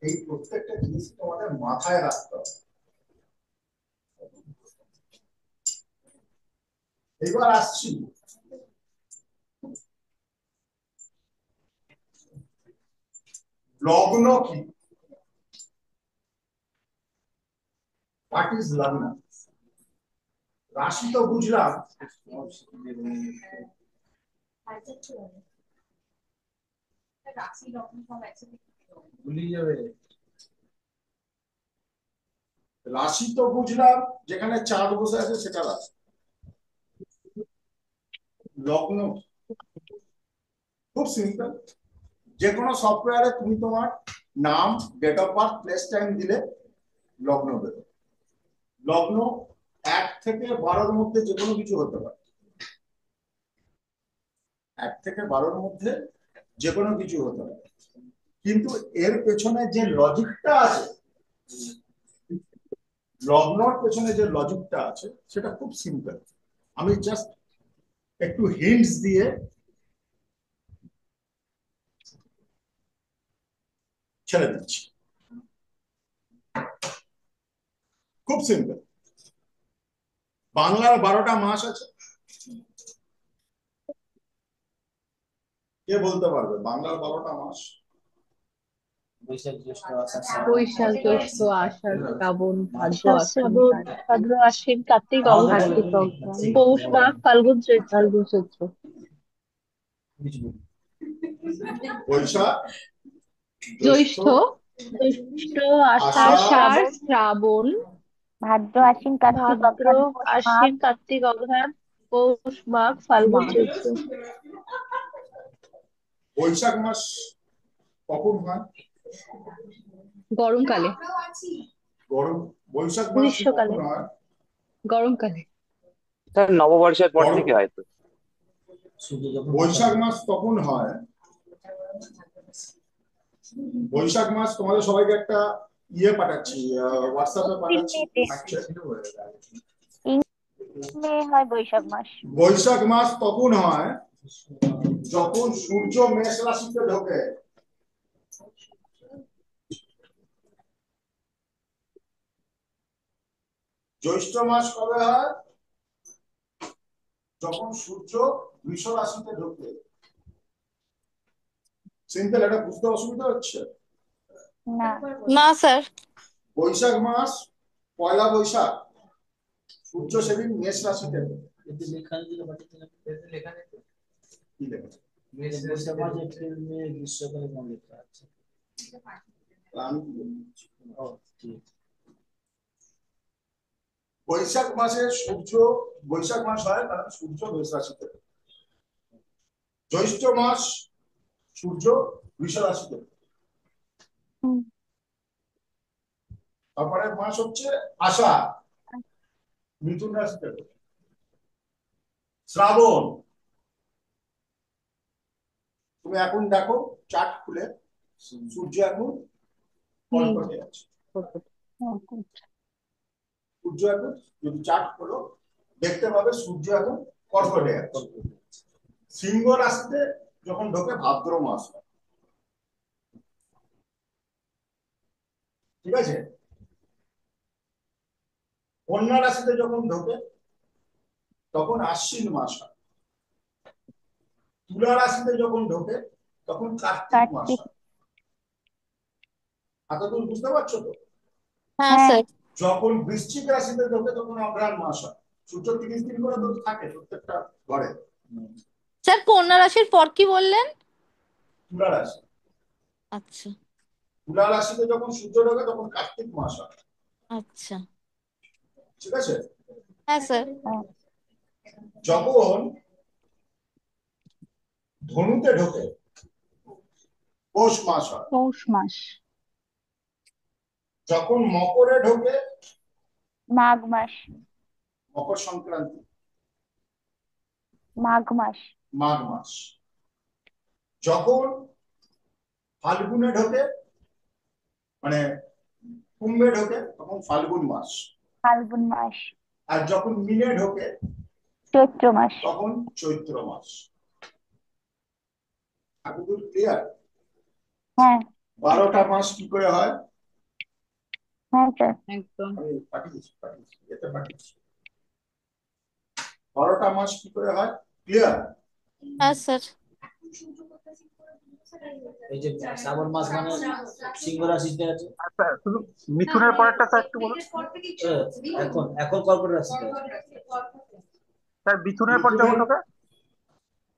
এই প্রত্যেকটা জিনিস তোমাদের মাথায় রাখতে হবে। এবার আসছি লগ্ন কি? হোয়াট ইজ লগ্ন? রাশি তো বুঝলাম, রাশি লগ্ন সব একসাথে ভুলি যাবে। রাশি তো বুঝলাম, যেখানে চাঁদ বসে আছে সেটা রাশি। লগ্ন খুব সিম্পল, যে কোনো সফটওয়্যারে তুমি তোমার নাম, date of birth, place time দিলে লগ্ন বেরো। লগ্ন 1 থেকে 12-র মধ্যে যে কোনো কিছু হতে পারে। 1 থেকে 12-র মধ্যে যে কোনো কিছু হতে পারে, কিন্তু এর পেছনে যে লজিকটা আছে, লগ্নর পেছনে যে লজিকটা আছে সেটা খুব সিম্পল। আমি জাস্ট একটু হিন্টস দিয়ে ছেড়ে দিচ্ছি। খুব সিম্পল। বাংলার 12টা মাস আছে, কে বলতে পারবে বাংলার 12টা মাস? বৈশাখ জ্যৈষ্ঠ আষাঢ় শ্রাবণ বৈশাখ জ্যৈষ্ঠ আষাঢ় শ্রাবণ ভাদ্র বৈশাখ আশ্বিন শ্রাবণ ভাদ্র আশ্বিন কার্তিক আমাদের অঘ্রান বলে কার্তিক দিন, অঘ্রাণ ঠিক পৌষ মাঘ ফাল্গুন চৈত্র। ফাল্গুন চৈত্র। কিছু বলুন। বৈশাখ, জ্যৈষ্ঠ, জ্যৈষ্ঠ জ্যৈষ্ঠ আষাঢ়, আষাঢ় আষাঢ় শ্রাবণ শ্রাবণ ভাদ্র আশ্বিন কার্তিক ভাদ্র অঘ্রাণ পৌষ মাঘ আশ্বিন কার্তিক অঘ্রান পৌষ মাঘ ফাল্গুন মাঘ। চৈত্র। বৈশাখ মাস কখন হয়? গরমকালে। আমরাও আছি। গরম। বৈশাখ মাস গ্রীষ্মকালে। কখন হয়? গরমকালে। স্যার নববর্ষের পর গরম। থেকে হয়তো। সূর্য যখন বৈশাখ মাস তখন হয়, বৈশাখ মাস তোমাদের সবাইকে একটা ইয়ে পাঠাচ্ছি, হোয়াটসঅ্যাপে পাঠাচ্ছি। মে হয় বৈশাখ মাস। বৈশাখ মাস তখন হয় যখন সূর্য মেষ রাশিতে ঢোকে। জ্যৈষ্ঠ মাস কবে হয়? যখন সূর্য বৃষ রাশিতে ঢোকে। সিম্পল, এটা বুঝতে অসুবিধা হচ্ছে? না না স্যার। বৈশাখ মাস পয়লা বৈশাখ, সূর্য সেদিন মেষ রাশিতে ঢোকে। এতে লেখা দিলে পাঠিয়েছিলাম। এতে লেখা নেই তো? কি লেখা? বৈশাখ মাস এপ্রিল মে গ্রীষ্মকালে কোন লেখা আছে? আমি কি বলবো? ও ঠিক আছে। বৈশাখ মাসে সূর্য, বৈশাখ মাস হয় কারণ সূর্য মেষ রাশিতে। জ্যৈষ্ঠ মাস সূর্য বৃষ রাশিতে। হুম। তারপরে মাস হচ্ছে আষাঢ়, মিথুন রাশিতে। শ্রাবণ, তুমি এখন দেখো চার্ট খুলে, সূর্য এখন কর্কটে আছে। সূর্য এখন যদি চার্ট খোলো দেখতে পাবে সূর্য এখন কর্কটে আছে। সিংহ রাশিতে যখন ঢোকে ভাদ্র মাস হয়। ঠিক আছে? কন্যা রাশিতে যখন ঢোকে তখন আশ্বিন মাস হয়। তুলা রাশিতে যখন ঢোকে তখন কার্তিক মাস কার্তিক। হয়। এতদূর বুঝতে পারছো তো? হ্যাঁ হ্যাঁ স্যার। যখন বৃশ্চিক রাশিতে ঢোকে তখন অঘ্রাণ মাস হয়। সূর্য 30 দিন করে তো থাকে প্রত্যেকটা ঘরে। স্যার কন্যা রাশির পর কি বললেন? তুলা রাশি। আচ্ছা তুলা রাশিতে যখন সূর্য ঢোকে তখন কার্তিক মাস হয়। আচ্ছা। ঠিক আছে? হ্যাঁ স্যার। যখন ধনুতে ঢোকে পৌষ মাস হয়। পৌষ মাস। যখন মকরে ঢোকে মাঘ মাস। মকর সংক্রান্তি, মাঘ মাস। মাঘ মাস। যখন ফাল্গুনে ঢোকে মানে কুম্ভে ঢোকে তখন ফাল্গুন মাস, ফাল্গুন মাস। আর যখন মিনে ঢোকে চৈত্র মাস। তখন চৈত্র মাস। এতদূর ক্লিয়ার? হ্যাঁ 12টা মাস কি করে হয়? হ্যাঁ স্যার। একদম। আমি পাঠিয়েছি এতে পাঠিয়েছি। 12টা মাস কি করে হয়? ক্লিয়ার? হ্যাঁ স্যার। এই যে শ্রাবণ মাস মানে সিংহ রাশিতে আছে। আচ্ছা শুধু মিথুনের পরেরটা স্যার একটু বলুন। এখন এখন কর্কট রাশিতে আছে। স্যার মিথুনের পর যখন ঢোকে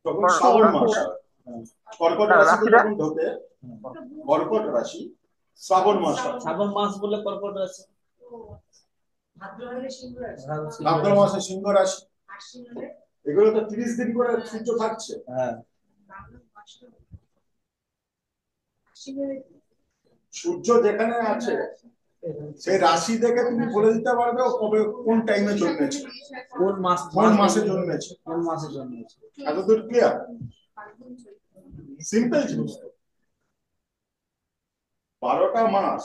তখন শ্রাবণ মাস হয়। কর্কট রাশিতে রাশিটা যখন ঢোকে, কর্কট রাশি শ্রাবণ মাস হয়। শ্রাবণ মাস বলে কর্কট রাশি, ভাদ্র মাসে সিংহ রাশি। এগুলো তো 30 দিন করে সূর্য থাকছে। হ্যাঁ সূর্য যেখানে আছে সেই রাশি দেখে তুমি বলে দিতে পারবে ও কবে কোন টাইমে জন্মেছে, কোন মাসে জন্মেছে। কোন মাসে জন্মেছে। এতদূর ক্লিয়ার? সিম্পল জিনিস। 12টা মাস,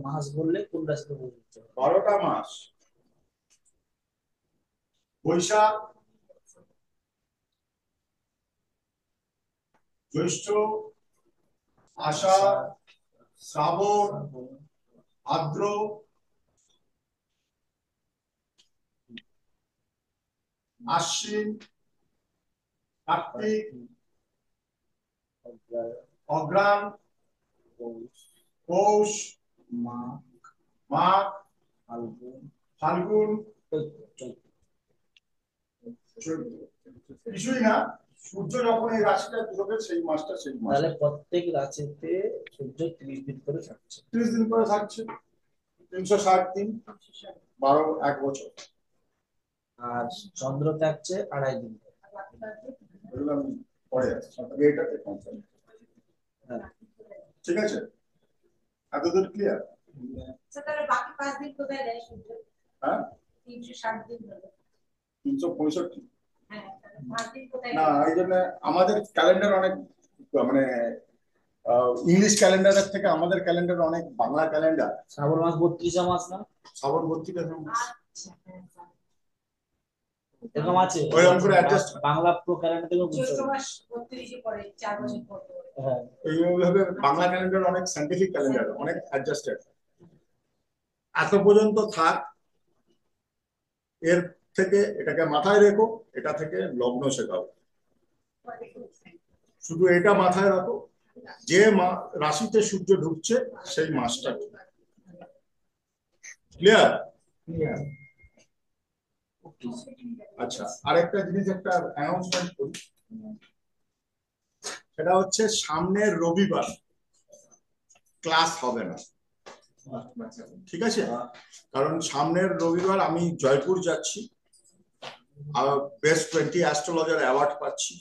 মাস বললে কোন রাশিতে বলতে? 12টা মাস বৈশাখ, জ্যৈষ্ঠ, আষাঢ়, শ্রাবণ, ভাদ্র, আশ্বিন, কার্তিক, অঘ্রাণ, পৌষ, মাঘ, ফাল্গুন, কিছুই না। সূর্য যখন এই রাশিটা ঢোকে সেই মাসটা সেই মাস। তাহলে প্রত্যেক রাশিতে সূর্য 30 দিন করে থাকছে। 30 দিন করে থাকছে, 360 দিন, 1 বছর। আর চন্দ্র থাকছে 2.5 দিন। এগুলো আমি পরে আসছি, এটাতে কনসার্ন। ঠিক আছে? এতদূর ক্লিয়ার? তাহলে বাকি 5 দিন কোথায় দেয় সূর্য? হ্যাঁ 360 দিন হলো। 365। হ্যাঁ তাহলে 5 দিন কোথায়? না এই জন্য আমাদের ক্যালেন্ডার অনেক মানে ইংলিশ ক্যালেন্ডারের থেকে আমাদের ক্যালেন্ডার অনেক বাংলা ক্যালেন্ডার। শ্রাবণ মাস 32 মাস না? শ্রাবণ 32 মাস এরকম আছে। ওইরকম করে অ্যাডজাস্ট বাংলা প্রো ক্যালেন্ডার থেকে জ্যৈষ্ঠ মাস 32 এ পড়ে 4 বছর পর। হ্যাঁ এইভাবে বাংলা ক্যালেন্ডার অনেক সায়েন্টিফিক ক্যালেন্ডার, অনেক অ্যাডজাস্টেড। এত পর্যন্ত থাক। এর থেকে এটাকে মাথায় রেখো, এটা থেকে লগ্ন শেখাও। শুধু এটা মাথায় রাখো যে রাশিতে সূর্য ঢুকছে সেই মাসটা। ক্লিয়ার? আচ্ছা আরেকটা জিনিস, একটা অ্যানাউন্সমেন্ট করি। সেটা হচ্ছে সামনের রবিবার ক্লাস হবে না, ঠিক আছে? কারণ সামনের রবিবার আমি জয়পুর যাচ্ছি, বেস্ট 20 অ্যাস্ট্রোলজার অ্যাওয়ার্ড পাচ্ছি,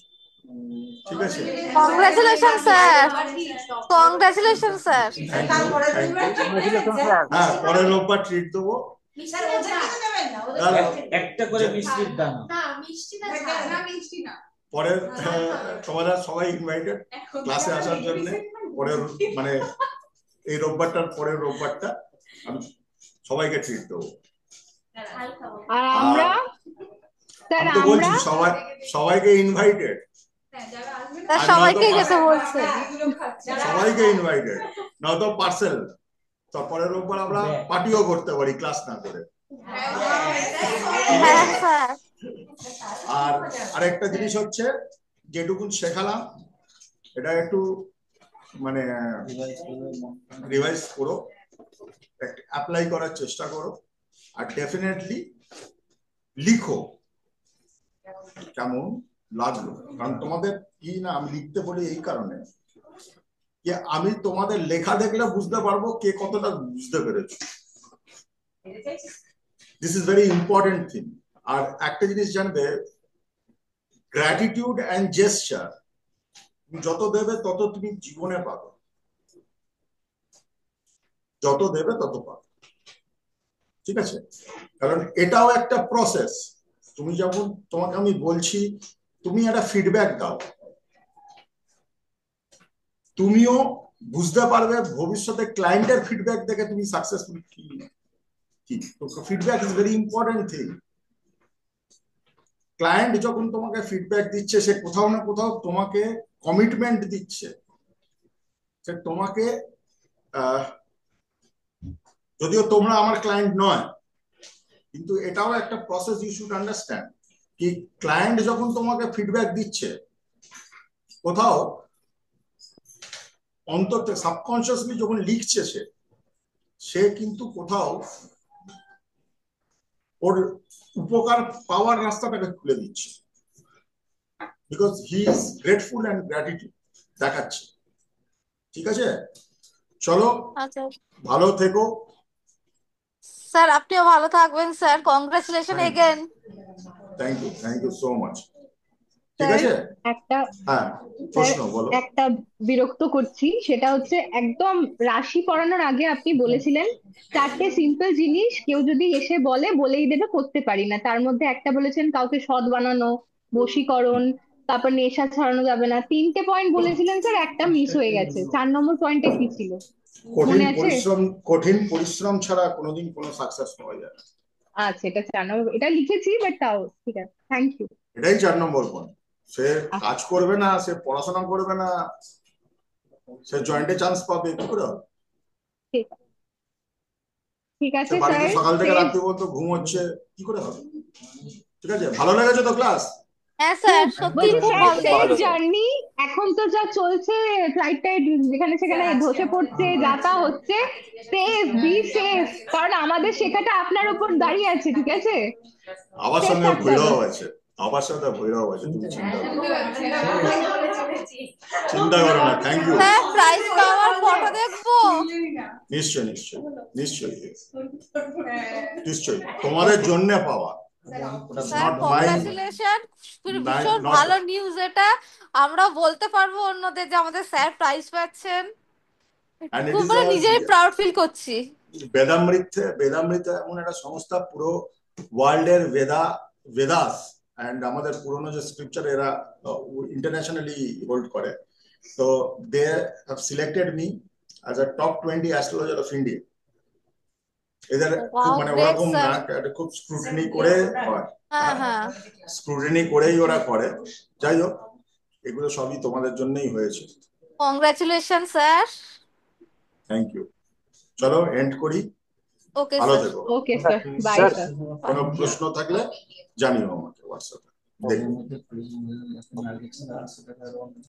ঠিক আছে? Congratulation sir, congratulation sir. হ্যাঁ পরের রোববার ট্রিট দেবো। একটা করে মিষ্টির দানা। পরের তোমরা সবাই ইনভাইটেড ক্লাসে আসার জন্য। পরের মানে এই রোববারটার পরের রোববারটা আমি সবাইকে ট্রিট দেবো। আর আমরা স্যার আমি তো বলছি সবাইকে ইনভাইটেড, সবাইকে যেতে বলছে, সবাইকে ইনভাইটেড, নয়তো পার্সেল। তারপরে রোববার আমরা পার্টিও করতে পারি ক্লাস না করে। হ্যাঁ স্যার। আর আরেকটা জিনিস হচ্ছে যেটুকুন শেখালাম এটা একটু মানে রিভাইজ করো, অ্যাপ্লাই করার চেষ্টা করো, আর ডেফিনেটলি লিখো কেমন লাগলো। কারণ তোমাদের কি না আমি লিখতে বলি এই কারণে যে আমি তোমাদের লেখা দেখলে বুঝতে পারবো কে কতটা বুঝতে পেরেছো। This is very important thing. আর একটা জিনিস জানবে, গ্র্যাটিটিউড অ্যান্ড জেস্টার তুমি যত দেবে তত তুমি জীবনে পাবে, যত দেবে তত পাবে। ঠিক আছে, কারণ এটাও একটা প্রসেস। তুমি যখন, তোমাকে আমি বলছি তুমি একটা ফিডব্যাক দাও, তুমিও বুঝতে পারবে ভবিষ্যতে ক্লায়েন্টের ফিডব্যাক দেখে তুমি সাকসেসফুল কি। Feedback is very important thing. Client যখন তোমাকে ফিডব্যাক দিচ্ছে, সে কোথাও না কোথাও তোমাকে কমিটমেন্ট দিচ্ছে, সে তোমাকে, যদিও তোমরা আমার ক্লায়েন্ট নয়, কিন্তু এটাও একটা প্রসেস, ইউ শুড আন্ডারস্ট্যান্ড কি ক্লায়েন্ট যখন তোমাকে ফিডব্যাক দিচ্ছে, কোথাও অন্তর সাবকনসিয়াসলি যখন লিখছে সে কিন্তু কোথাও ওর উপকার পাওয়ার রাস্তাটাকে খুলে দিচ্ছে, because he is grateful and gratitude দেখাচ্ছে। ঠিক আছে, চলো আচ্ছা ভালো থেকো। স্যার, আপনিও ভালো থাকবেন sir. Congratulation again. Thank you so much. ঠিক আছে, একটা হ্যাঁ প্রশ্ন বলো। একটা বিরক্ত করছি, সেটা হচ্ছে একদম রাশি পড়ানোর আগে আপনি বলেছিলেন 4টে সিম্পল জিনিস কেউ যদি এসে বলেই দেবে, করতে পারি না। তার মধ্যে একটা বলেছেন কাউকে সৎ বানানো, বশীকরণ, তারপর নেশা ছাড়ানো যাবে না। 3টে পয়েন্ট বলেছিলেন স্যার, একটা মিস হয়ে গেছে। 4 নম্বর পয়েন্টে কি ছিল মনে আছে? কঠিন পরিশ্রম ছাড়া কোনোদিন কোনো সাকসেস পাওয়া যায় না। আচ্ছা, এটা 4 নম্বর, এটা লিখেছি, বাট তাও ঠিক আছে, থ্যাংক ইউ। এটাই 4 নম্বর পয়েন্ট। সে কাজ করবে না, সে পড়াশোনা করবে না, সে জয়েন্টে চান্স পাবে কি করে হবে? ঠিক আছে সে বাড়িতে স্যার, সকাল থেকে রাত্রি পর্যন্ত ঘুমোচ্ছে, কি করে হবে? ঠিক আছে, ভালো লেগেছে তো ক্লাস? হ্যাঁ স্যার, সত্যি খুব ভালো লেগেছে। জার্নি এখন তো যা চলছে, ফ্লাইট টাইট যেখানে সেখানে ধসে পড়ছে, যাতা হচ্ছে, সেফ বি সেফ, কারণ আমাদের শেখাটা আপনার উপর দাঁড়িয়ে আছে। ঠিক আছে, আমার সঙ্গে ভৈরব আছে, আমার সাথে ভৈরব আছে, তুমি চিন্তা করো না। Thank you. স্যার, প্রাইজ পাওয়ার ফটো দেখবো? নিশ্চয় নিশ্চয় নিশ্চয় নিশ্চয়, তোমাদের জন্য পাওয়া। স্যার কংগ্রাচুলেশন, ভীষণ ভালো নিউজ এটা। আমরা বলতে পারবো অন্যদের যে আমাদের স্যার প্রাইজ পাচ্ছেন। খুব মানে নিজেই প্রাউড ফিল করছি। বেদামৃত এমন একটা সংস্থা, পুরো ওয়ার্ল্ডের বেদাস এন্ড আমাদের পুরনো যে স্ক্রিপচার এরা ইন্টারন্যাশনালি হোল্ড করে। তো they have selected me as a top 20 astrologer of India. এদের মানে ওরকম না, খুব স্ক্রুটিনি করে হয়, স্ক্রুটিনি করেই ওরা করে। যাই হোক, এগুলো সবই তোমাদের জন্যই হয়েছে। Congratulation sir. Thank you. চলো এন্ড করি। ওকে ভালো স্যার। থেকো। Okay sir, bye sir. কোনো প্রশ্ন থাকলে জানিও আমাকে হোয়াটসঅ্যাপে। দেখো।